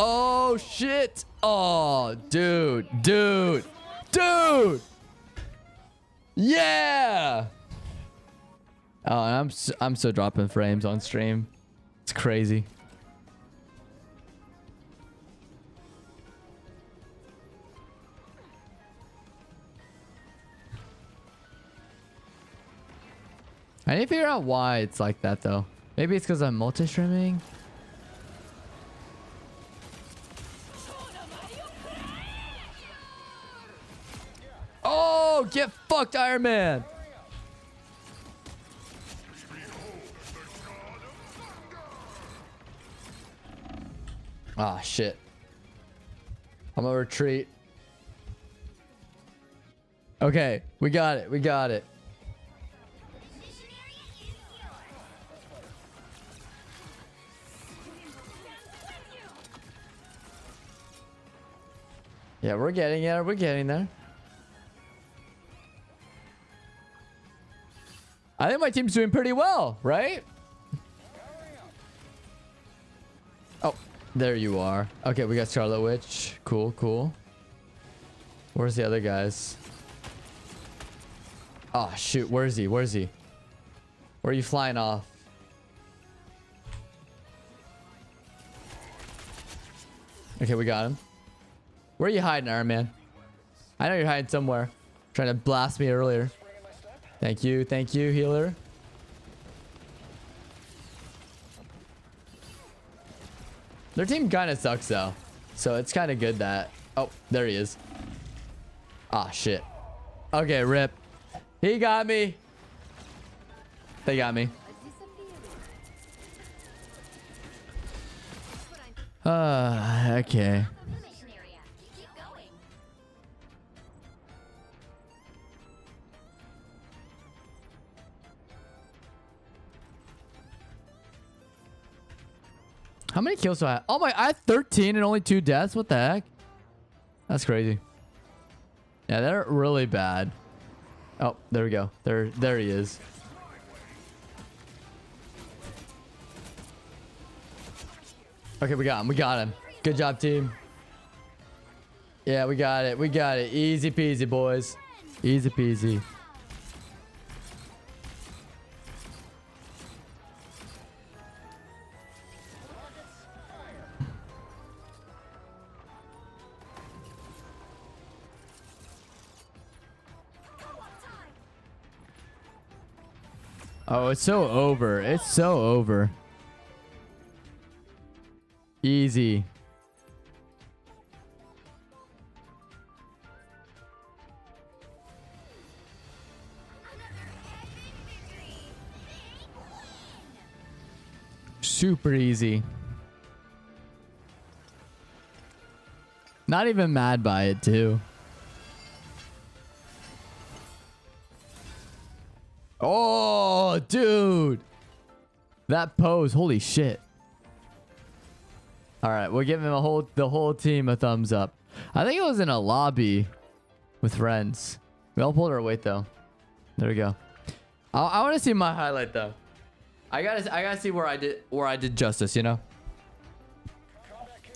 S1: Oh, shit. Oh, dude. Yeah. Oh, and I'm so dropping frames on stream. It's crazy. I need to figure out why it's like that though. Maybe it's because I'm multi-streaming. Oh, get fucked, Iron Man. Ah, shit. I'm gonna retreat. Okay, we got it. We got it. Yeah, we're getting there. We're getting there. I think my team's doing pretty well, right? Oh, there you are. Okay, we got Scarlet Witch. Cool, cool. Where's the other guys? Oh, shoot. Where is he? Where is he? Where are you flying off? Okay, we got him. Where are you hiding, Iron Man? I know you're hiding somewhere. Trying to blast me earlier. Thank you, healer. Their team kind of sucks though. So it's kind of good that... Oh, there he is. Ah, shit. Okay, rip. He got me. They got me. Okay. How many kills do I have? Oh my, I have 13 and only 2 deaths. What the heck? That's crazy. Yeah, they're really bad. Oh, there we go. There he is. Okay, we got him. We got him. Good job, team. Yeah, we got it. We got it. Easy peasy, boys. Easy peasy. Oh, it's so over. It's so over. Easy. Super easy. Not even mad by it, too. Oh, dude. That pose. Holy shit. All right, we're giving the whole team a thumbs up. I think it was in a lobby with friends. We all pulled our weight though. There we go. I want to see my highlight though. I gotta see where I did justice, you know?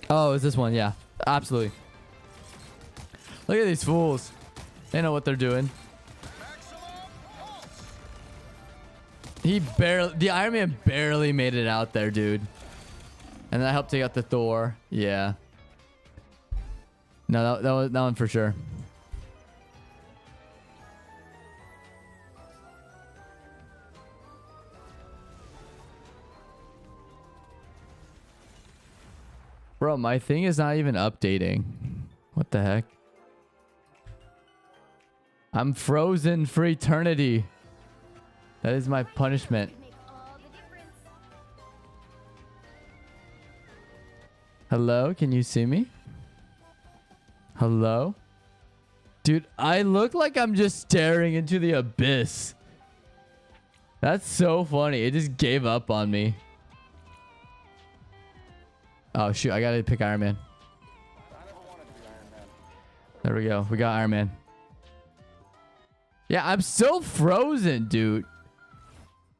S1: Oh, is this one? Yeah, absolutely. Look at these fools. They know what they're doing. The Iron Man barely made it out there, dude. And that helped take out the Thor. Yeah. No, that one for sure. Bro, my thing is not even updating. What the heck? I'm frozen for eternity. That is my punishment. Hello? Can you see me? Hello? Dude, I look like I'm just staring into the abyss. That's so funny. It just gave up on me. Oh, shoot. I gotta pick Iron Man.
S2: I never wanted to be Iron Man.
S1: There we go. We got Iron Man. Yeah, I'm still frozen, dude.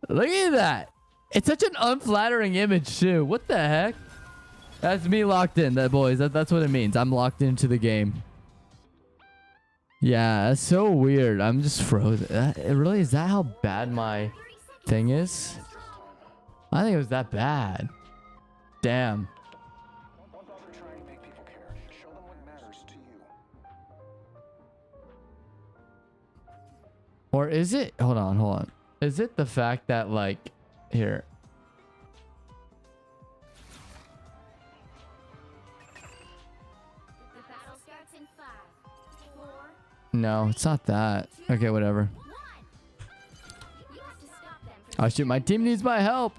S1: Look at that. It's such an unflattering image, too. What the heck? That's me locked in, boys. That's what it means. I'm locked into the game. Yeah, that's so weird. I'm just frozen. It really is that how bad my thing is? I think it was that bad. Damn.
S2: Don't bother trying to make people care. Show them what matters to you.
S1: Or is it? Hold on. Is it the fact that, like, here?
S3: The battle starts in 5, 4,
S1: No, it's not that. Okay, whatever.
S3: 1. You have to stop them from
S1: Oh, shoot. My team needs my help.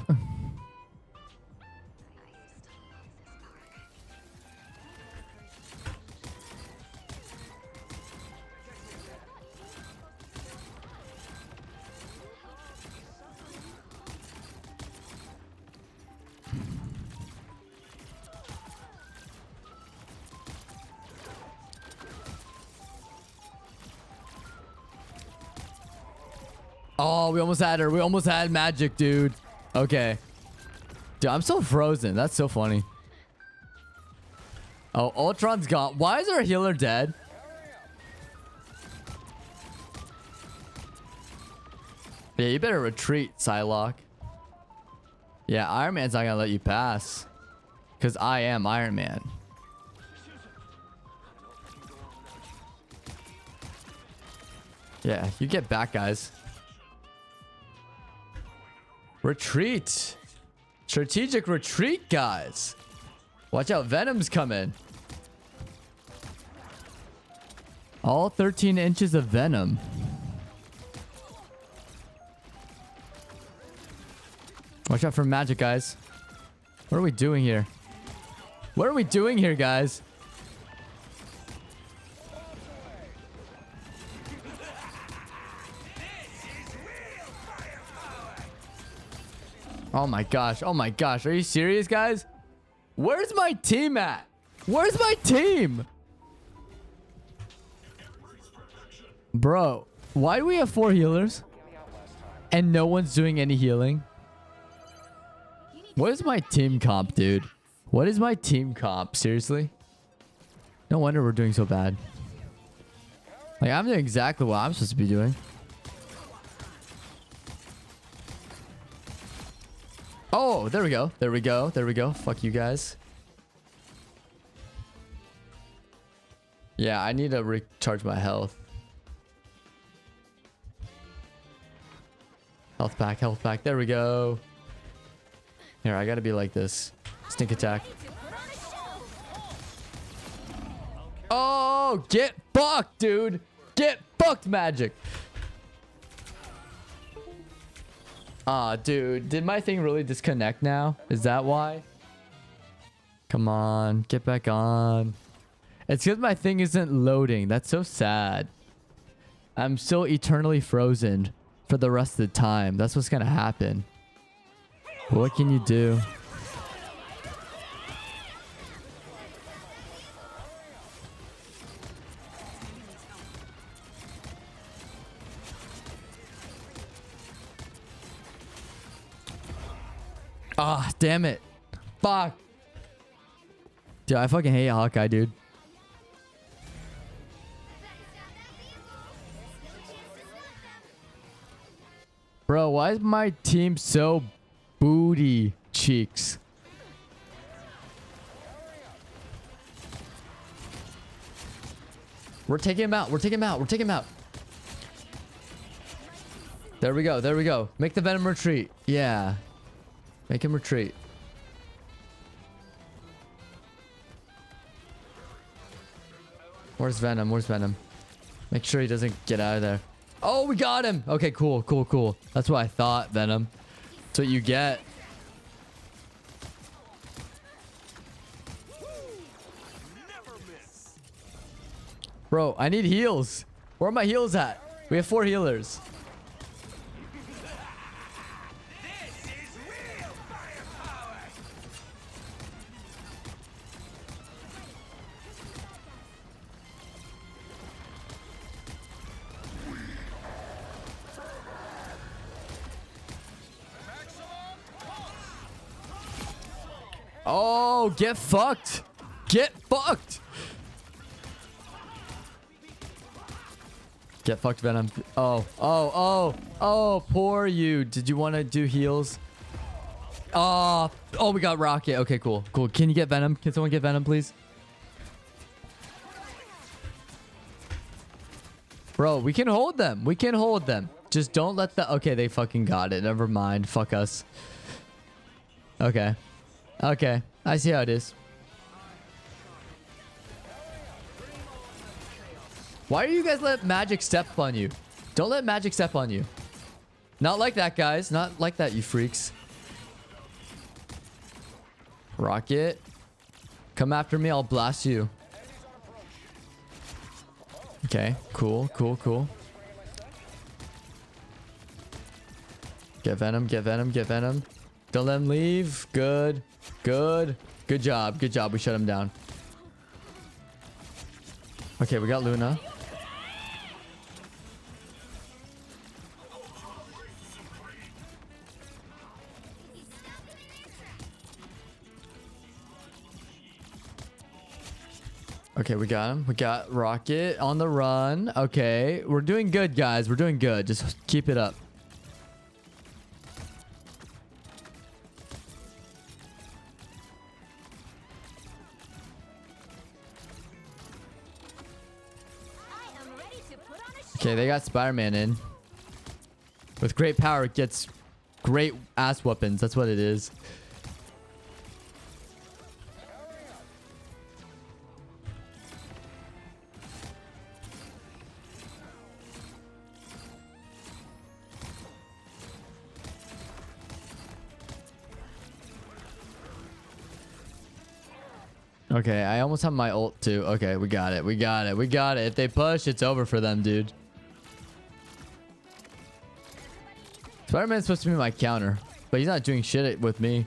S1: Oh, we almost had her. We almost had magic, dude. Okay. Dude, I'm so frozen. That's so funny. Oh, Ultron's gone. Why is our healer dead? Yeah, you better retreat, Psylocke. Yeah, Iron Man's not gonna let you pass. Because I am Iron Man. Yeah, you get back, guys. Retreat. Strategic retreat, guys. Watch out. Venom's coming. All 13 inches of Venom. Watch out for magic, guys. What are we doing here? What are we doing here, guys? Oh my gosh. Oh my gosh. Are you serious, guys? Where's my team at? Where's my team? Bro, why do we have 4 healers? And no one's doing any healing? What is my team comp, dude? What is my team comp? Seriously? No wonder we're doing so bad. Like, I'm doing exactly what I'm supposed to be doing. Oh, there we go. There we go. There we go. Fuck you guys. Yeah, I need to recharge my health. Health pack, health pack. There we go. Here, I gotta be like this. Stink attack. Oh, get fucked, dude. Get fucked, magic. Ah, dude. Did my thing really disconnect now? Is that why? Come on. Get back on. It's because my thing isn't loading. That's so sad. I'm still eternally frozen for the rest of the time. That's what's gonna happen. What can you do? Ah, damn it. Fuck. Dude, I fucking hate Hawkeye, dude. Bro, why is my team so booty cheeks? We're taking him out. We're taking him out. We're taking him out. There we go. There we go. Make the Venom retreat. Yeah. Make him retreat. Where's Venom? Where's Venom? Make sure he doesn't get out of there. Oh, we got him. Okay, cool, cool, cool. That's what I thought, Venom. That's what you get. Bro, I need heals. Where are my heals at? We have 4 healers. Oh, get fucked. Get fucked. Get fucked, Venom. Oh, poor you. Did you want to do heals? Oh, we got Rocket. Okay, cool. Can you get Venom? Can someone get Venom, please? Bro, we can hold them. We can hold them. Just don't let the... Okay, they fucking got it. Never mind. Fuck us. Okay. Okay. I see how it is. Why do you guys let magic step on you? Don't let magic step on you. Not like that, guys. Not like that, you freaks. Rocket. Come after me. I'll blast you. Okay. Cool. Get Venom. Get Venom. Get Venom. Don't let him leave. Good. Good job. We shut him down. Okay, we got Luna. Okay, we got him. We got Rocket on the run. Okay, we're doing good, guys. We're doing good. Just keep it up. Okay, they got Spider-Man in. With great power, it gets great ass weapons. That's what it is. Okay, I almost have my ult too. Okay, we got it. If they push, it's over for them, dude. Spider-Man's supposed to be my counter, but he's not doing shit with me.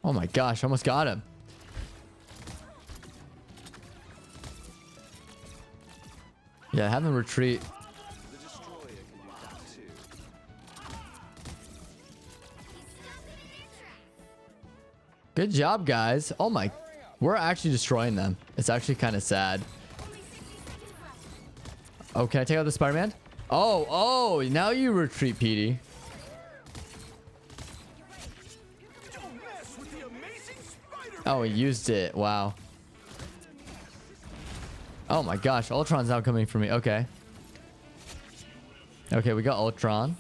S1: Oh my gosh, almost got him. Yeah, have him retreat. Good job, guys. Oh my, we're actually destroying them. It's actually kind of sad. Oh, can I take out the Spider-Man? Oh, now you retreat, Petey. Oh, he used it. Wow. Oh my gosh, Ultron's now coming for me. Okay. Okay, we got Ultron.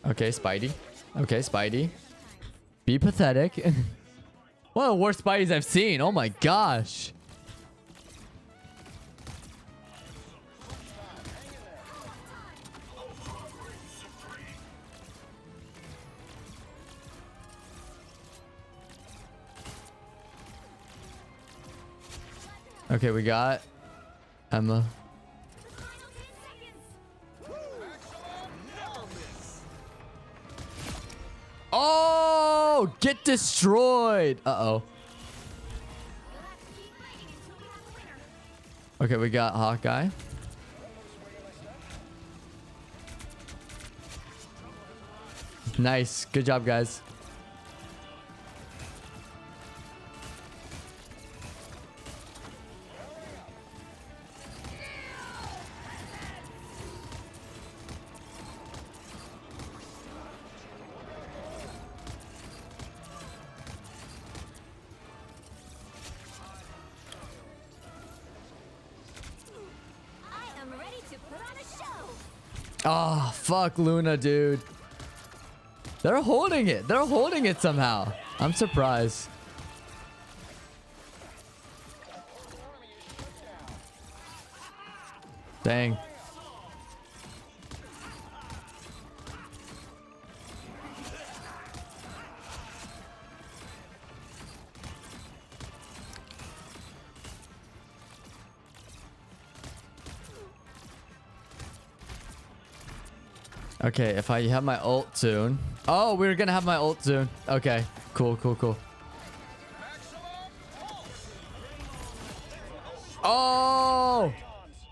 S1: Okay, Spidey. Okay, Spidey. Be pathetic. One of the worst Spideys I've seen. Oh my gosh. Okay, we got Emma. Oh, get destroyed. Uh-oh. Okay, we got Hawkeye. Nice. Good job, guys. Oh, fuck Luna, dude. They're holding it. They're holding it somehow. I'm surprised. Dang. Okay, if I have my ult soon. Oh, we're gonna have my ult soon. Okay, cool. Oh!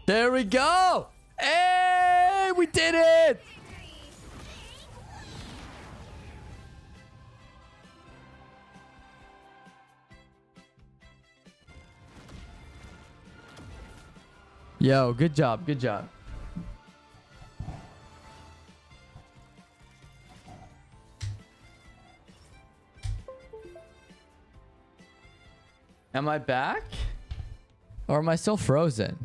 S1: There we go. Hey, we did it. Yo, good job. Good job. Am I back? Or am I still frozen?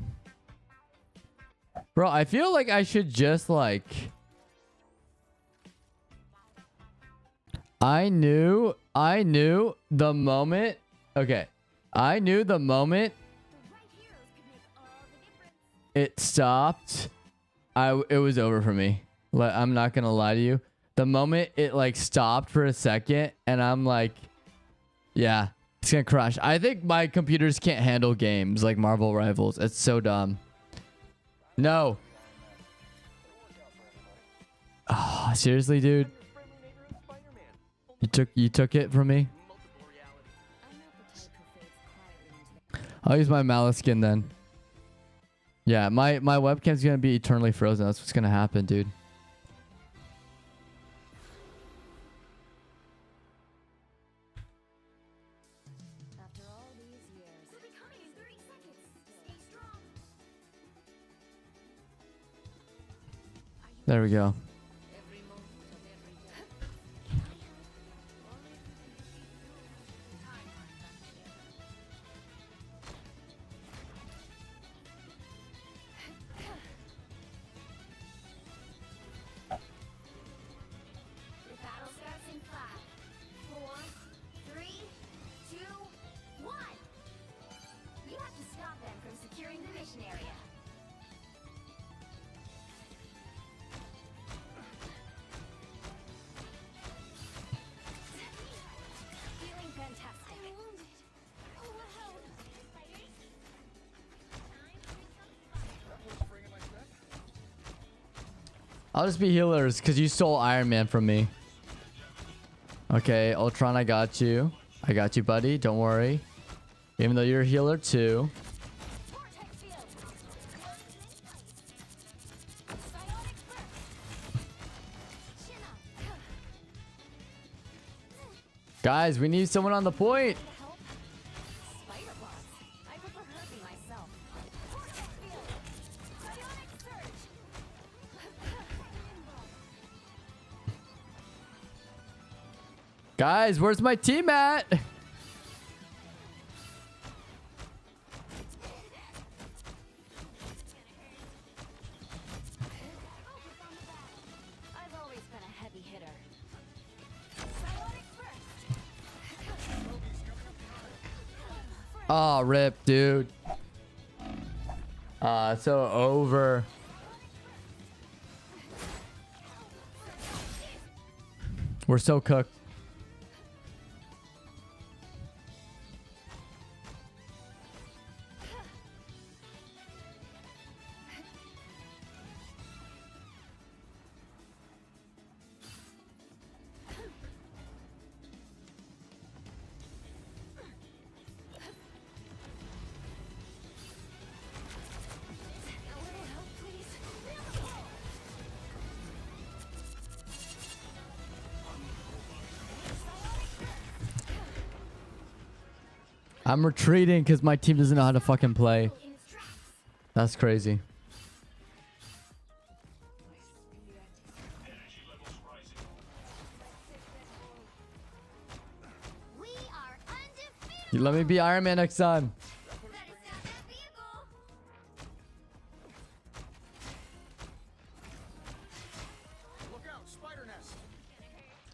S1: Bro, I feel like I should just like... I knew the moment... Okay. I knew the moment it stopped, it was over for me. I'm not gonna lie to you. The moment it like stopped for a second and I'm like, yeah, it's gonna crash. I think my computers can't handle games like Marvel Rivals. It's so dumb. No. Oh, seriously, dude? You took it from me? I'll use my Malice skin then. Yeah, my webcam's gonna be eternally frozen. That's what's gonna happen, dude.
S3: After all these years. We'll be coming in 30 seconds. Stay strong.
S1: There we go.
S3: Every moment of every day. The battle starts in 5, 4, 3, 2, 1. You have to stop them from securing the mission area. Feeling fantastic. I'm wounded. Oh, wow.
S1: I'll just be healers because you stole Iron Man from me. Okay, Ultron, I got you. I got you, buddy. Don't worry. Even though you're a healer too.
S3: Vortex field. Psionic burst. Chin up.
S1: Guys, we need someone on the point.
S3: Help. Spider boss. I prefer hurting myself. Vortex field. Psionic surge.
S1: Guys, where's my team at?
S3: I've always been a heavy hitter. Psionic burst.
S1: Oh, rip, dude. So over. We're so cooked.
S3: A little help, please.
S1: I'm retreating because my team doesn't know how to fucking play.
S3: In its tracks.
S1: That's crazy.
S3: We are undefeated.
S1: You let me be Iron Man next time.
S3: That is not that vehicle.
S2: Look out, spider nest.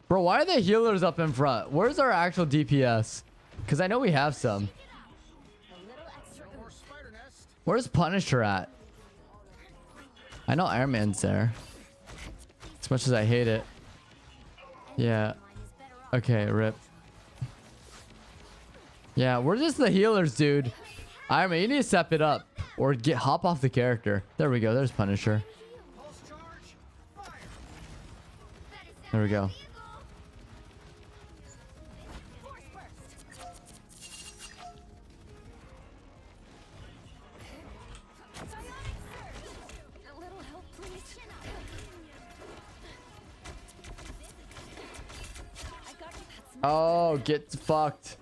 S1: Bro, why are the healers up in front? Where's our actual DPS? Because I know we have some.
S3: A little extra
S2: More
S3: oomph.
S2: spider nest.
S1: Where's Punisher at? I know Iron Man's there. As much as I hate it. Yeah.
S3: Mine is better off.
S1: Okay, rip. Yeah, we're just the healers, dude. Iron Man, you need to step it up. Or hop off the character. There we go. There's Punisher.
S2: Pulse charge. Fire.
S3: That is not
S1: There we
S3: that
S1: go.
S3: vehicle. Force burst. Psionic
S1: Oh, get fucked.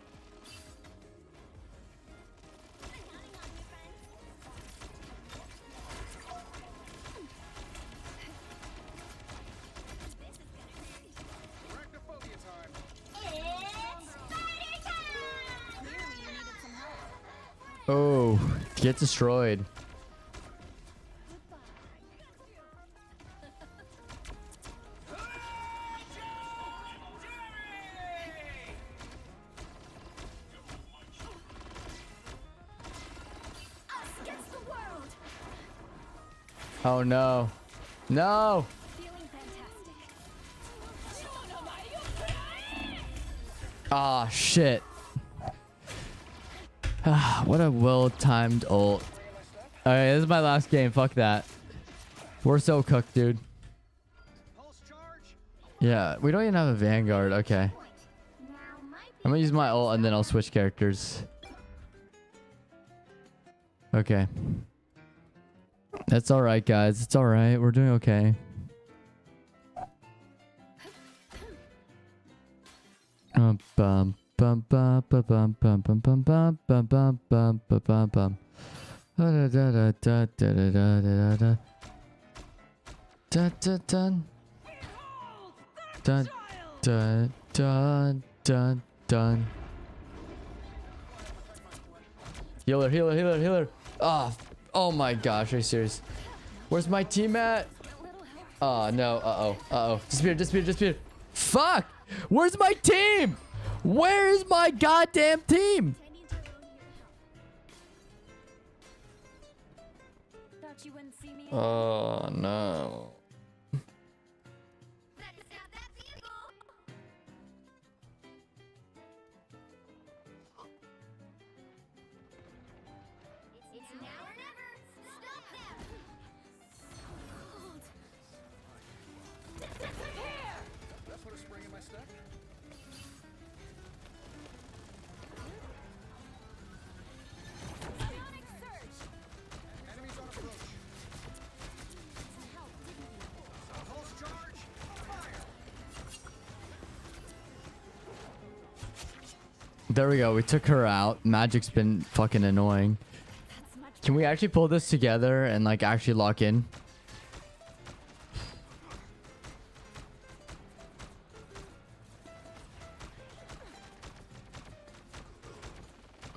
S2: Arachnophobia time.
S3: It's spider time! Clearly you needed some help.
S1: Oh, get destroyed.
S3: Us against the world!
S1: Oh no. No.
S3: Feeling fantastic.
S1: Ah, shit. Ah, what a well-timed ult. Okay, this is my last game. Fuck that. We're so cooked, dude.
S2: Pulse charge.
S1: Yeah, we don't even have a Vanguard. Okay.
S3: Now might
S1: I'm gonna use my ult and then I'll switch characters. Okay. That's alright, guys. It's alright. We're doing okay. Bum bum bum bum bum bum bum bum bum bum bum bum bum bum. Da da da da da da da da da. Dun dun dun. Dun dun dun dun dun. Healer, healer, healer, healer. Ah, oh my gosh, are you serious? Where's my team at? Oh no, uh-oh, uh-oh. Disappeared, disappeared, disappeared. Fuck! Where's my team? Where is my goddamn team?
S3: I need to loan your help. Thought you wouldn't see me.
S1: Oh no.
S3: Better stop that vehicle! It's now or never! Stop them!
S2: That put a spring in my step.
S3: Sonic surge!
S2: Enemies on approach.
S3: To help, didn't you?
S2: Pulse charge. Fire.
S1: There we go. We took her out. Magic's been fucking annoying.
S3: That's much
S1: Can we actually pull this together and like actually lock in?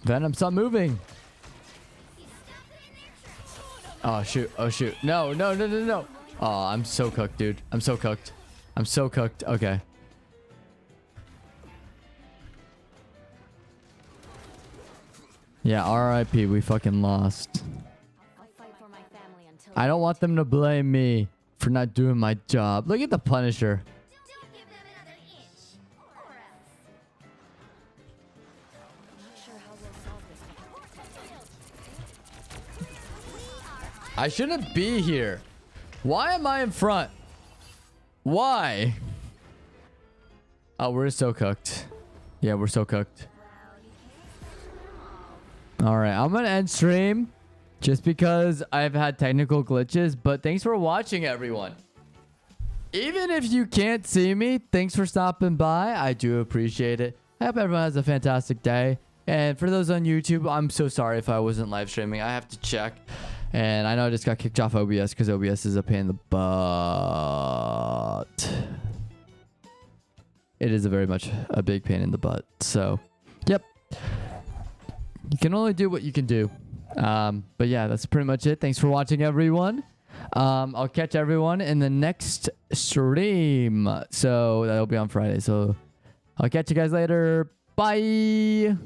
S1: Venom, stop moving. Oh shoot. Oh shoot. No, no, no, no, no. Oh, I'm so cooked, dude. I'm so cooked. I'm so cooked. Okay. Yeah, RIP. We fucking lost.
S3: I'll fight for my family until
S1: I don't want them to blame me for not doing my job. Look at the Punisher.
S3: don't give them another inch, or else. Not sure how we'll solve this.
S1: I shouldn't be here. Why am I in front? Why? Oh, we're so cooked. Yeah, we're so cooked. All right, I'm gonna end stream just because I've had technical glitches, but thanks for watching, everyone. Even if you can't see me, thanks for stopping by. I do appreciate it. I hope everyone has a fantastic day. And for those on YouTube, I'm so sorry if I wasn't live streaming. I have to check. And I know I just got kicked off OBS because OBS is a pain in the butt. It is a very much a big pain in the butt. So, yep. You can only do what you can do. But yeah, that's pretty much it. Thanks for watching, everyone. I'll catch everyone in the next stream. So that'll be on Friday. So I'll catch you guys later. Bye.